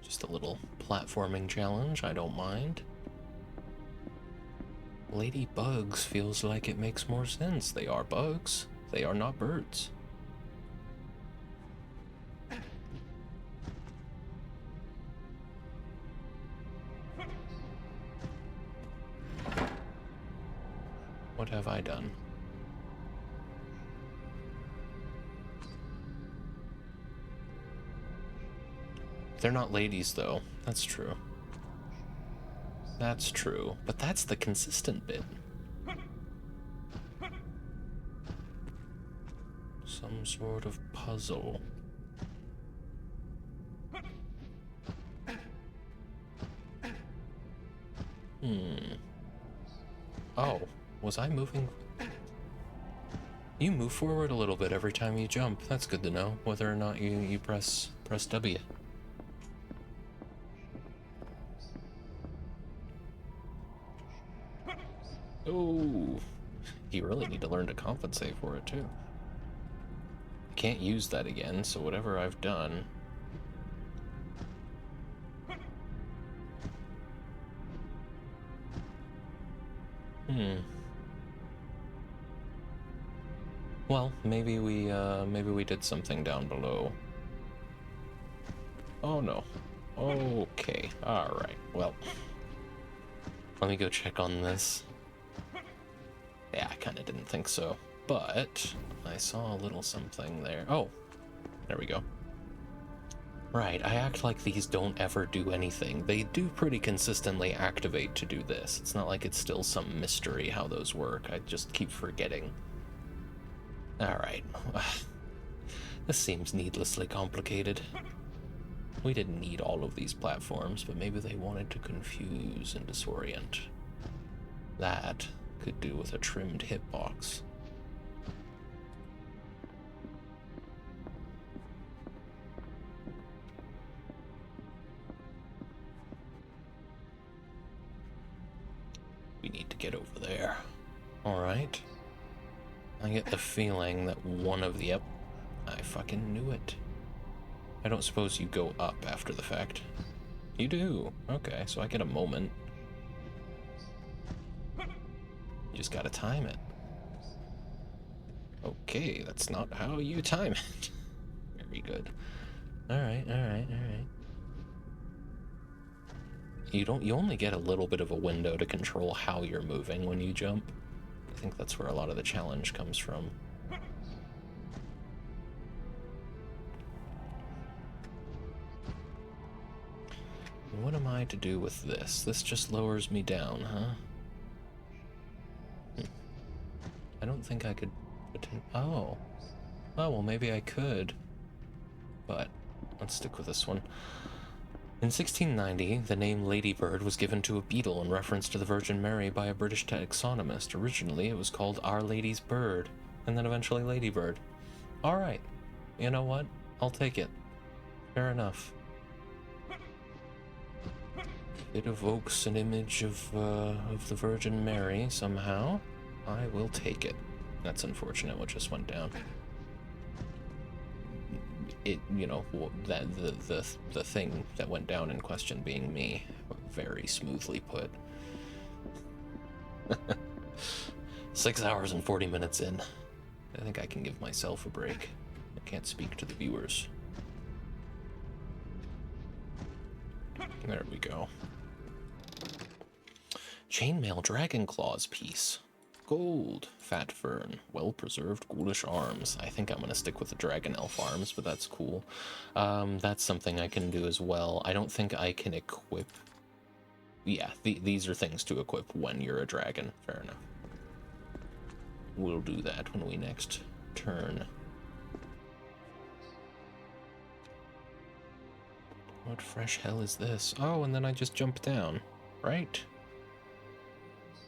Just a little platforming challenge, I don't mind. Ladybugs feels like it makes more sense. They are bugs. They are not birds. What have I done? They're not ladies, though. That's true. That's true, but that's the consistent bit. Some some sort of puzzle. Oh, was I moving? You move forward a little bit every time you jump. That's good to know, whether or not you press W. Oh, you really need to learn to compensate for it too. Can't use that again, so whatever I've done. Well, maybe we did something down below. Oh no. Okay. All right. Well, let me go check on this. Yeah, I kind of didn't think so, but I saw a little something there. Oh, there we go. Right, I act like these don't ever do anything. They do pretty consistently activate to do this. It's not like it's still some mystery how those work. I just keep forgetting. Alright. This seems needlessly complicated. We didn't need all of these platforms, but maybe they wanted to confuse and disorient. That could do with a trimmed hitbox. We need to get over there. Alright. I get the feeling that one of the... Yep, I fucking knew it. I don't suppose you go up after the fact. You do. Okay, so I get a moment. You just gotta time it. Okay, that's not how you time it. Very good. Alright, alright, alright. You only get a little bit of a window to control how you're moving when you jump. I think that's where a lot of the challenge comes from. What am I to do with this? This just lowers me down, huh? I don't think I could... Oh. Oh, well, maybe I could. But let's stick with this one. In 1690, the name Ladybird was given to a beetle in reference to the Virgin Mary by a British taxonomist. Originally, it was called Our Lady's Bird, and then eventually Ladybird. Alright. You know what? I'll take it. Fair enough. It evokes an image of the Virgin Mary somehow. I will take it. That's unfortunate what just went down. It, you know, that the thing that went down in question being me. Very smoothly put. 6 hours and 40 minutes in. I think I can give myself a break. I can't speak to the viewers. There we go. Chainmail Dragon Claws piece. Gold. Fat fern. Well-preserved ghoulish arms. I think I'm going to stick with the dragon elf arms, but that's cool. That's something I can do as well. I don't think I can equip... Yeah, these are things to equip when you're a dragon. Fair enough. We'll do that when we next turn. What fresh hell is this? Oh, and then I just jump down. Right?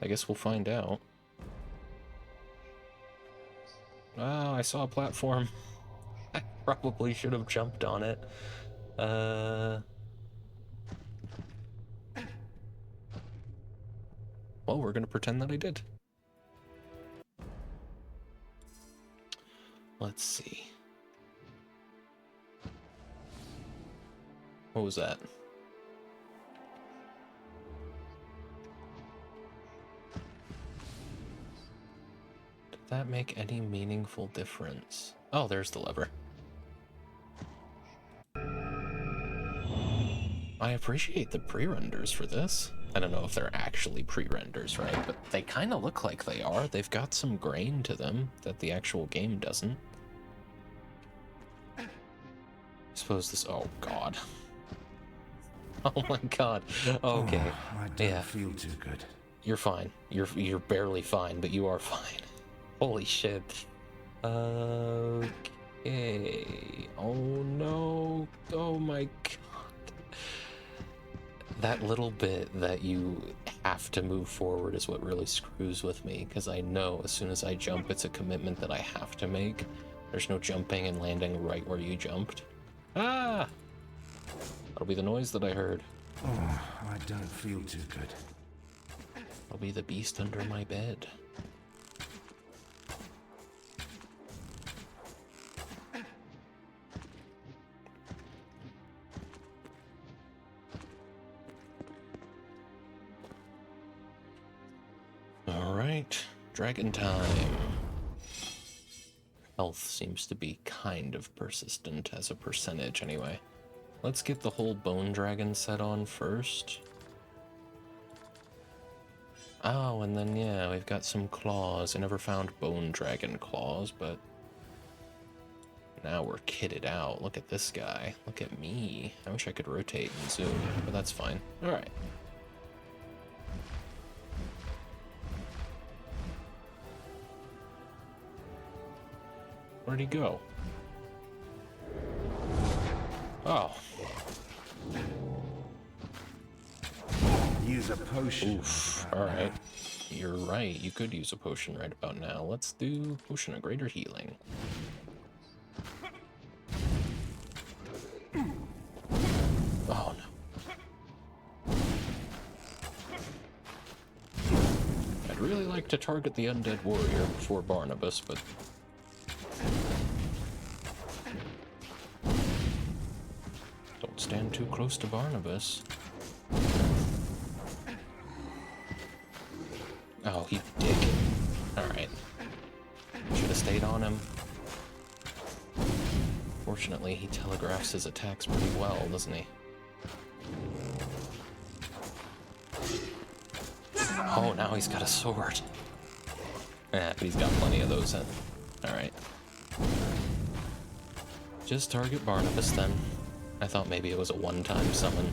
I guess we'll find out. Oh, I saw a platform. I probably should have jumped on it. Well, we're gonna pretend that I did. Let's see. What was that? Did that make any meaningful difference? Oh, there's the lever. I appreciate the pre-renders for this. I don't know if they're actually pre-renders, right? But they kind of look like they are. They've got some grain to them that the actual game doesn't. I suppose this... Oh, God. Oh, my God. Okay. Oh, I don't feel too good. You're fine. You're barely fine, but you are fine. Holy shit. Okay. Hey, oh no, oh my god. That little bit that you have to move forward is what really screws with me, because I know as soon as I jump, it's a commitment that I have to make. There's no jumping and landing right where you jumped. Ah! That'll be the noise that I heard. Oh, I don't feel too good. That'll be the beast under my bed. Alright, dragon time. Health seems to be kind of persistent as a percentage anyway. Let's get the whole bone dragon set on first. Oh, and then yeah, we've got some claws. I never found bone dragon claws, but now we're kitted out. Look at this guy. Look at me. I wish I could rotate and zoom, but that's fine. Alright. Where'd he go? Oh. Use a potion. Oof. Alright. You're right. You could use a potion right about now. Let's do potion of greater healing. Oh no. I'd really like to target the undead warrior before Barnabas, but don't stand too close to Barnabas. Oh, you dick. Alright. Should have stayed on him. Fortunately, he telegraphs his attacks pretty well, doesn't he? Oh, now he's got a sword. But he's got plenty of those in. Alright. Just target Barnabas then. I thought maybe it was a one-time summon.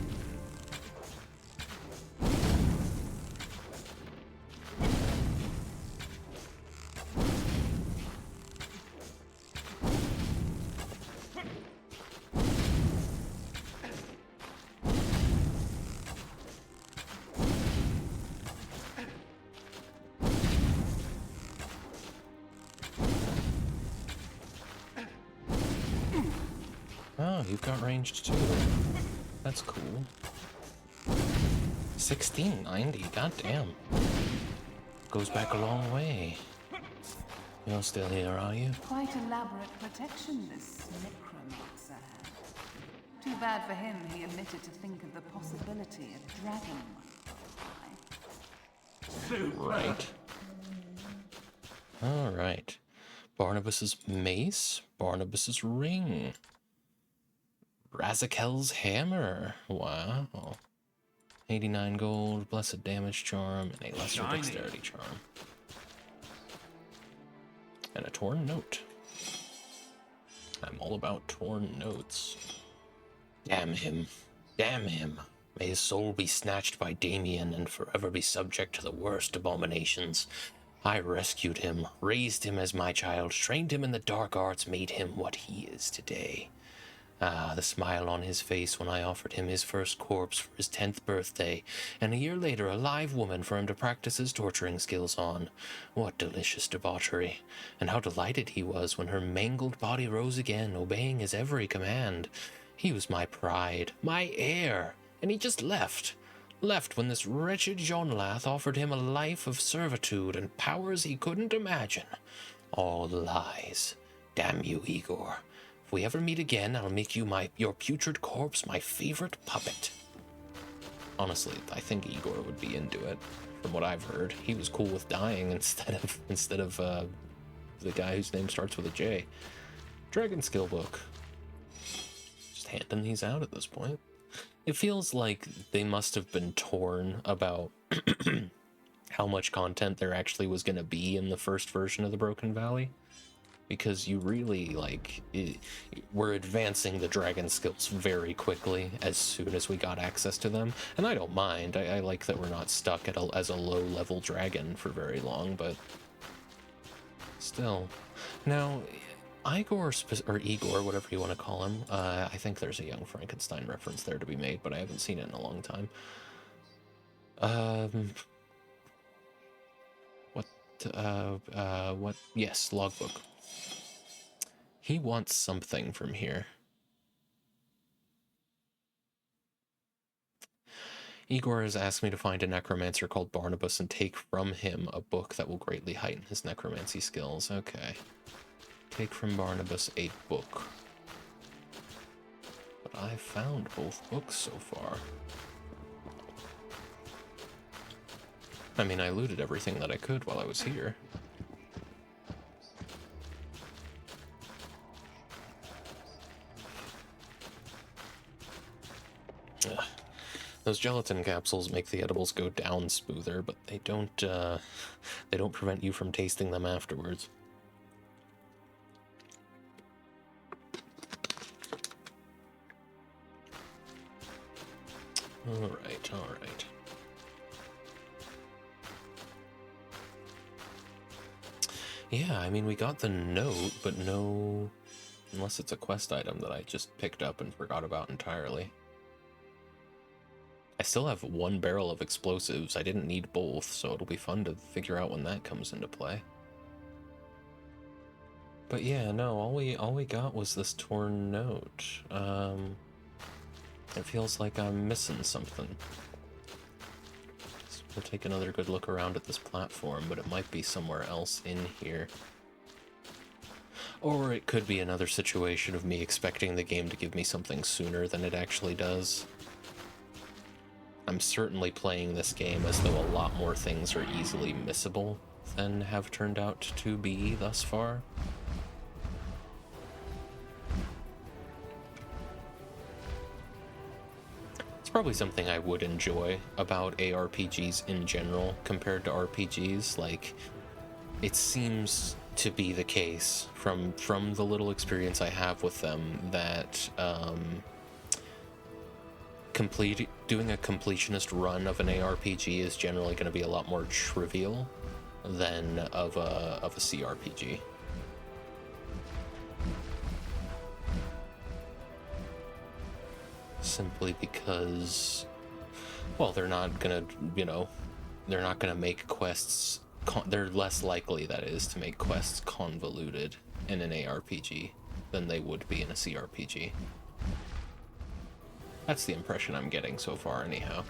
Oh, you've got ranged too. That's cool. 1690, goddamn. Goes back a long way. You're still here, are you? Quite elaborate protection this necromancer had. Too bad for him he omitted to think of the possibility of dragon Right. Alright. Barnabas's mace, Barnabas's ring. Razakel's hammer. Wow. 89 gold, blessed damage charm, and a lesser dexterity charm. And a torn note. I'm all about torn notes. Damn him. Damn him. May his soul be snatched by Damien and forever be subject to the worst abominations. I rescued him, raised him as my child, trained him in the dark arts, made him what he is today. Ah, the smile on his face when I offered him his first corpse for his 10th birthday, and a year later a live woman for him to practice his torturing skills on. What delicious debauchery, and how delighted he was when her mangled body rose again, obeying his every command. He was my pride, my heir, and he just left. Left when this wretched Jonlath offered him a life of servitude and powers he couldn't imagine. All lies. Damn you, Igor. If we ever meet again, I'll make you your putrid corpse my favorite puppet. Honestly, I think Igor would be into it. From what I've heard, he was cool with dying instead of the guy whose name starts with a J. Dragon skill book. Just handing these out at this point. It feels like they must have been torn about how much content there actually was going to be in the first version of the Broken Valley. Because you really, we're advancing the dragon skills very quickly as soon as we got access to them. And I don't mind. I like that we're not stuck as a low-level dragon for very long, but still. Now, or Igor, whatever you want to call him. I think there's a Young Frankenstein reference there to be made, but I haven't seen it in a long time. What? Yes, logbook. He wants something from here. Igor has asked me to find a necromancer called Barnabas and take from him a book that will greatly heighten his necromancy skills. Okay. Take from Barnabas a book. But I found both books so far. I mean, I looted everything that I could while I was here. Ugh. Those gelatin capsules make the edibles go down smoother, but they don't prevent you from tasting them afterwards. Alright, alright. Yeah, I mean, we got the note, but no... Unless it's a quest item that I just picked up and forgot about entirely. I still have 1 barrel of explosives. I didn't need both, so it'll be fun to figure out when that comes into play. But yeah, no, all we got was this torn note. It feels like I'm missing something. So we'll take another good look around at this platform, but it might be somewhere else in here. Or it could be another situation of me expecting the game to give me something sooner than it actually does. I'm certainly playing this game as though a lot more things are easily missable than have turned out to be thus far. It's probably something I would enjoy about ARPGs in general compared to RPGs. Like, it seems to be the case from the little experience I have with them that doing a completionist run of an ARPG is generally going to be a lot more trivial than of a CRPG. Simply because, well, they're not gonna, they're not gonna make quests. They're less likely, that is, to make quests convoluted in an ARPG than they would be in a CRPG. That's the impression I'm getting so far, anyhow.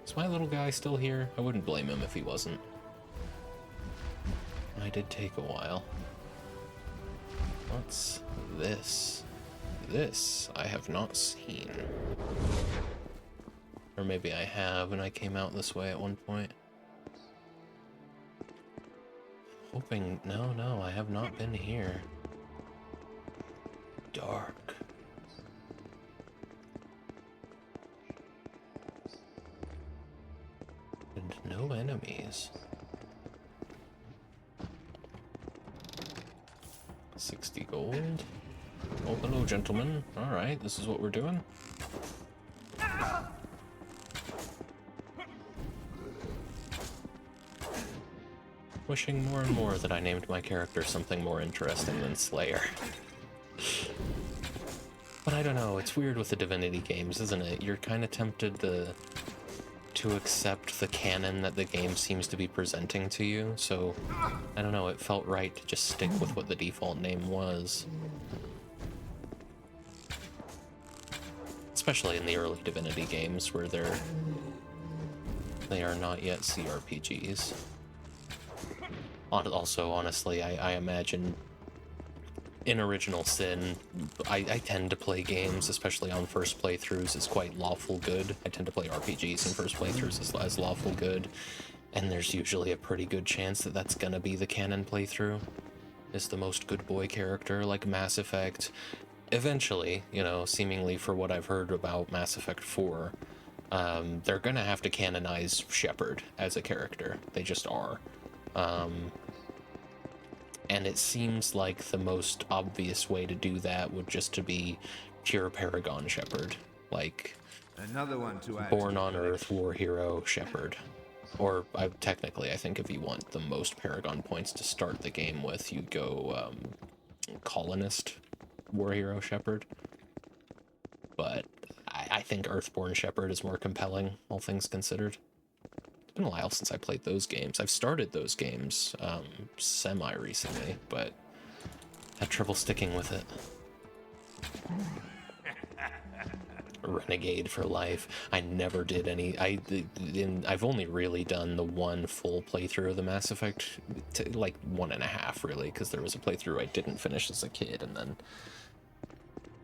Is my little guy still here? I wouldn't blame him if he wasn't. I did take a while. What's this? This I have not seen. Or maybe I have and I came out this way at one point. Hoping... No, I have not been here. Dark. And no enemies. 60 gold. Oh, hello, gentlemen. Alright, this is what we're doing. Wishing more and more that I named my character something more interesting than Slayer. But I don't know, it's weird with the Divinity games, isn't it? You're kind of tempted to accept the canon that the game seems to be presenting to you, so I don't know, it felt right to just stick with what the default name was. Especially in the early Divinity games where they are not yet CRPGs. Also, honestly, I imagine in Original Sin, I tend to play games, especially on first playthroughs, as quite lawful good. I tend to play RPGs in first playthroughs as lawful good, and there's usually a pretty good chance that that's gonna be the canon playthrough. Is the most good boy character, like Mass Effect. Eventually, seemingly for what I've heard about Mass Effect 4, they're gonna have to canonize Shepard as a character. They just are. And it seems like the most obvious way to do that would just to be pure Paragon Shepard. Like, another one to add Born on Earth, war hero Shepard. Or, technically, I think if you want the most Paragon points to start the game with, you go, colonist war hero shepherd. But I think Earthborn Shepherd is more compelling, all things considered. It's been a while since I played those games. I've started those games semi-recently, but had trouble sticking with it. Renegade for life. I never did any. I've only really done the one full playthrough of the Mass Effect, like 1.5 really, because there was a playthrough I didn't finish as a kid, and then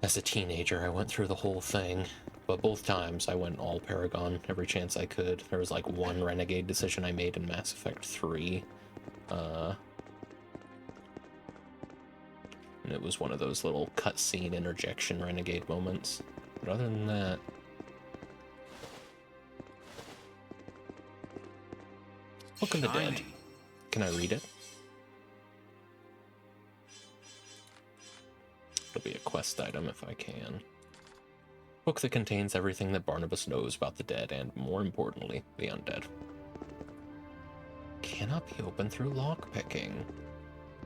as a teenager I went through the whole thing. But both times I went all Paragon every chance I could. There was like one Renegade decision I made in Mass Effect 3. And it was one of those little cutscene interjection Renegade moments. But other than that... Book of the Dead. Can I read it? It'll be a quest item if I can. Book that contains everything that Barnabas knows about the dead and, more importantly, the undead. Cannot be opened through lockpicking.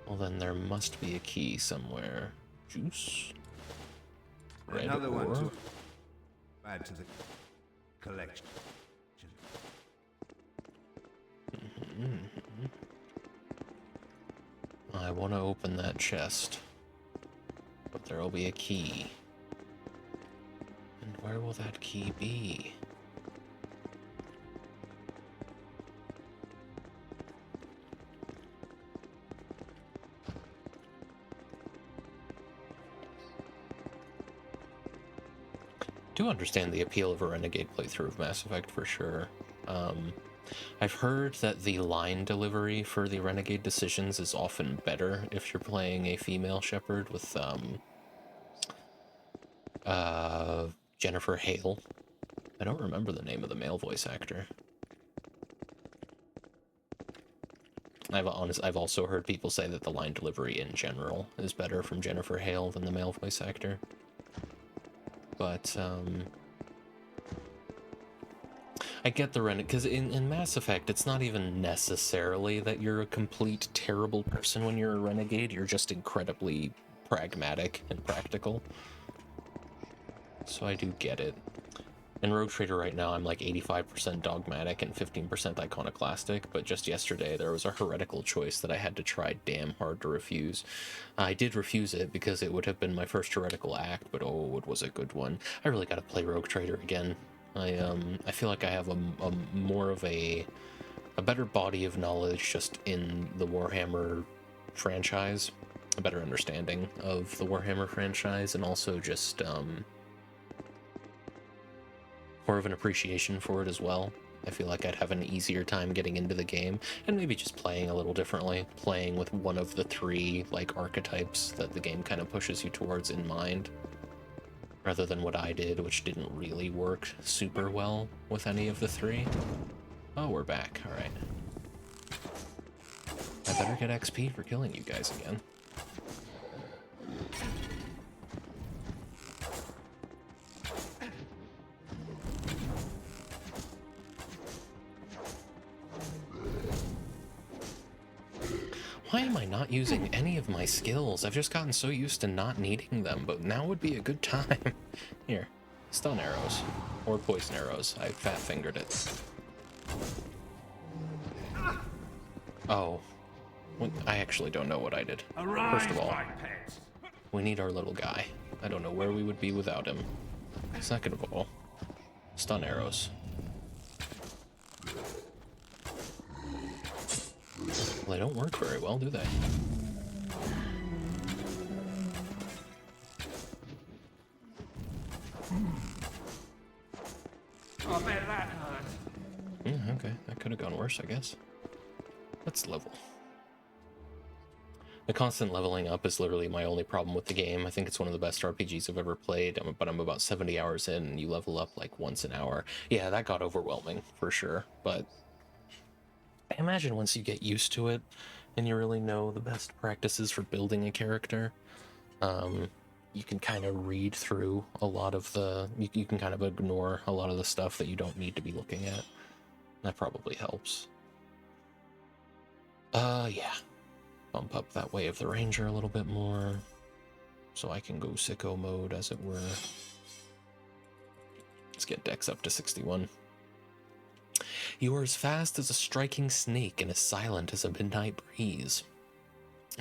Well, then there must be a key somewhere. Juice? Red Another one ore? to add to the collection. I want to open that chest, but there will be a key. And where will that key be? Do understand the appeal of a Renegade playthrough of Mass Effect for sure. I've heard that the line delivery for the Renegade decisions is often better if you're playing a female Shepard with Jennifer Hale. I don't remember the name of the male voice actor. I've also heard people say that the line delivery in general is better from Jennifer Hale than the male voice actor. But, I get the Renegade, because in Mass Effect, it's not even necessarily that you're a complete terrible person when you're a Renegade, you're just incredibly pragmatic and practical. So I do get it. In Rogue Trader right now, I'm like 85% dogmatic and 15% iconoclastic, but just yesterday there was a heretical choice that I had to try damn hard to refuse. I did refuse it because it would have been my first heretical act, but oh, it was a good one. I really gotta play Rogue Trader again. I feel like I have a more of a better body of knowledge just in the Warhammer franchise, a better understanding of the Warhammer franchise, and also just, more of an appreciation for it as well. I feel like I'd have an easier time getting into the game, and maybe just playing a little differently, playing with one of the 3, like, archetypes that the game kind of pushes you towards in mind, rather than what I did, which didn't really work super well with any of the 3. Oh, we're back, alright. I better get XP for killing you guys again. Why am I not using any of my skills? I've just gotten so used to not needing them, but now would be a good time. Here, stun arrows. Or poison arrows. I fat-fingered it. Oh. I actually don't know what I did. First of all, we need our little guy. I don't know where we would be without him. Second of all, stun arrows. Well, they don't work very well, do they? Oh man, that hurt. Yeah, okay. That could have gone worse, I guess. Let's level. The constant leveling up is literally my only problem with the game. I think it's one of the best RPGs I've ever played, but I'm about 70 hours in, and you level up like once an hour. Yeah, that got overwhelming, for sure, but I imagine once you get used to it, and you really know the best practices for building a character, you can kind of read through a lot of the... You can kind of ignore a lot of the stuff that you don't need to be looking at. That probably helps. Yeah. Bump up that way of the ranger a little bit more, so I can go sicko mode, as it were. Let's get Dex up to 61. You are as fast as a striking snake and as silent as a midnight breeze.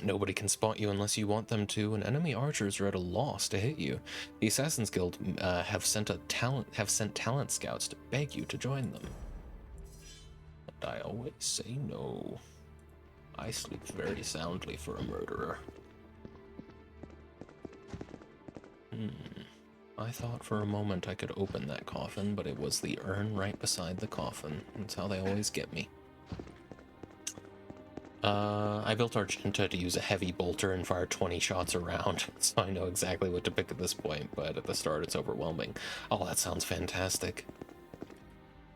Nobody can spot you unless you want them to, and enemy archers are at a loss to hit you. The Assassin's Guild have sent talent scouts to beg you to join them. And I always say no. I sleep very soundly for a murderer. I thought for a moment I could open that coffin, but it was the urn right beside the coffin. That's how they always get me. I built Argenta to use a heavy bolter and fire 20 shots around, so I know exactly what to pick at this point, but at the start it's overwhelming. Oh, that sounds fantastic.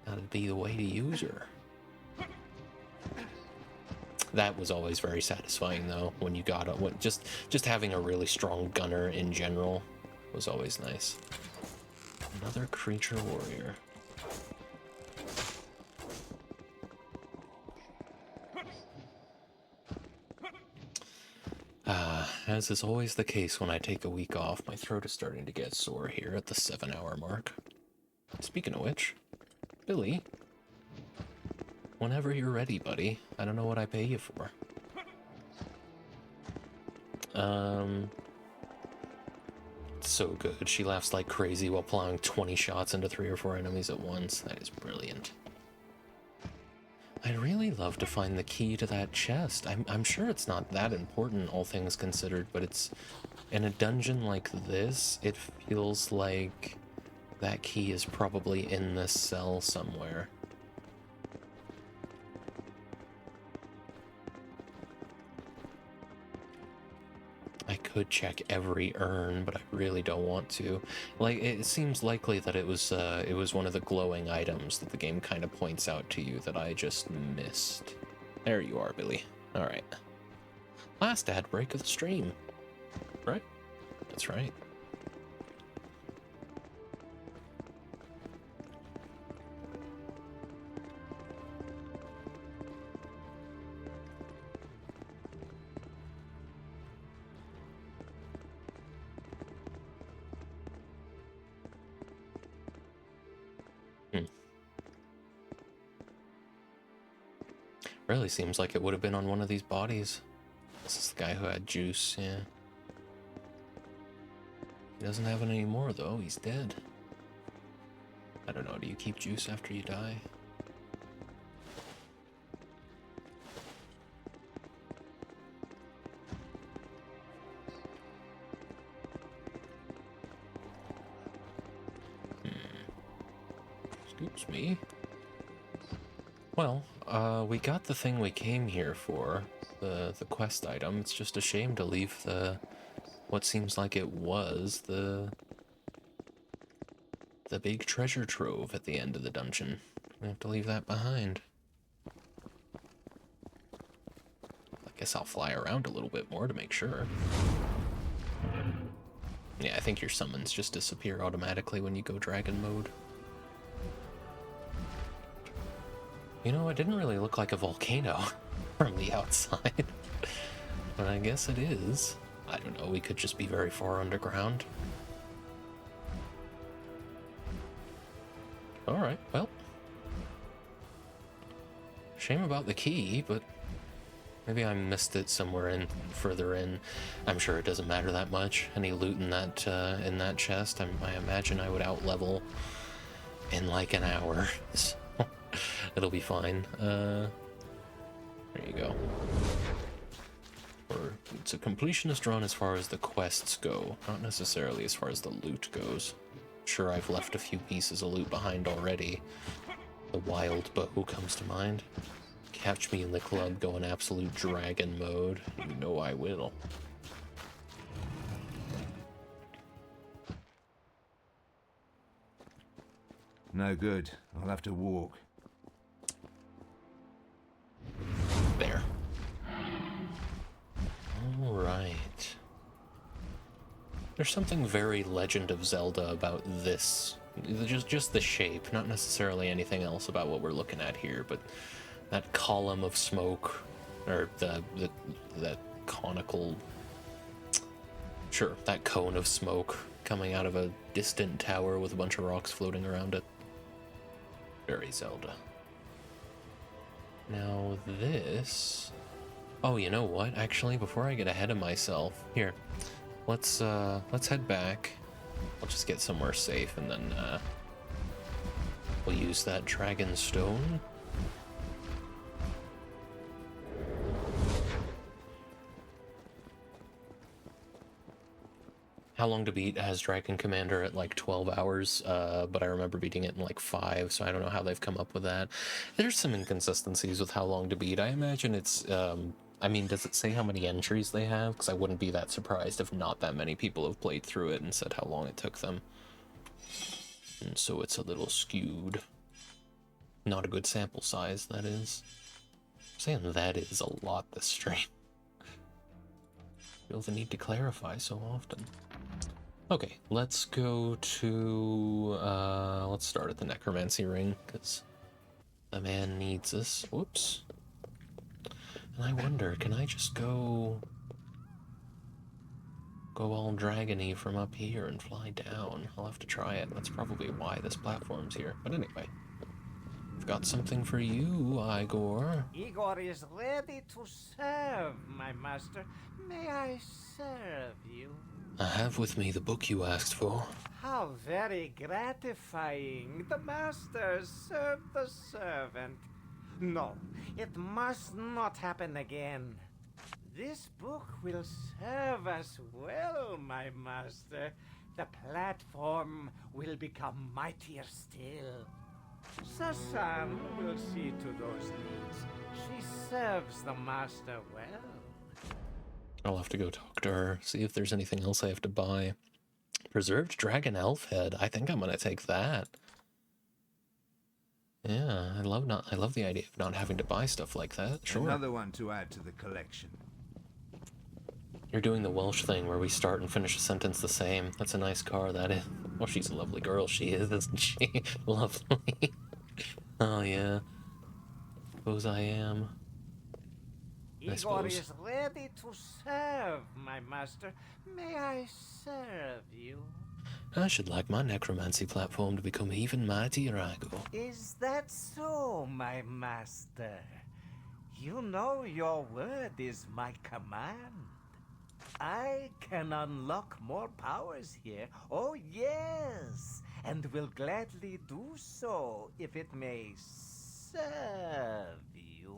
That'd be the way to use her. That was always very satisfying, though, when you got it. Just having a really strong gunner in general was always nice. Another creature warrior. As is always the case when I take a week off, my throat is starting to get sore here at the 7-hour mark. Speaking of which, Billy, whenever you're ready, buddy. I don't know what I pay you for. So good. She laughs like crazy while plowing 20 shots into 3 or 4 enemies at once. That is brilliant. I'd really love to find the key to that chest. I'm sure it's not that important, all things considered, but it's... in a dungeon like this, it feels like that key is probably in this cell somewhere. I could check every urn, but I really don't want to. Like, it seems likely that it was one of the glowing items that the game kind of points out to you that I just missed. There you are, Billy. All right. Last ad break of the stream. Right? That's right. Really seems like it would have been on one of these bodies. This is the guy who had juice, yeah. He doesn't have it anymore, though. He's dead. I don't know, do you keep juice after you die? Excuse me. Well, we got the thing we came here for, the quest item. It's just a shame to leave what seems like it was the big treasure trove at the end of the dungeon. We have to leave that behind. I guess I'll fly around a little bit more to make sure. Yeah, I think your summons just disappear automatically when you go dragon mode. You know, it didn't really look like a volcano from the outside, but I guess it is. I don't know, we could just be very far underground. Alright, well. Shame about the key, but maybe I missed it somewhere further in. I'm sure it doesn't matter that much. Any loot in that chest, I imagine I would out-level in like an hour. So it'll be fine. There you go. It's a completionist run as far as the quests go, not necessarily as far as the loot goes. Sure, I've left a few pieces of loot behind already. The wild bow comes to mind. Catch me in the club going absolute dragon mode. You know I will. No good. I'll have to walk. There. Alright. There's something very Legend of Zelda about this. Just the shape, not necessarily anything else about what we're looking at here, but that column of smoke, or that conical... Sure, that cone of smoke coming out of a distant tower with a bunch of rocks floating around it. Very Zelda. Now this... Oh, you know what? Actually, before I get ahead of myself, here, let's head back. I'll just get somewhere safe, and then we'll use that dragon stone. How Long to Beat has Dragon Commander at like 12 hours, but I remember beating it in like 5, so I don't know how they've come up with that. There's some inconsistencies with How Long to Beat. I imagine it's, I mean, does it say how many entries they have? Because I wouldn't be that surprised if not that many people have played through it and said how long it took them. And so it's a little skewed. Not a good sample size, that is. Saying that is a lot this stream. Feel the need to clarify so often. Okay, let's go to, let's start at the Necromancy Ring, because the man needs us. Whoops. And I wonder, can I just go all dragony from up here and fly down? I'll have to try it. That's probably why this platform's here. But anyway, I've got something for you, Igor. Igor is ready to serve, my master. May I serve you? I have with me the book you asked for. How very gratifying. The master served the servant. No, it must not happen again. This book will serve us well, my master. The platform will become mightier still. Sasan will see to those needs. She serves the master well. I'll have to go talk to her, see if there's anything else I have to buy. Preserved Dragon Elf Head. I think I'm gonna take that. Yeah, I love the idea of not having to buy stuff like that. Sure. Another one to add to the collection. You're doing the Welsh thing where we start and finish a sentence the same. That's a nice car, that is. Well, she's a lovely girl, she is, isn't she? Lovely. Oh, yeah. Suppose I am. Igor is ready to serve, my master. May I serve you? I should like my necromancy platform to become even mightier, Igor. Is that so, my master? You know your word is my command. I can unlock more powers here. Oh, yes. And will gladly do so if it may serve you.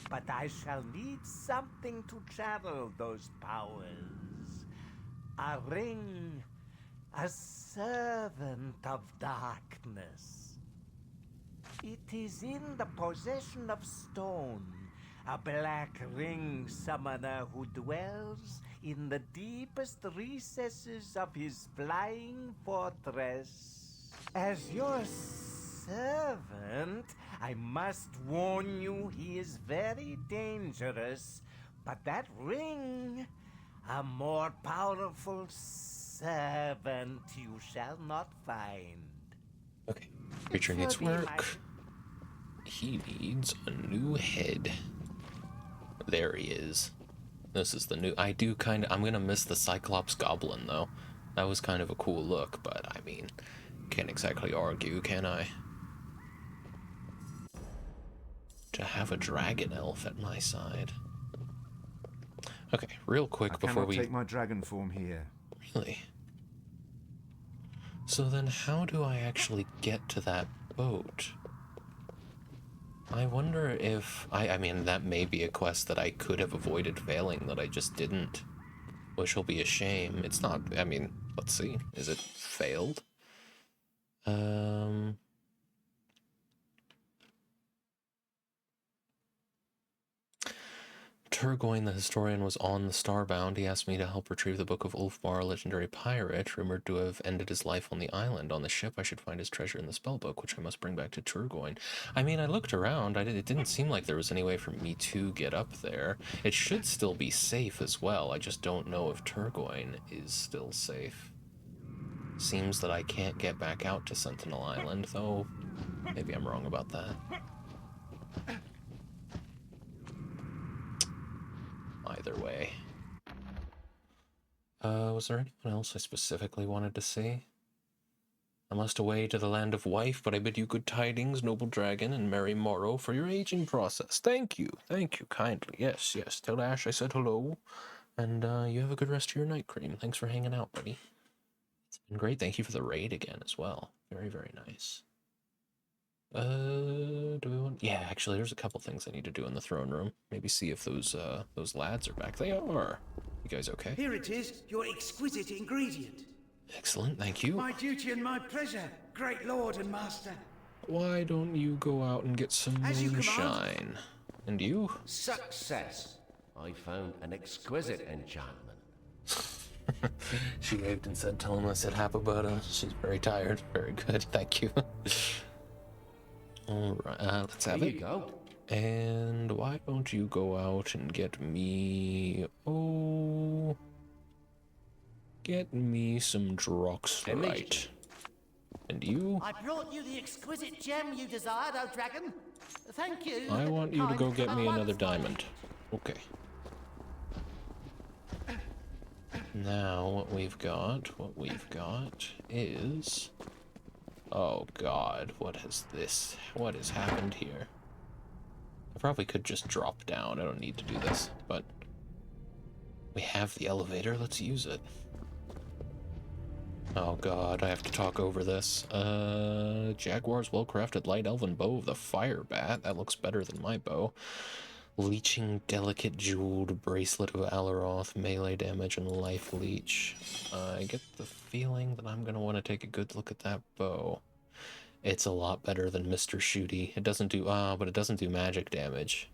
But I shall need something to channel those powers. A ring, a servant of darkness. It is in the possession of Stone, a black ring summoner who dwells in the deepest recesses of his flying fortress. As your servant, I must warn you he is very dangerous, but that ring, a more powerful servant you shall not find. Okay, creature needs work. He needs a new head. There he is. This is the new... I'm gonna miss the Cyclops Goblin, though. That was kind of a cool look, but, I mean, can't exactly argue, can I? To have a dragon elf at my side. Okay, real quick before we... take my dragon form here. Really? So then how do I actually get to that boat? I wonder if... I mean, that may be a quest that I could have avoided failing that I just didn't. Which will be a shame. It's not... I mean, let's see. Is it failed? Turgoyne the historian was on the Starbound. He asked me to help retrieve the Book of Ulfbar, a legendary pirate, rumored to have ended his life on the island. On the ship, I should find his treasure in the spellbook, which I must bring back to Turgoyne. I mean, I looked around. It didn't seem like there was any way for me to get up there. It should still be safe as well. I just don't know if Turgoyne is still safe. Seems that I can't get back out to Sentinel Island, though maybe I'm wrong about that. either way. Was there anyone else I specifically wanted to see? I must away to the land of wife, but I bid you good tidings, noble dragon, and merry morrow for your aging process. Thank you kindly. Yes, yes, tell Ash I said hello, and you have a good rest of your night, Cream. Thanks for hanging out, buddy. It's been great. Thank you for the raid again as well. Very, very nice. Do we want... Yeah, actually, there's a couple things I need to do in the throne room. Maybe see if those lads are back. They are. You guys okay? Here it is, your exquisite ingredient. Excellent, thank you. My duty and my pleasure, great lord and master. Why don't you go out and get some moonshine? And you? Success! I found an exquisite enchantment. She waved and said, tell him I said happy butter. She's very tired. Very good, thank you. Alright, let's have it. There you go. And why don't you go out and get me... Oh... Get me some Droxlite. And you? I brought you the exquisite gem you desired, O dragon. Thank you. I want you to go get me another diamond. Okay. Now, what we've got is... Oh god, what has happened here? I probably could just drop down, I don't need to do this, but... We have the elevator, let's use it. Oh god, I have to talk over this. Jaguar's well-crafted light elven bow of the fire bat. That looks better than my bow. Leeching delicate jeweled bracelet of Alaroth, melee damage and life leech. I get the feeling that I'm gonna want to take a good look at that bow. It's a lot better than Mr. Shooty. It doesn't do, but it doesn't do magic damage.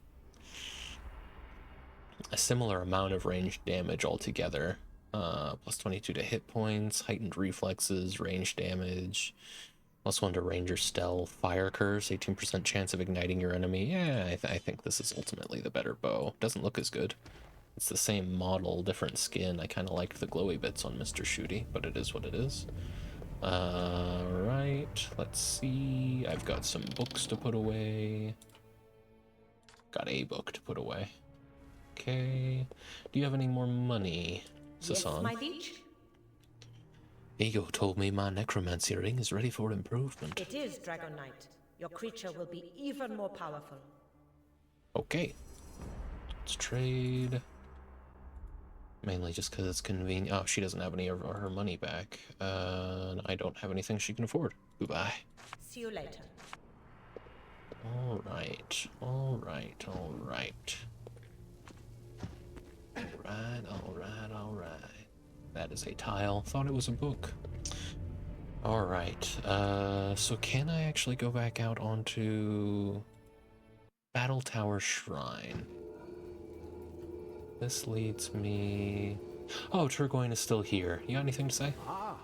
A similar amount of ranged damage altogether. Plus 22 to hit points, heightened reflexes, range damage, plus 1 to ranger stealth, fire curse, 18% chance of igniting your enemy. Yeah, I think this is ultimately the better bow. Doesn't look as good. It's the same model, different skin. I kind of liked the glowy bits on Mr. Shooty, but it is what it is. Right, let's see. I've got some books to put away. Got a book to put away. Okay. Do you have any more money? Yes, my liege. Ego told me my necromancy ring is ready for improvement. It is, Dragon Knight. Your creature will be even more powerful. Okay. Let's trade. Mainly just because it's convenient. Oh, she doesn't have any of her money back. I don't have anything she can afford. Goodbye. See you later. Alright. Alright. Alright. Alright. That is a tile. Thought it was a book. Alright. So can I actually go back out onto Battle Tower Shrine? This leads me... Oh, Turgoyne is still here. You got anything to say? Ah,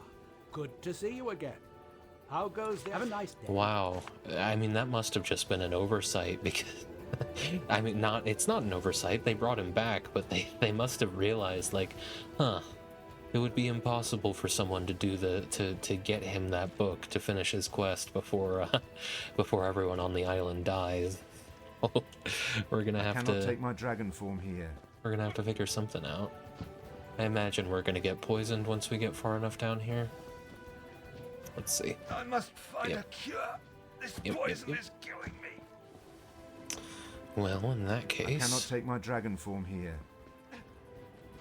good to see you again. How goes there? Have a nice day. Wow. I mean, that must have just been an oversight because... I mean, it's not an oversight. They brought him back, but they must have realized, like, huh, it would be impossible for someone to do to get him that book to finish his quest before everyone on the island dies. We're gonna have to. I cannot take my dragon form here. We're gonna have to figure something out. I imagine we're gonna get poisoned once we get far enough down here. Let's see. I must find a cure. This poison is killing me. Well, in that case... I cannot take my dragon form here.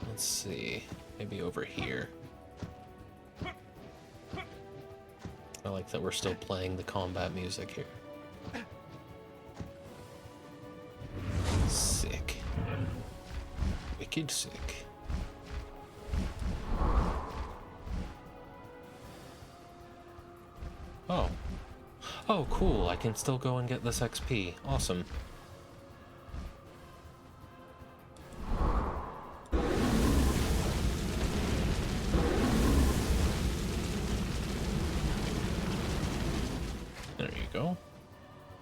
Let's see. Maybe over here. I like that we're still playing the combat music here. Sick. Wicked sick. Oh. Oh, cool. I can still go and get this XP. Awesome. There you go.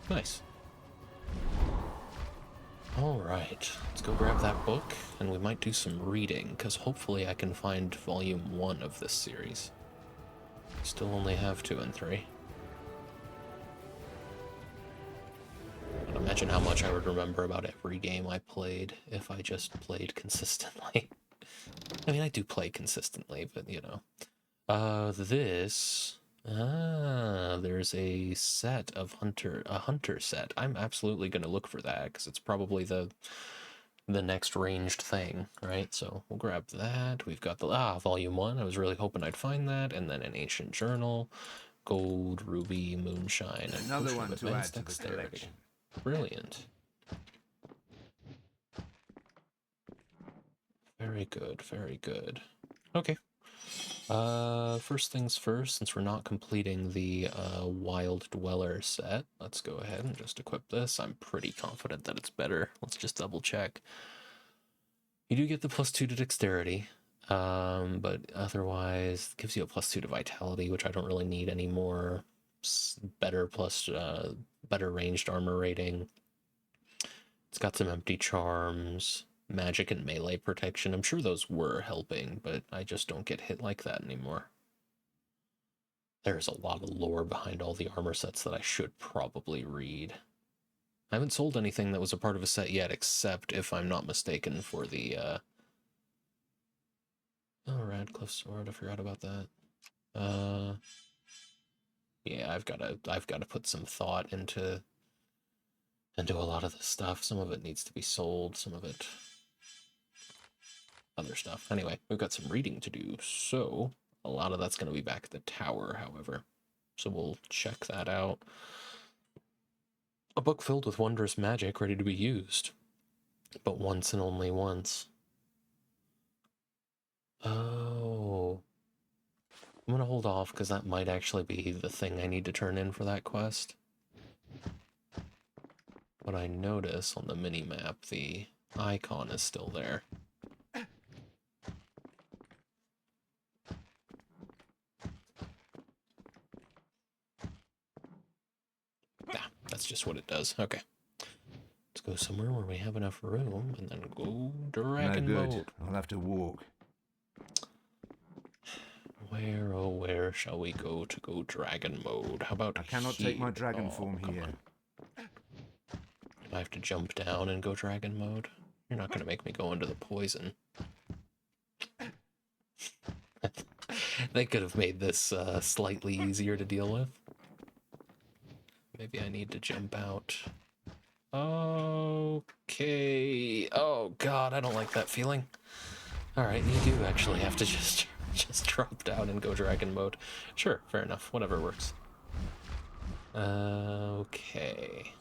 Nice. Alright, let's go grab that book, and we might do some reading, because hopefully I can find volume 1 of this series. Still only have 2 and 3. But imagine how much I would remember about every game I played if I just played consistently. I mean, I do play consistently, but you know. There's a set of a hunter set. I'm absolutely gonna look for that because it's probably the next ranged thing, right? So we'll grab that. We've got the volume 1. I was really hoping I'd find that, and then an ancient journal, gold, ruby, moonshine, and Another potion one of to add advanced to the dexterity. collection. Brilliant. Very good, very good. Okay. First things first, since we're not completing the Wild Dweller set, let's go ahead and just equip this. I'm pretty confident that it's better. Let's just double check. You do get the +2 to dexterity, but otherwise it gives you a +2 to vitality, which I don't really need anymore. Better ranged armor rating. It's got some empty charms, magic and melee protection. I'm sure those were helping, but I just don't get hit like that anymore. There's a lot of lore behind all the armor sets that I should probably read. I haven't sold anything that was a part of a set yet, except, if I'm not mistaken, for the, oh, Radcliffe Sword, I forgot about that. Yeah, I've got to put some thought into a lot of this stuff. Some of it needs to be sold, some of it other stuff. Anyway, we've got some reading to do, so a lot of that's going to be back at the tower, however. So we'll check that out. A book filled with wondrous magic ready to be used, but once and only once. Oh. I'm going to hold off because that might actually be the thing I need to turn in for that quest. But I notice on the mini-map the icon is still there. That's just what it does. Okay. Let's go somewhere where we have enough room and then go dragon mode. I'll have to walk. Where, oh, where shall we go to go dragon mode? How about I cannot take my dragon form here. Do I have to jump down and go dragon mode? You're not going to make me go into the poison. They could have made this slightly easier to deal with. Maybe I need to jump out. Okay. Oh, God, I don't like that feeling. Alright, you do actually have to just drop down and go dragon mode. Sure, fair enough. Whatever works. Okay.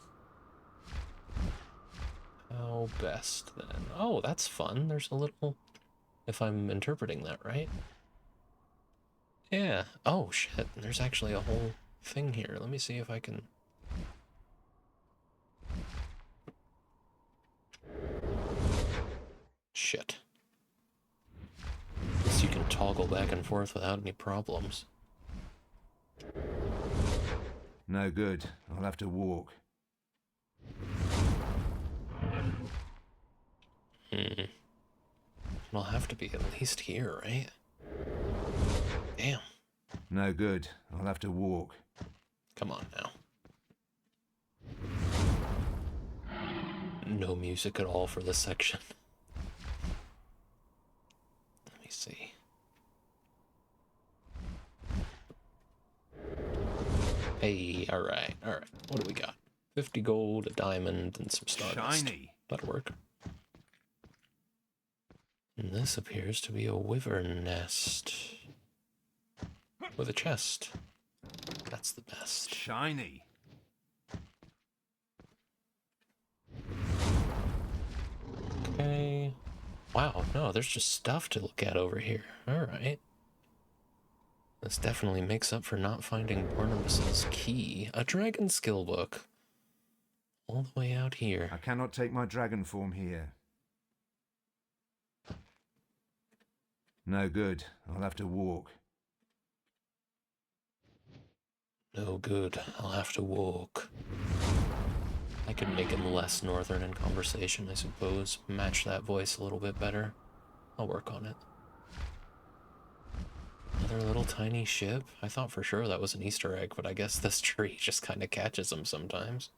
How best, then? Oh, that's fun. There's a little... If I'm interpreting that right. Yeah. Oh, shit. There's actually a whole thing here. Let me see if I can... Shit. Guess you can toggle back and forth without any problems. No good. I'll have to walk. It'll have to be at least here, right? Damn. No good. I'll have to walk. Come on now. No music at all for this section. Let me see. Hey, alright. What do we got? 50 gold, a diamond, and some stardust. Shiny. That'll work. And this appears to be a wyvern nest. With a chest. That's the best. Shiny. Okay. Wow, no, there's just stuff to look at over here. Alright. This definitely makes up for not finding Barnabas's key. A dragon skill book. All the way out here. I cannot take my dragon form here. No good. I'll have to walk. No good. I'll have to walk. I could make him less northern in conversation, I suppose. Match that voice a little bit better. I'll work on it. Another little tiny ship? I thought for sure that was an Easter egg, but I guess this tree just kind of catches them sometimes.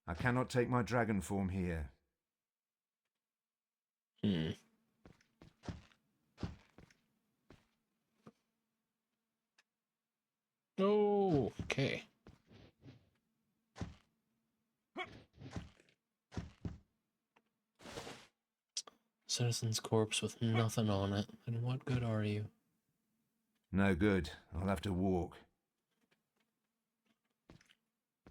I cannot take my dragon form here. Oh, okay. Citizen's corpse with nothing on it. And what good are you? No good. I'll have to walk.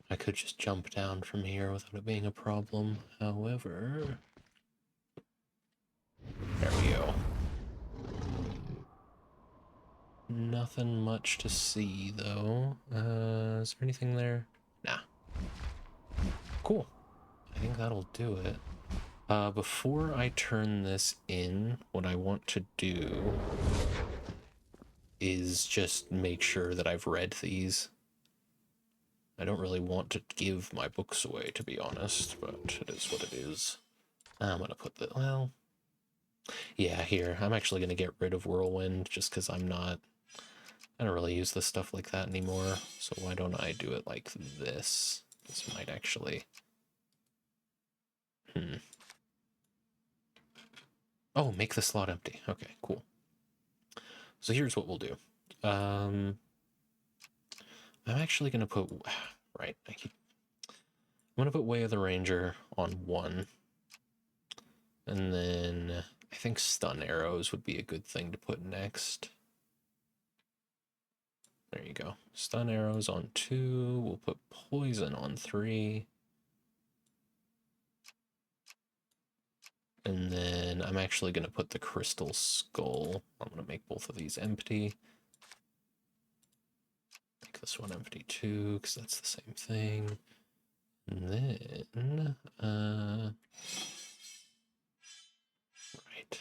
I could just jump down from here without it being a problem. However... There we go. Nothing much to see, though. Is there anything there? Nah. Cool. I think that'll do it. Before I turn this in, what I want to do is just make sure that I've read these. I don't really want to give my books away, to be honest, but it is what it is. I'm gonna put the... well... yeah, here. I'm actually gonna get rid of Whirlwind, just because I don't really use this stuff like that anymore, so why don't I do it like this? This might actually... Oh, make the slot empty. Okay, cool. So here's what we'll do. I'm actually gonna put... right, I'm gonna put Way of the Ranger on 1. And then I think Stun Arrows would be a good thing to put next. There you go. Stun Arrows on 2. We'll put Poison on 3. And then I'm actually going to put the Crystal Skull. I'm going to make both of these empty. Make this one empty too, because that's the same thing. And then, right.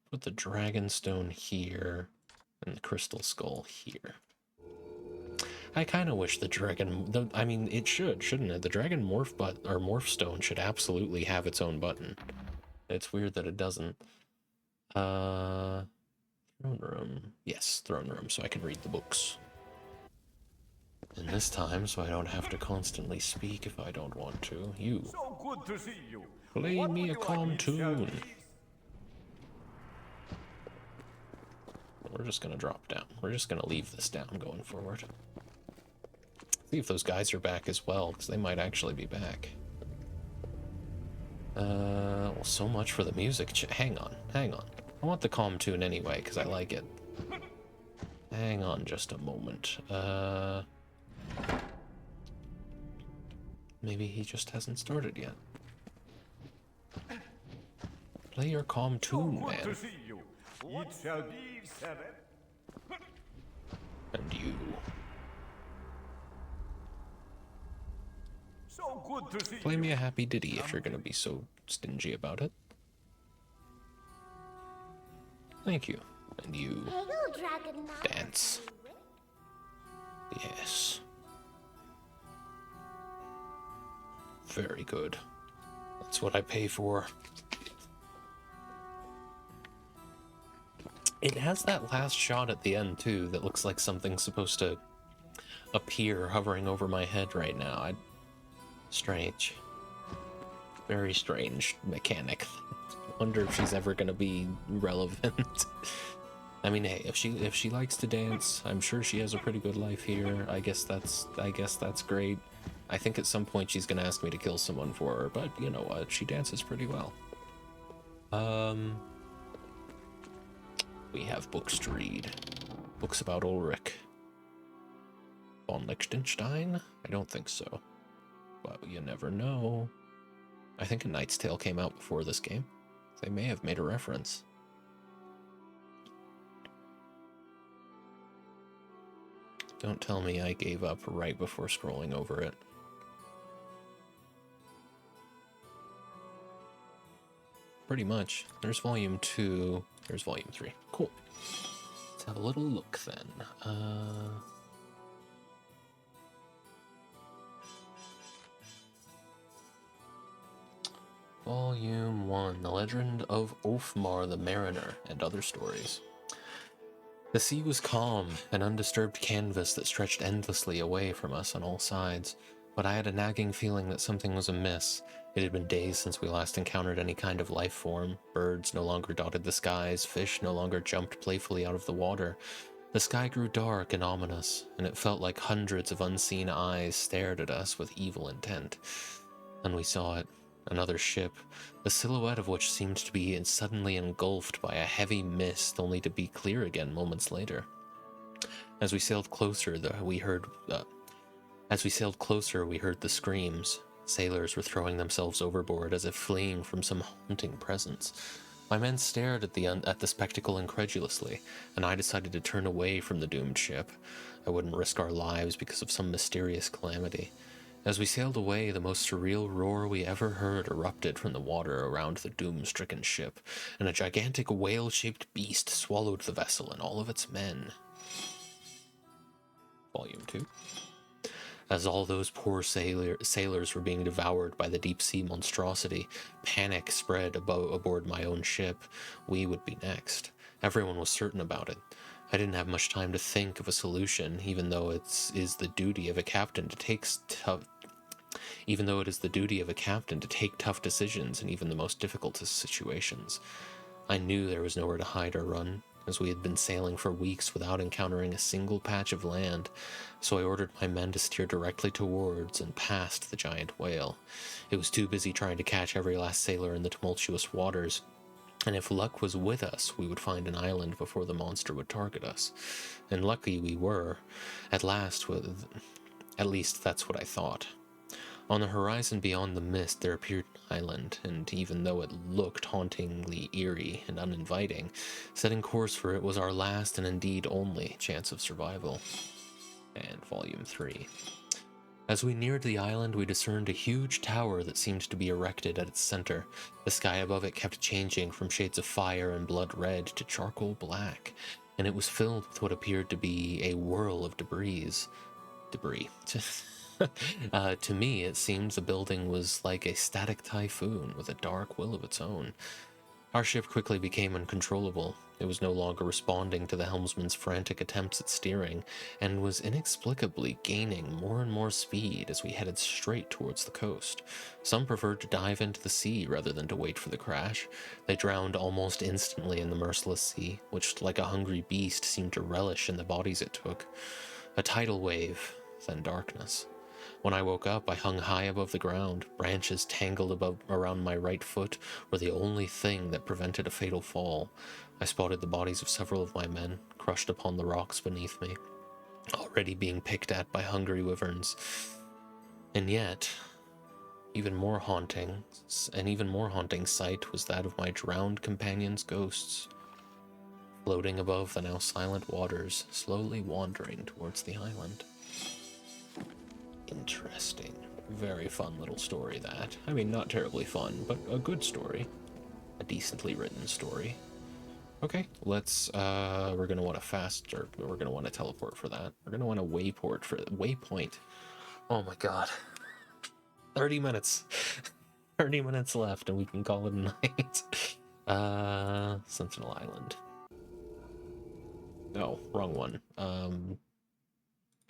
Put the Dragonstone here, and the Crystal Skull here. I kind of wish the Dragon... I mean, it shouldn't it? The Dragon Morph Stone should absolutely have its own button. It's weird that it doesn't. Throne Room. Yes, Throne Room, so I can read the books. And this time, so I don't have to constantly speak if I don't want to. You. So good to see you. Play What me would a you like calm me to tell tune. you? We're just gonna drop down. We're just gonna leave this down going forward. See if those guys are back as well, because they might actually be back. Well, so much for the music. Hang on. I want the calm tune anyway, because I like it. Hang on just a moment. Maybe he just hasn't started yet. Play your calm tune, Good man. to see you. It shall be 7. And you. So good to see Play you. me a happy ditty if you're gonna be so stingy about it. Thank you. And you. Hello, Dragon Knight. Dance. Yes. Very good. That's what I pay for. It has that last shot at the end, too, that looks like something's supposed to appear hovering over my head right now. Strange. Very strange mechanic. I wonder if she's ever going to be relevant. I mean, hey, if she likes to dance, I'm sure she has a pretty good life here. I guess that's great. I think at some point she's gonna ask me to kill someone for her, but you know what? She dances pretty well. We have books to read. Books about Ulrich. Von Liechtenstein? I don't think so. But you never know. I think A Knight's Tale came out before this game. They may have made a reference. Don't tell me I gave up right before scrolling over it. Pretty much. There's volume 2. There's volume 3. Cool. Let's have a little look then. Volume 1. The Legend of Ulfmar the Mariner and Other Stories. The sea was calm, an undisturbed canvas that stretched endlessly away from us on all sides, but I had a nagging feeling that something was amiss. It had been days since we last encountered any kind of life form. Birds no longer dotted the skies, fish no longer jumped playfully out of the water. The sky grew dark and ominous, and it felt like hundreds of unseen eyes stared at us with evil intent. Then we saw it. Another ship, the silhouette of which seemed to be suddenly engulfed by a heavy mist, only to be clear again moments later. As we sailed closer, we heard the screams. Sailors were throwing themselves overboard as if fleeing from some haunting presence. My men stared at the spectacle incredulously, and I decided to turn away from the doomed ship. I wouldn't risk our lives because of some mysterious calamity. As we sailed away, the most surreal roar we ever heard erupted from the water around the doom-stricken ship, and a gigantic whale-shaped beast swallowed the vessel and all of its men. Volume 2. As all those poor sailors were being devoured by the deep-sea monstrosity, panic spread aboard my own ship. We would be next. Everyone was certain about it. I didn't have much time to think of a solution, even though it is the duty of a captain to take tough decisions in even the most difficult of situations. I knew there was nowhere to hide or run, as we had been sailing for weeks without encountering a single patch of land, so I ordered my men to steer directly towards and past the giant whale. It was too busy trying to catch every last sailor in the tumultuous waters, and if luck was with us, we would find an island before the monster would target us. And lucky we were. At least that's what I thought. On the horizon beyond the mist there appeared an island, and even though it looked hauntingly eerie and uninviting, setting course for it was our last and indeed only chance of survival. And Volume 3. As we neared the island, we discerned a huge tower that seemed to be erected at its center. The sky above it kept changing from shades of fire and blood red to charcoal black, and it was filled with what appeared to be a whirl of debris. To me, it seemed the building was like a static typhoon with a dark will of its own. Our ship quickly became uncontrollable. It was no longer responding to the helmsman's frantic attempts at steering, and was inexplicably gaining more and more speed as we headed straight towards the coast. Some preferred to dive into the sea rather than to wait for the crash. They drowned almost instantly in the merciless sea, which, like a hungry beast, seemed to relish in the bodies it took. A tidal wave, then darkness. When I woke up, I hung high above the ground. Branches tangled around my right foot were the only thing that prevented a fatal fall. I spotted the bodies of several of my men, crushed upon the rocks beneath me, already being picked at by hungry wyverns. And yet, even more haunting sight was that of my drowned companions' ghosts, floating above the now silent waters, slowly wandering towards the island. Interesting. Very fun little story, that. I mean, not terribly fun, but a good story. A decently written story. Okay, let's, we're gonna want we're gonna want to teleport for that. We're gonna want a waypoint. Oh my god. 30 minutes. 30 minutes left and we can call it a night. Sentinel Island. No, wrong one.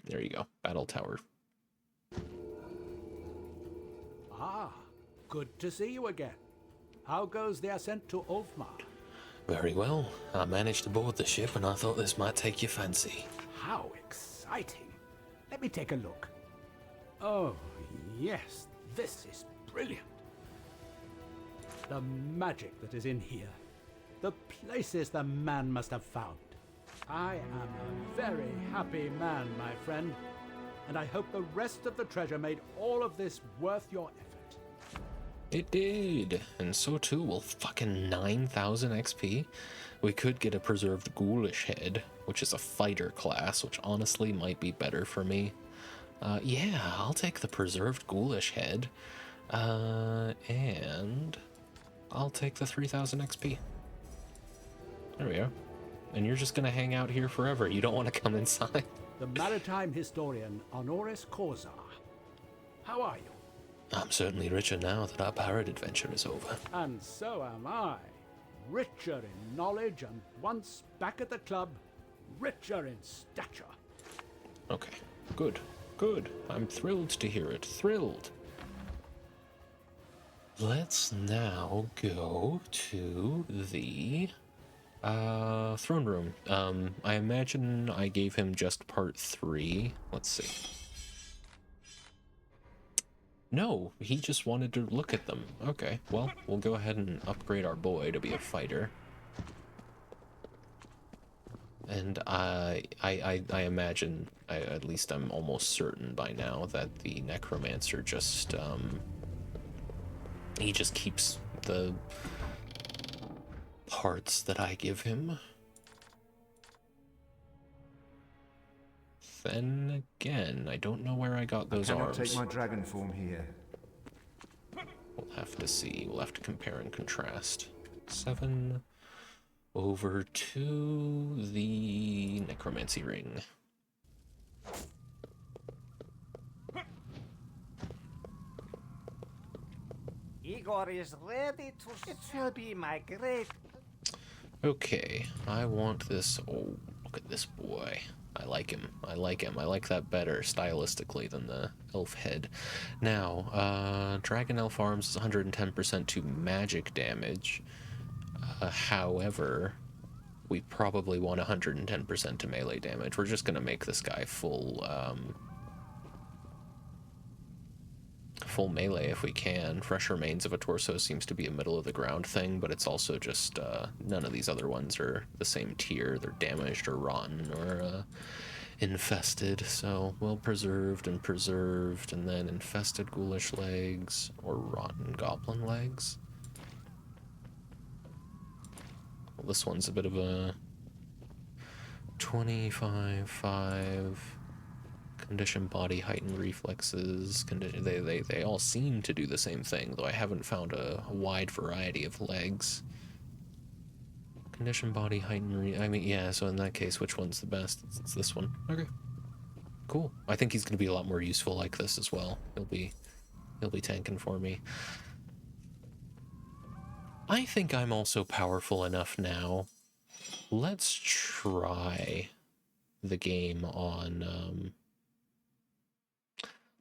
There you go. Battle Tower. Ah, good to see you again. How goes the ascent to Ulfmar? Very well. I managed to board the ship and I thought this might take your fancy. How exciting. Let me take a look. Oh, yes, this is brilliant. The magic that is in here. The places the man must have found. I am a very happy man, my friend. And I hope the rest of the treasure made all of this worth your effort. It did, and so too will fucking 9,000 XP. We could get a preserved ghoulish head, which is a fighter class, which honestly might be better for me. Yeah, I'll take the preserved ghoulish head. And I'll take the 3,000 XP. There we go. And you're just gonna hang out here forever. You don't want to come inside. The maritime historian Honoris Causa. How are you? I'm certainly richer now that our pirate adventure is over. And so am I. Richer in knowledge and once back at the club, richer in stature. Okay, good, good. I'm thrilled to hear it, thrilled. Let's now go to the throne room. I imagine I gave him just part 3. Let's see. No, he just wanted to look at them. Okay, well, we'll go ahead and upgrade our boy to be a fighter. And I imagine, at least I'm almost certain by now, that the necromancer just, he just keeps the parts that I give him. Then again, I don't know where I got those arms. I cannot take my dragon form here. We'll have to see. We'll have to compare and contrast. 7 over to the necromancy ring. Igor is ready to... It will be my great... Okay, I want this... Oh, look at this boy. I like him. I like him. I like that better stylistically than the elf head. Now, Dragon Elf Arms is 110% to magic damage. However, we probably want 110% to melee damage. We're just going to make this guy full melee if we can. Fresh Remains of a Torso seems to be a middle of the ground thing, but it's also just none of these other ones are the same tier. They're damaged or rotten or infested. So well preserved, and then infested ghoulish legs or rotten goblin legs. Well, this one's a bit of a 25-5 condition, body, heightened reflexes. They all seem to do the same thing, though I haven't found a wide variety of legs. Condition, body, heightened I mean, yeah, so in that case, which one's the best? It's this one. Okay. Cool. I think he's going to be a lot more useful like this as well. He'll be tanking for me. I think I'm also powerful enough now. Let's try the game on,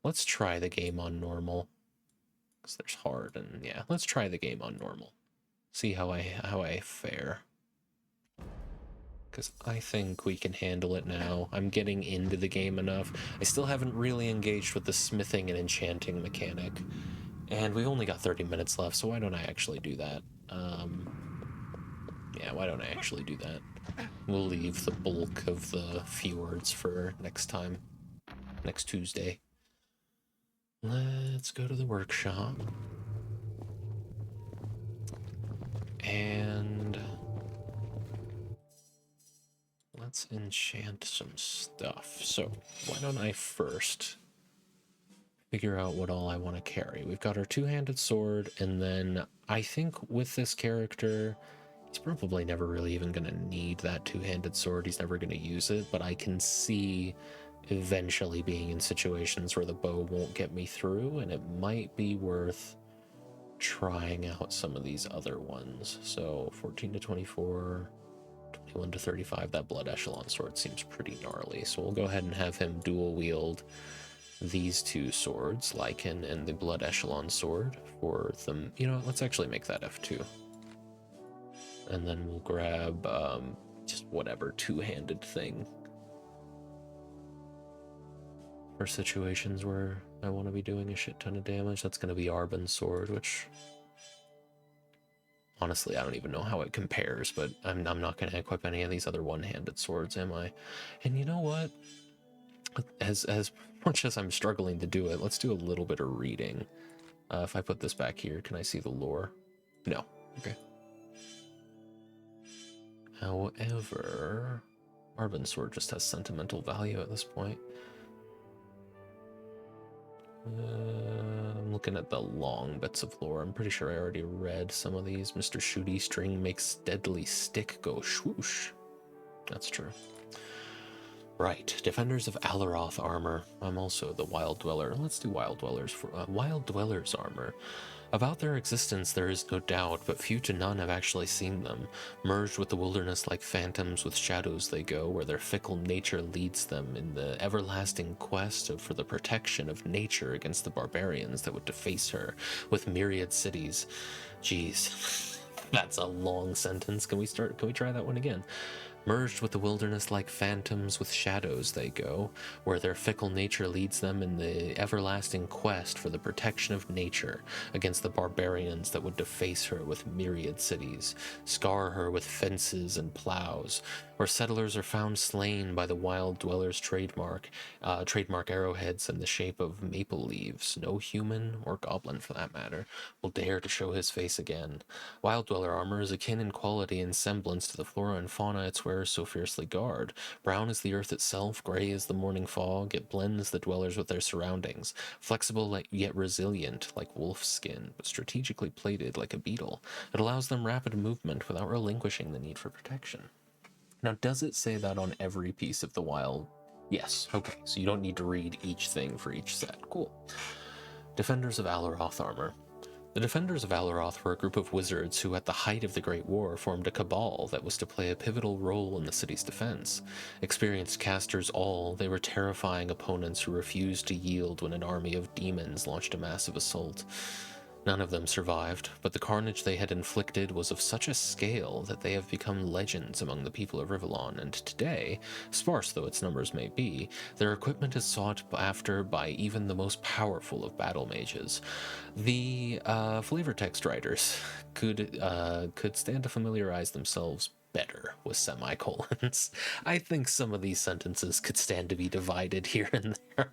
let's try the game on normal. Because there's hard and yeah, let's try the game on normal. See how I fare. Because I think we can handle it now. I'm getting into the game enough. I still haven't really engaged with the smithing and enchanting mechanic. And we've only got 30 minutes left, so why don't I actually do that? Yeah, why don't I actually do that? We'll leave the bulk of the fjords for next time. Next Tuesday. Let's go to the workshop. And let's enchant some stuff. So, why don't I first figure out what all I want to carry. We've got our two-handed sword, and then I think with this character, he's probably never really even going to need that two-handed sword. He's never going to use it, but I can see eventually being in situations where the bow won't get me through, and it might be worth trying out some of these other ones. So 14 to 24, 21 to 35, that Blood Echelon sword seems pretty gnarly. So we'll go ahead and have him dual wield these two swords, Lycan and the Blood Echelon sword for them. You know, let's actually make that F2. And then we'll grab just whatever two-handed thing for situations where I want to be doing a shit ton of damage. That's going to be Arbon's sword, which honestly I don't even know how it compares, but I'm not going to equip any of these other one-handed swords, am I? And you know what? As much as I'm struggling to do it, let's do a little bit of reading. If I put this back here, can I see the lore? No. Okay. However, Arbon's sword just has sentimental value at this point. I'm looking at the long bits of lore. I'm pretty sure I already read some of these. Mr. Shooty String makes deadly stick go swoosh. That's true. Right, Defenders of Alaroth armor. I'm also the Wild Dweller. Let's do Wild Dwellers for Wild Dwellers armor. About their existence there is no doubt, but few to none have actually seen them. Merged with the wilderness like phantoms with shadows they go, where their fickle nature leads them in the everlasting quest for the protection of nature against the barbarians that would deface her with myriad cities. Jeez, that's a long sentence. Can we try that one again? Merged with the wilderness like phantoms with shadows they go, where their fickle nature leads them in the everlasting quest for the protection of nature against the barbarians that would deface her with myriad cities, scar her with fences and plows, where settlers are found slain by the wild dwellers' trademark arrowheads in the shape of maple leaves. No human, or goblin for that matter, will dare to show his face again. Wild dweller armor is akin in quality and semblance to the flora and fauna its wearers so fiercely guard. Brown is the earth itself, gray as the morning fog, it blends the dwellers with their surroundings. Flexible yet resilient like wolf's skin, but strategically plated like a beetle. It allows them rapid movement without relinquishing the need for protection. Now, does it say that on every piece of the wild? Yes. Okay, so you don't need to read each thing for each set. Cool. Defenders of Alaroth armor. The Defenders of Alaroth were a group of wizards who, at the height of the Great War, formed a cabal that was to play a pivotal role in the city's defense. Experienced casters all, they were terrifying opponents who refused to yield when an army of demons launched a massive assault. None of them survived, but the carnage they had inflicted was of such a scale that they have become legends among the people of Rivellon, and today, sparse though its numbers may be, their equipment is sought after by even the most powerful of battle mages. The flavor text writers could stand to familiarize themselves better with semicolons. I think some of these sentences could stand to be divided here and there.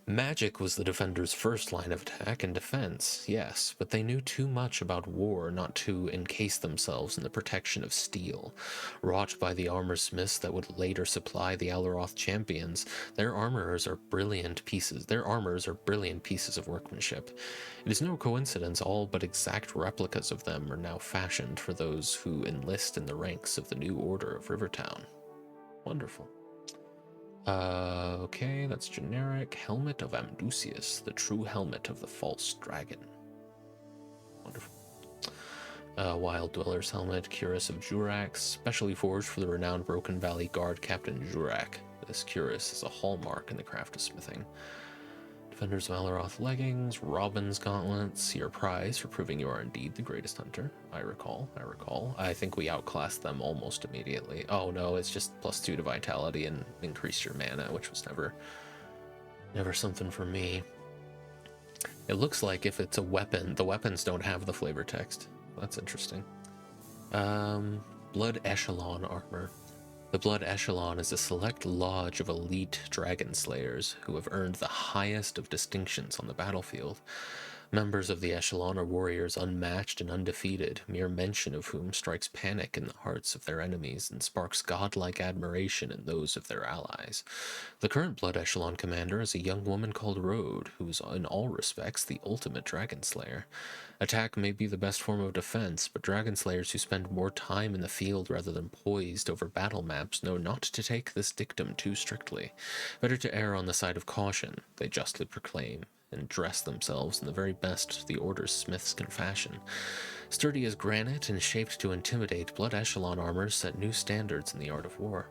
Magic was the Defenders' first line of attack and defense, yes, but they knew too much about war not to encase themselves in the protection of steel. Wrought by the armor smiths that would later supply the Alaroth champions, their armors are brilliant pieces of workmanship. It is no coincidence all but exact replicas of them are now fashioned for those who enlist in the ranks of the new order of Rivertown. Wonderful. Okay, that's generic. Helmet of Amdusius, the true helmet of the false dragon. Wonderful. Wild Dweller's helmet, cuirass of Jurak, specially forged for the renowned Broken Valley Guard Captain Jurak. This cuirass is a hallmark in the craft of smithing. Defenders of Alaroth leggings, Robin's gauntlets, your prize for proving you are indeed the greatest hunter. I recall. I think we outclassed them almost immediately. Oh no, it's just +2 to vitality and increase your mana, which was never something for me. It looks like if it's a weapon, the weapons don't have the flavor text. That's interesting. Blood Echelon armor. The Blood Echelon is a select lodge of elite dragon slayers who have earned the highest of distinctions on the battlefield. Members of the Echelon are warriors unmatched and undefeated, mere mention of whom strikes panic in the hearts of their enemies and sparks godlike admiration in those of their allies. The current Blood Echelon commander is a young woman called Rode, who is in all respects the ultimate dragon slayer. Attack may be the best form of defense, but dragon slayers who spend more time in the field rather than poised over battle maps know not to take this dictum too strictly. Better to err on the side of caution, they justly proclaim, and dress themselves in the very best the Order's smiths can fashion. Sturdy as granite and shaped to intimidate, Blood Echelon armor set new standards in the art of war.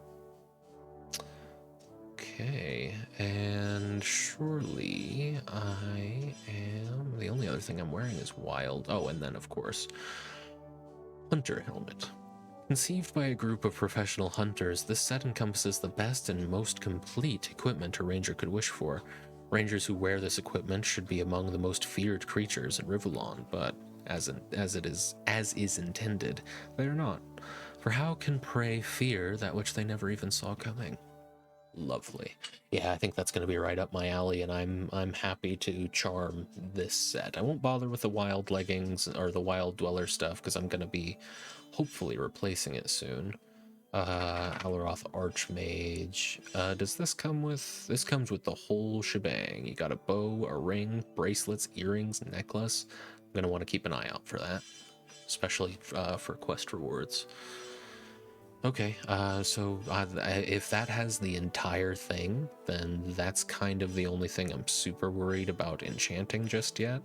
Okay, and surely the only other thing I'm wearing is wild. Oh, and then of course, Hunter helmet. Conceived by a group of professional hunters, this set encompasses the best and most complete equipment a ranger could wish for. Rangers who wear this equipment should be among the most feared creatures in Rivellon, but as is intended, they are not. For how can prey fear that which they never even saw coming? Lovely. Yeah, I think that's going to be right up my alley, and I'm happy to charm this set. I won't bother with the wild leggings or the wild dweller stuff because I'm going to be hopefully replacing it soon. Alaroth Archmage. Does this come with... This comes with the whole shebang. You got a bow, a ring, bracelets, earrings, necklace. I'm going to want to keep an eye out for that, especially for quest rewards. Okay, so if that has the entire thing, then that's kind of the only thing I'm super worried about enchanting just yet.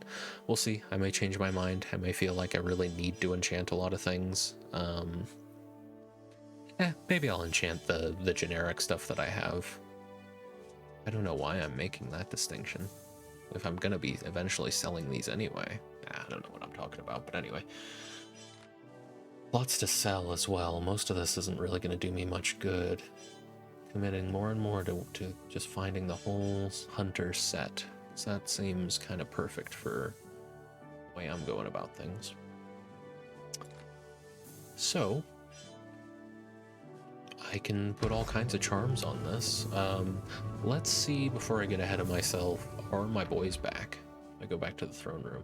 We'll see. I may change my mind. I may feel like I really need to enchant a lot of things. Maybe I'll enchant the generic stuff that I have. I don't know why I'm making that distinction. If I'm gonna be eventually selling these anyway. I don't know what I'm talking about, but anyway. Lots to sell as well. Most of this isn't really going to do me much good. Committing more and more to just finding the whole hunter set. So that seems kind of perfect for the way I'm going about things. So, I can put all kinds of charms on this. Let's see, before I get ahead of myself, are my boys back? I go back to the throne room.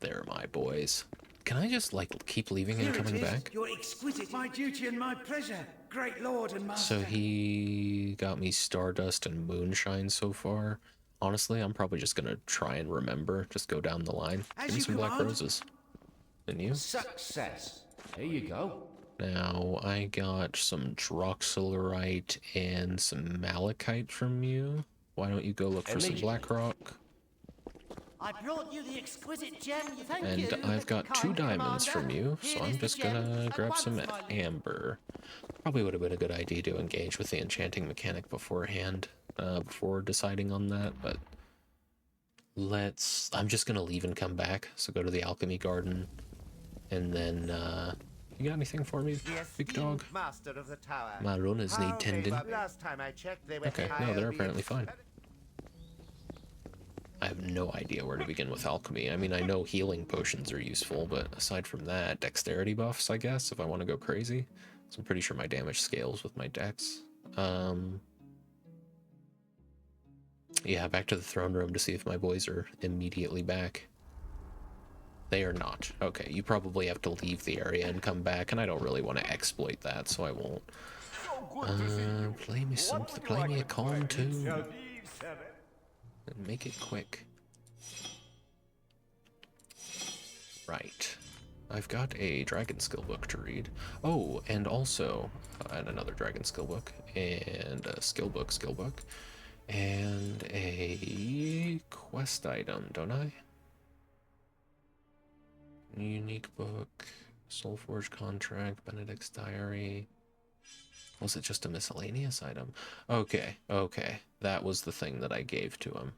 They're my boys. Can I just, like, keep leaving and coming back? You're exquisite. My duty and my pleasure. Great lord and master. So he got me Stardust and Moonshine so far. Honestly, I'm probably just gonna try and remember. Just go down the line. Give me some black roses. And you? Success. There you go. Now, I got some Droxylarite and some Malachite from you. Why don't you go look for some Blackrock? I brought you the exquisite gem. Thank And you. I've got 2 diamonds from you, so I'm just gonna grab some amber. Probably would have been a good idea to engage with the enchanting mechanic beforehand, before deciding on that, but I'm just gonna leave and come back, so go to the alchemy garden, and then, you got anything for me, big dog? Master of the tower. My runners need tending. Last time I checked, they were Okay, no, they're apparently fine. I have no idea where to begin with alchemy. I mean, I know healing potions are useful, but aside from that, dexterity buffs, I guess, if I want to go crazy. So I'm pretty sure my damage scales with my dex. Yeah, back to the throne room to see if my boys are immediately back. They are not. Okay, you probably have to leave the area and come back, and I don't really want to exploit that, so I won't. Play me something. Play me a calm tune. And make it quick. Right. I've got a dragon skill book to read. Oh, and also, and another dragon skill book, and a skill book, and a quest item, don't I? Unique book, Soulforge contract, Benedict's diary. Was it just a miscellaneous item? Okay, that was the thing that I gave to him.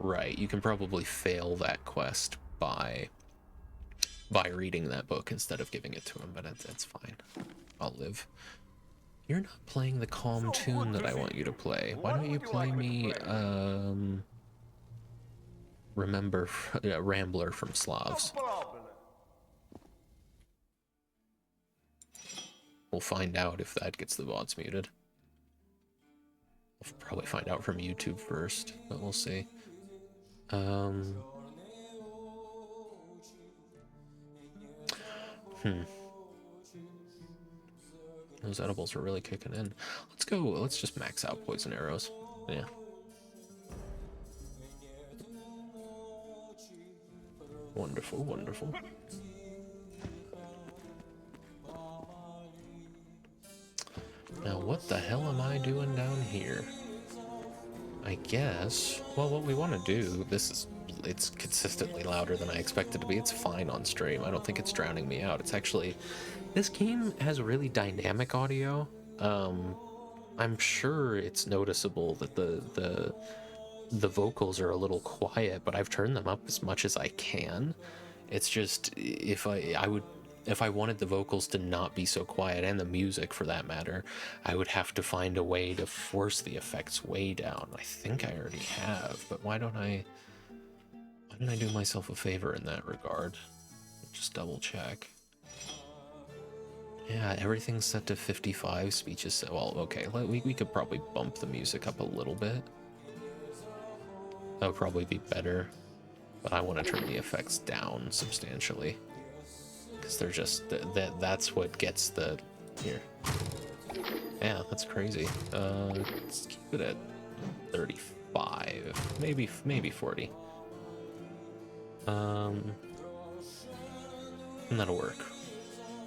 Right, you can probably fail that quest by reading that book instead of giving it to him, but that's fine. I'll live. You're not playing the calm tune that I want you to play. Why don't you play me, Rambler from Slavs? We'll find out if that gets the VODs muted. We'll probably find out from YouTube first, but we'll see. Those edibles are really kicking in. Let's just max out poison arrows. Yeah. Wonderful, wonderful. Now, what the hell am I doing down here? I guess, well, what we want to do, it's consistently louder than I expected to be. It's fine on stream. I don't think it's drowning me out. It's actually, this game has really dynamic audio. I'm sure it's noticeable that the vocals are a little quiet, but I've turned them up as much as I can. It's just, if I wanted the vocals to not be so quiet, and the music for that matter, I would have to find a way to force the effects way down. I think I already have, but why don't I do myself a favor in that regard? Just double check. Yeah, everything's set to 55, speech is set. Well, okay, we could probably bump the music up a little bit. That would probably be better, but I want to turn the effects down substantially. Because they're just, that's what gets the, here. Yeah, that's crazy. Let's keep it at 35, maybe 40. And that'll work.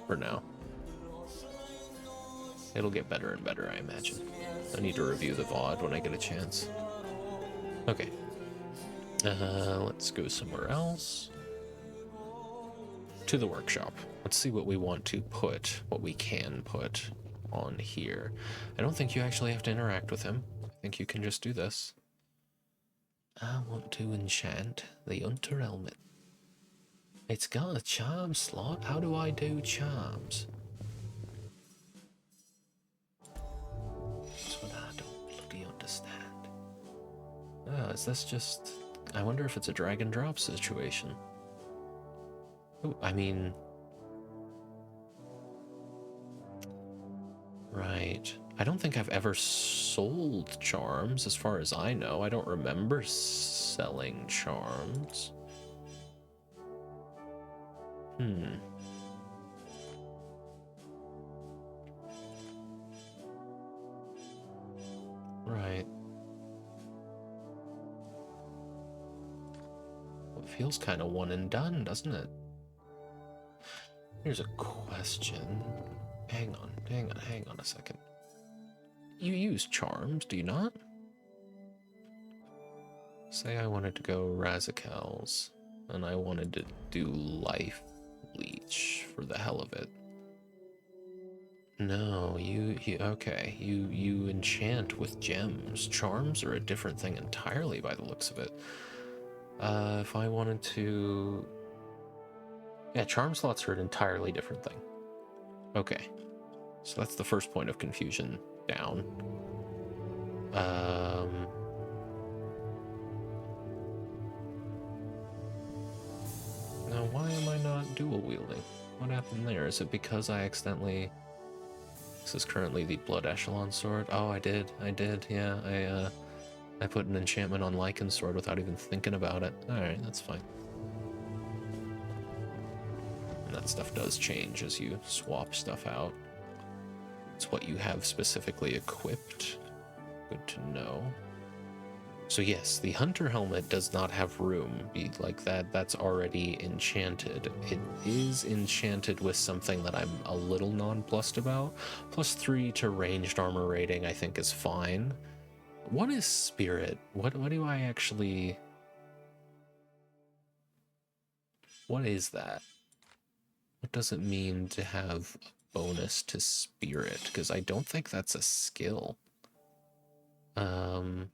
For now. It'll get better and better, I imagine. I need to review the VOD when I get a chance. Okay. Let's go somewhere else. To the workshop. Let's see what we want to put, what we can put on here. I don't think you actually have to interact with him. I think you can just do this. I want to enchant the Hunter helmet. It's got a charm slot. How do I do charms? That's what I don't bloody understand. Oh, is this just... I wonder if it's a drag and drop situation. Oh, I mean... Right. I don't think I've ever sold charms, as far as I know. I don't remember selling charms. Right. Well, it feels kind of one and done, doesn't it? Here's a question. Hang on a second. You use charms, do you not? Say I wanted to go Razikals, and I wanted to do Life Leech for the hell of it. No, okay, you enchant with gems. Charms are a different thing entirely by the looks of it. If I wanted to... Yeah, charm slots are an entirely different thing. Okay, so that's the first point of confusion down. Now, why am I not dual wielding? What happened there? Is it because I accidentally... This is currently the Blood Echelon sword. Oh, I did, yeah. I put an enchantment on Lycan's sword without even thinking about it. Alright, that's fine. And that stuff does change as you swap stuff out. It's what you have specifically equipped. Good to know. So yes, the Hunter helmet does not have room. Be like that. That's already enchanted. It is enchanted with something that I'm a little nonplussed about. +3 to ranged armor rating, I think, is fine. What is spirit? What do I actually... What is that? What does it mean to have a bonus to spirit? Because I don't think that's a skill. I'm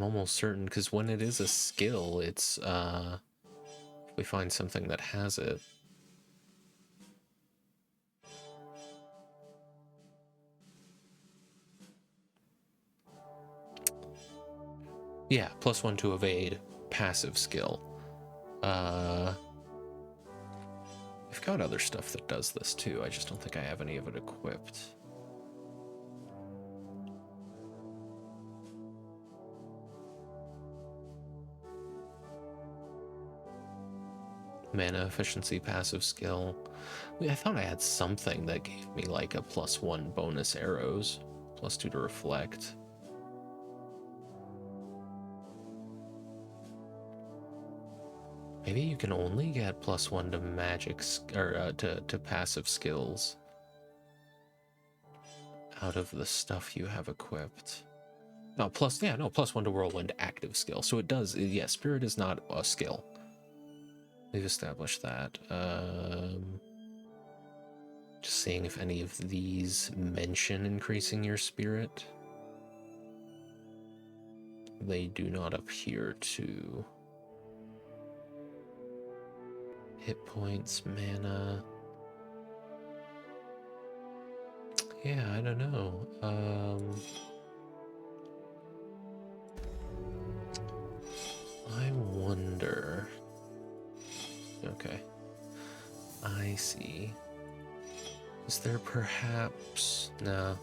almost certain, because when it is a skill, it's, if we find something that has it. Yeah, +1 to evade, passive skill. We've got other stuff that does this too, I just don't think I have any of it equipped. Mana efficiency, passive skill. I thought I had something that gave me like a +1 bonus arrows, +2 to reflect. Maybe you can only get +1 to magic or to passive skills out of the stuff you have equipped. No, +1 to whirlwind active skill. So it does. Yeah, spirit is not a skill. We've established that. Just seeing if any of these mention increasing your spirit. They do not appear to. Hit points, mana. Yeah, I don't know. I wonder. Okay. I see. Is there perhaps... No.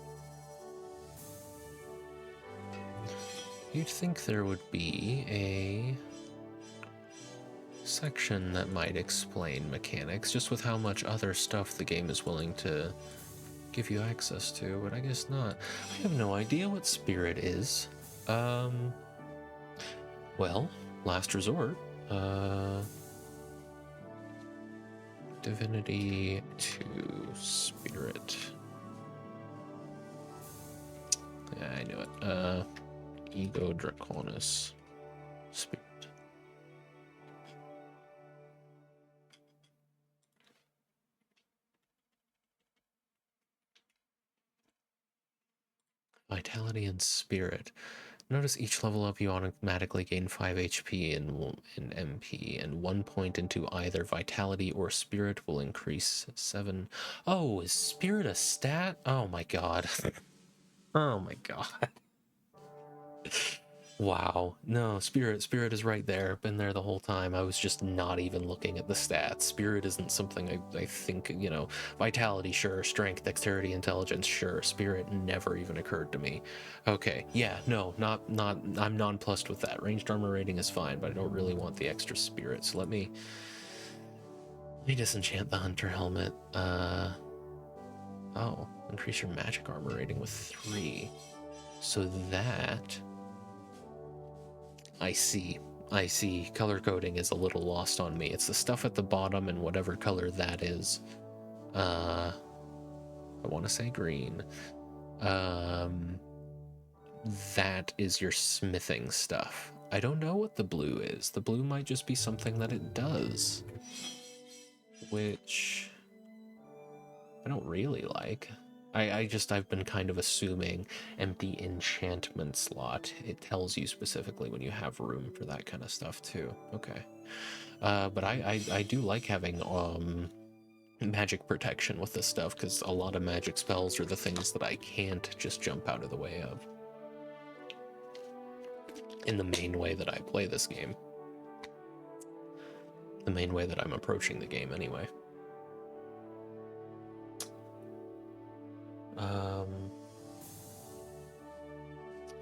You'd think there would be a section that might explain mechanics, just with how much other stuff the game is willing to give you access to, but I guess not. I have no idea what spirit is. Well, last resort. Divinity to Spirit. Yeah, I knew it. Ego Draconis. Spirit. Vitality and Spirit. Notice each level up you automatically gain 5 HP and MP, and 1 point into either Vitality or Spirit will increase 7. Oh, is Spirit a stat? Oh my god. Oh my god. Wow. No, Spirit is right there. Been there the whole time. I was just not even looking at the stats. Spirit isn't something I think, you know, Vitality, sure. Strength, Dexterity, Intelligence, sure. Spirit never even occurred to me. Okay, yeah, no, I'm nonplussed with that. Ranged armor rating is fine, but I don't really want the extra Spirit. So let me disenchant the Hunter Helmet. Oh, increase your magic armor rating with 3. So that... I see. Color coding is a little lost on me. It's the stuff at the bottom and whatever color that is. I want to say green. That is your smithing stuff. I don't know what the blue is. The blue might just be something that it does. Which I don't really like. I've been kind of assuming empty enchantment slot. It tells you specifically when you have room for that kind of stuff too. Okay. But I do like having magic protection with this stuff, because a lot of magic spells are the things that I can't just jump out of the way of. In the main way that I play this game. The main way that I'm approaching the game anyway.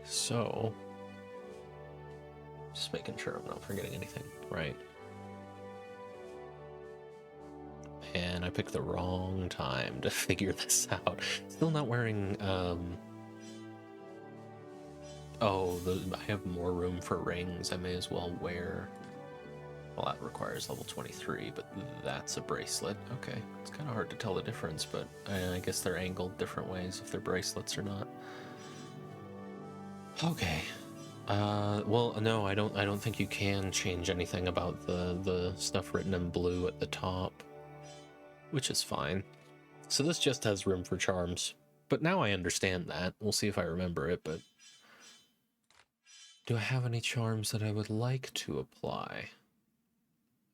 So, just making sure I'm not forgetting anything, right? And I picked the wrong time to figure this out. Still not wearing, oh, I have more room for rings. I may as well wear, well, that requires level 23, but that's a bracelet. Okay, it's kind of hard to tell the difference, but I guess they're angled different ways if they're bracelets or not. Okay. Well, no, I don't think you can change anything about the stuff written in blue at the top, which is fine. So this just has room for charms, but now I understand that. We'll see if I remember it, but do I have any charms that I would like to apply?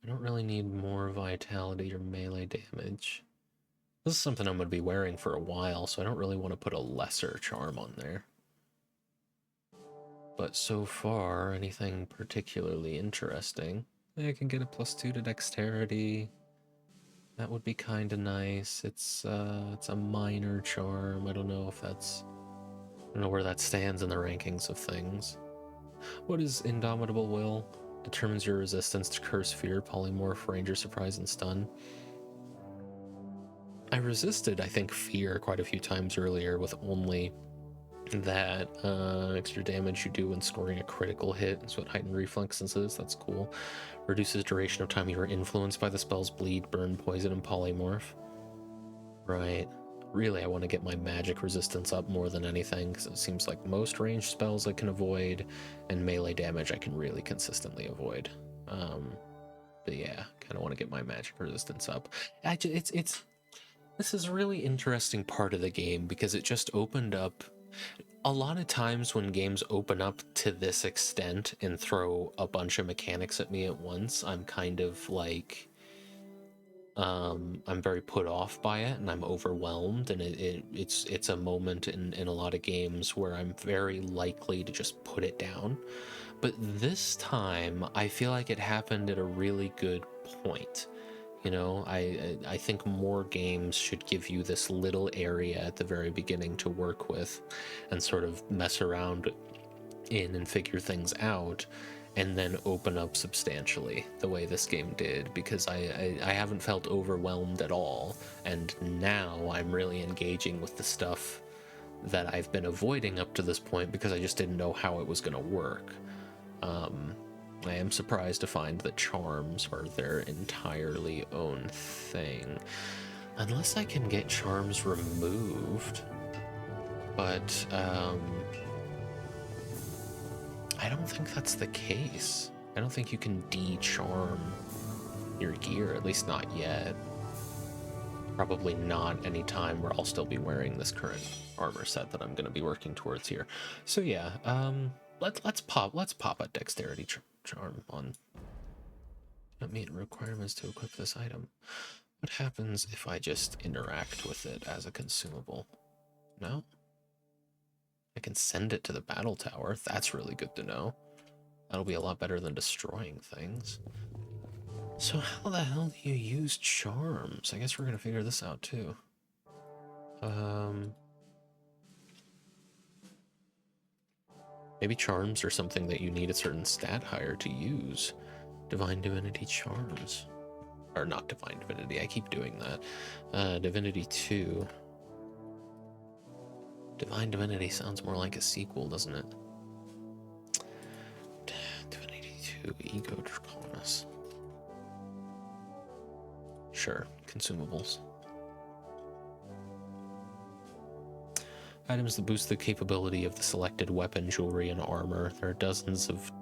I don't really need more vitality or melee damage. This is something I'm going to be wearing for a while, so I don't really want to put a lesser charm on there. But so far, anything particularly interesting? I can get a +2 to dexterity. That would be kind of nice. It's a minor charm. I don't know if that's... I don't know where that stands in the rankings of things. What is Indomitable Will? Determines your resistance to Curse, Fear, Polymorph, Ranger, Surprise, and Stun. I resisted, I think, Fear quite a few times earlier with only that extra damage you do when scoring a critical hit. That's what heightened reflexes is. That's cool. Reduces duration of time you are influenced by the spells Bleed, Burn, Poison, and Polymorph. Right. Really, I want to get my magic resistance up more than anything, because it seems like most ranged spells I can avoid, and melee damage I can really consistently avoid. But yeah, kind of want to get my magic resistance up. This is a really interesting part of the game, because it just opened up. A lot of times when games open up to this extent and throw a bunch of mechanics at me at once, I'm kind of like, I'm very put off by it, and I'm overwhelmed, and it's a moment in a lot of games where I'm very likely to just put it down. But this time, I feel like it happened at a really good point. You know, I think more games should give you this little area at the very beginning to work with and sort of mess around in and figure things out, and then open up substantially the way this game did, because I haven't felt overwhelmed at all, and now I'm really engaging with the stuff that I've been avoiding up to this point because I just didn't know how it was going to work. I am surprised to find that charms are their entirely own thing. Unless I can get charms removed. But, I don't think that's the case. I don't think you can de-charm your gear, at least not yet. Probably not any time where I'll still be wearing this current armor set that I'm going to be working towards here. So yeah, let's pop a dexterity charm on. Not meet requirements to equip this item. What happens if I just interact with it as a consumable? No? I can send it to the battle tower. That's really good to know. That'll be a lot better than destroying things. So how the hell do you use charms? I guess we're gonna figure this out too. Maybe charms are something that you need a certain stat higher to use. Divine Divinity charms. Or not Divine Divinity, I keep doing that. Divinity 2. Divine Divinity sounds more like a sequel, doesn't it? Divinity 2, Ego Draconis. Sure, consumables. Items that boost the capability of the selected weapon, jewelry, and armor. There are dozens of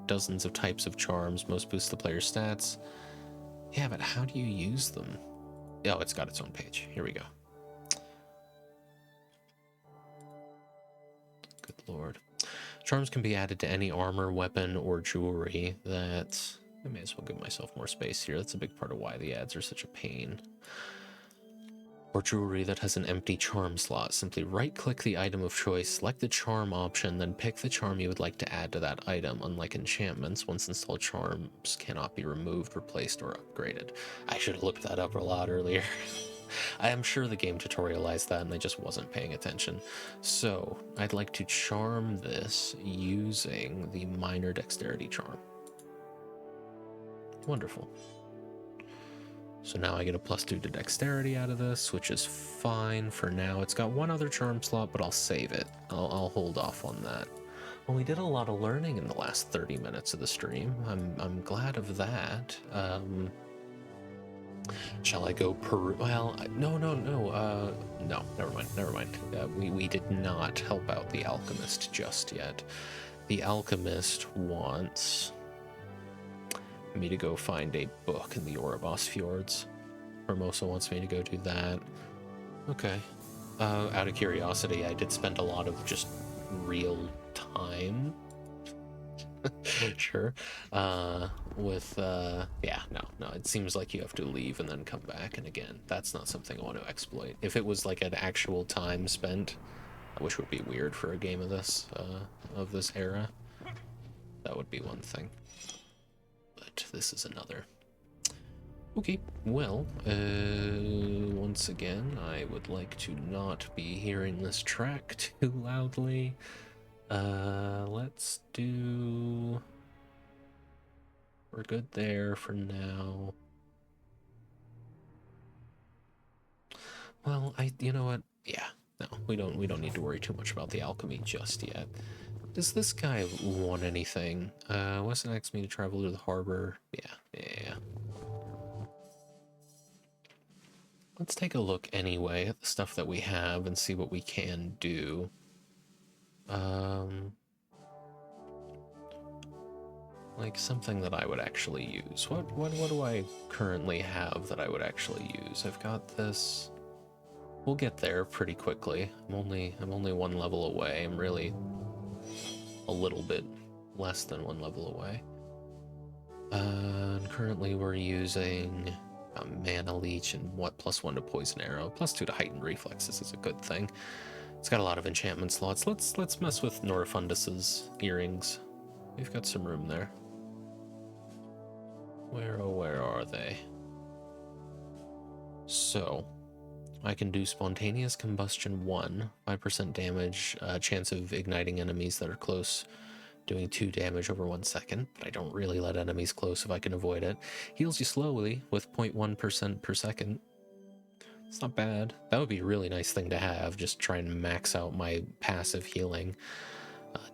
types of charms. Most boost the player's stats. Yeah, but how do you use them? Oh, it's got its own page. Here we go. Good lord. Charms can be added to any armor, weapon, or jewelry that... I may as well give myself more space here. That's a big part of why the ads are such a pain. Or jewelry that has an empty charm slot. Simply right-click the item of choice, select the charm option, then pick the charm you would like to add to that item. Unlike enchantments, once installed charms cannot be removed, replaced, or upgraded. I should have looked that up a lot earlier. I am sure the game tutorialized that and I just wasn't paying attention. So, I'd like to charm this using the minor dexterity charm. Wonderful. So now I get a +2 to dexterity out of this, which is fine for now. It's got one other charm slot, but I'll save it. I'll hold off on that. Well, we did a lot of learning in the last 30 minutes of the stream. I'm glad of that. Shall I go well, no, never mind. We did not help out the alchemist just yet. The alchemist wants me to go find a book in the Oribos Fjords. Hermosa wants me to go do that. Okay. Out of curiosity, I did spend a lot of just real time sure with yeah, no, it seems like you have to leave and then come back, and again, that's not something I want to exploit. If it was like an actual time spent, which would be weird for a game of this era, that would be one thing. This is another. Okay, well, once again, I would like to not be hearing this track too loudly. Let's do... We're good there for now. Well, you know what? Yeah, no, we don't need to worry too much about the alchemy just yet. Does this guy want anything? What's next? Me to travel to the harbor? Yeah. Let's take a look anyway at the stuff that we have and see what we can do. Like something that I would actually use. What do I currently have that I would actually use? I've got this. We'll get there pretty quickly. I'm only one level away. I'm really a little bit less than one level away. And currently we're using a mana leech and +1 to poison arrow, +2 to heightened reflexes is a good thing. It's got a lot of enchantment slots. Let's mess with Norifundus's earrings. We've got some room there. Where are they? So I can do Spontaneous Combustion 1, 5% damage, chance of igniting enemies that are close, doing 2 damage over 1 second, but I don't really let enemies close if I can avoid it. Heals you slowly with 0.1% per second. It's not bad. That would be a really nice thing to have, just try and max out my passive healing.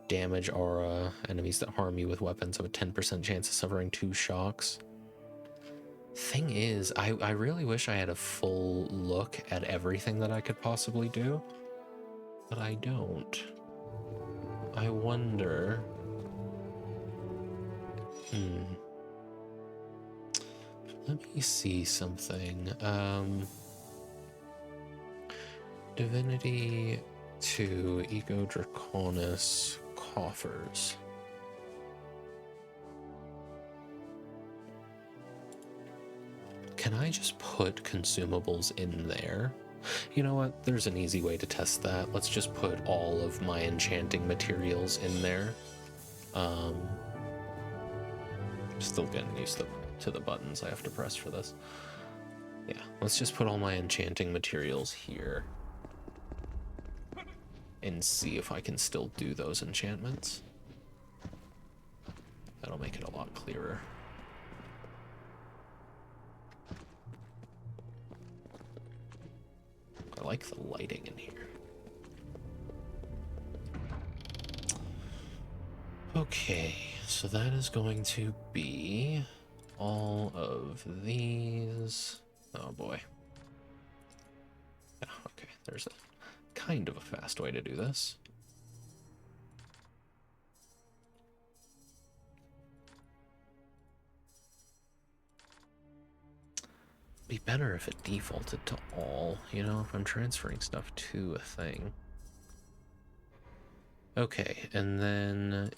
Damage aura. Enemies that harm you with weapons have a 10% chance of suffering 2 shocks. Thing is, I really wish I had a full look at everything that I could possibly do, but I don't. I wonder... Let me see something. Divinity 2, Ego Draconis, Coffers. Can I just put consumables in there? You know what? There's an easy way to test that. Let's just put all of my enchanting materials in there. Still getting used to the buttons I have to press for this. Yeah, let's just put all my enchanting materials here. And see if I can still do those enchantments. That'll make it a lot clearer. I like the lighting in here. Okay, so that is going to be all of these. Oh boy. Yeah, okay, there's a kind of a fast way to do this. Be better if it defaulted to all, you know, if I'm transferring stuff to a thing. Okay, and then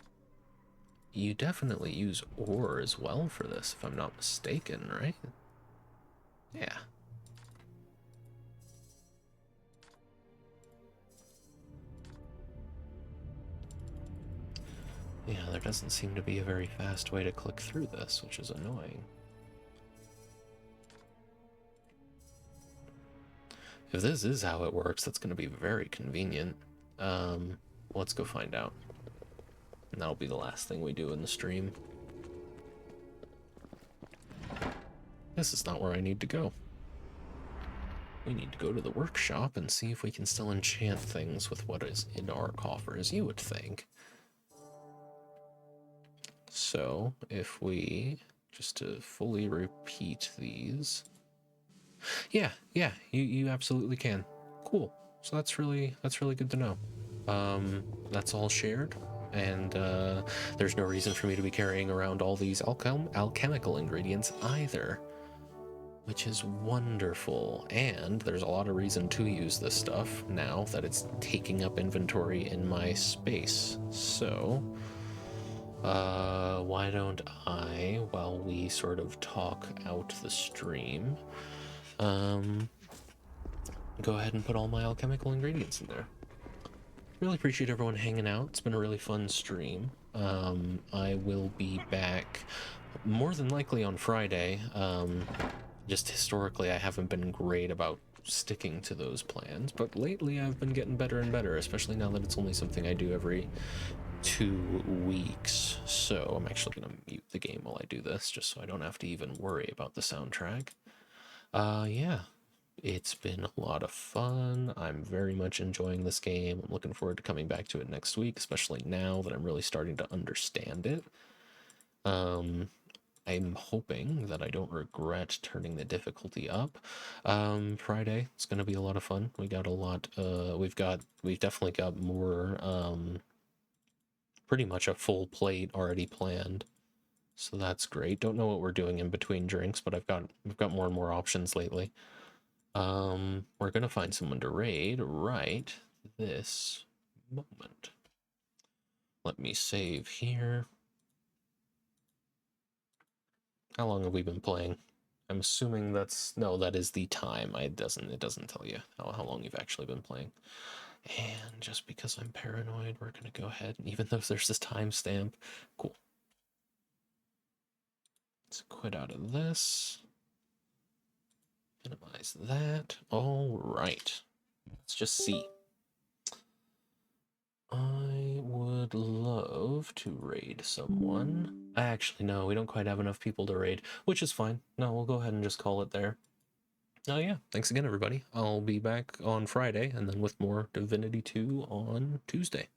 you definitely use ore as well for this, if I'm not mistaken, right? Yeah. Yeah, there doesn't seem to be a very fast way to click through this, which is annoying. If this is how it works, that's going to be very convenient. Let's go find out. And that'll be the last thing we do in the stream. This is not where I need to go. We need to go to the workshop and see if we can still enchant things with what is in our coffers, you would think. So, if we, just to fully repeat these... Yeah, you absolutely can. Cool. So that's really good to know. That's all shared, and there's no reason for me to be carrying around all these alchemical ingredients either, which is wonderful. And there's a lot of reason to use this stuff now that it's taking up inventory in my space. So why don't I, while we sort of talk out the stream, go ahead and put all my alchemical ingredients in there. Really appreciate everyone hanging out. It's been a really fun stream. I will be back more than likely on Friday. Just historically, I haven't been great about sticking to those plans, but lately I've been getting better and better, especially now that it's only something I do every 2 weeks. So I'm actually going to mute the game while I do this, just so I don't have to even worry about the soundtrack. Yeah, it's been a lot of fun. I'm very much enjoying this game. I'm looking forward to coming back to it next week, especially now that I'm really starting to understand it. I'm hoping that I don't regret turning the difficulty up. Friday, it's going to be a lot of fun. We got a lot, we've definitely got more, pretty much a full plate already planned. So that's great. Don't know what we're doing in between drinks, but we've got more and more options lately. We're gonna find someone to raid right this moment. Let me save here. How long have we been playing? I'm assuming that is the time. It doesn't tell you how long you've actually been playing. And just because I'm paranoid, we're gonna go ahead, and even though there's this timestamp, cool. Let's quit out of this. Minimize that. All right. Let's just see. I would love to raid someone. Actually, no, we don't quite have enough people to raid, which is fine. No, we'll go ahead and just call it there. Oh yeah, thanks again, everybody. I'll be back on Friday, and then with more Divinity 2 on Tuesday.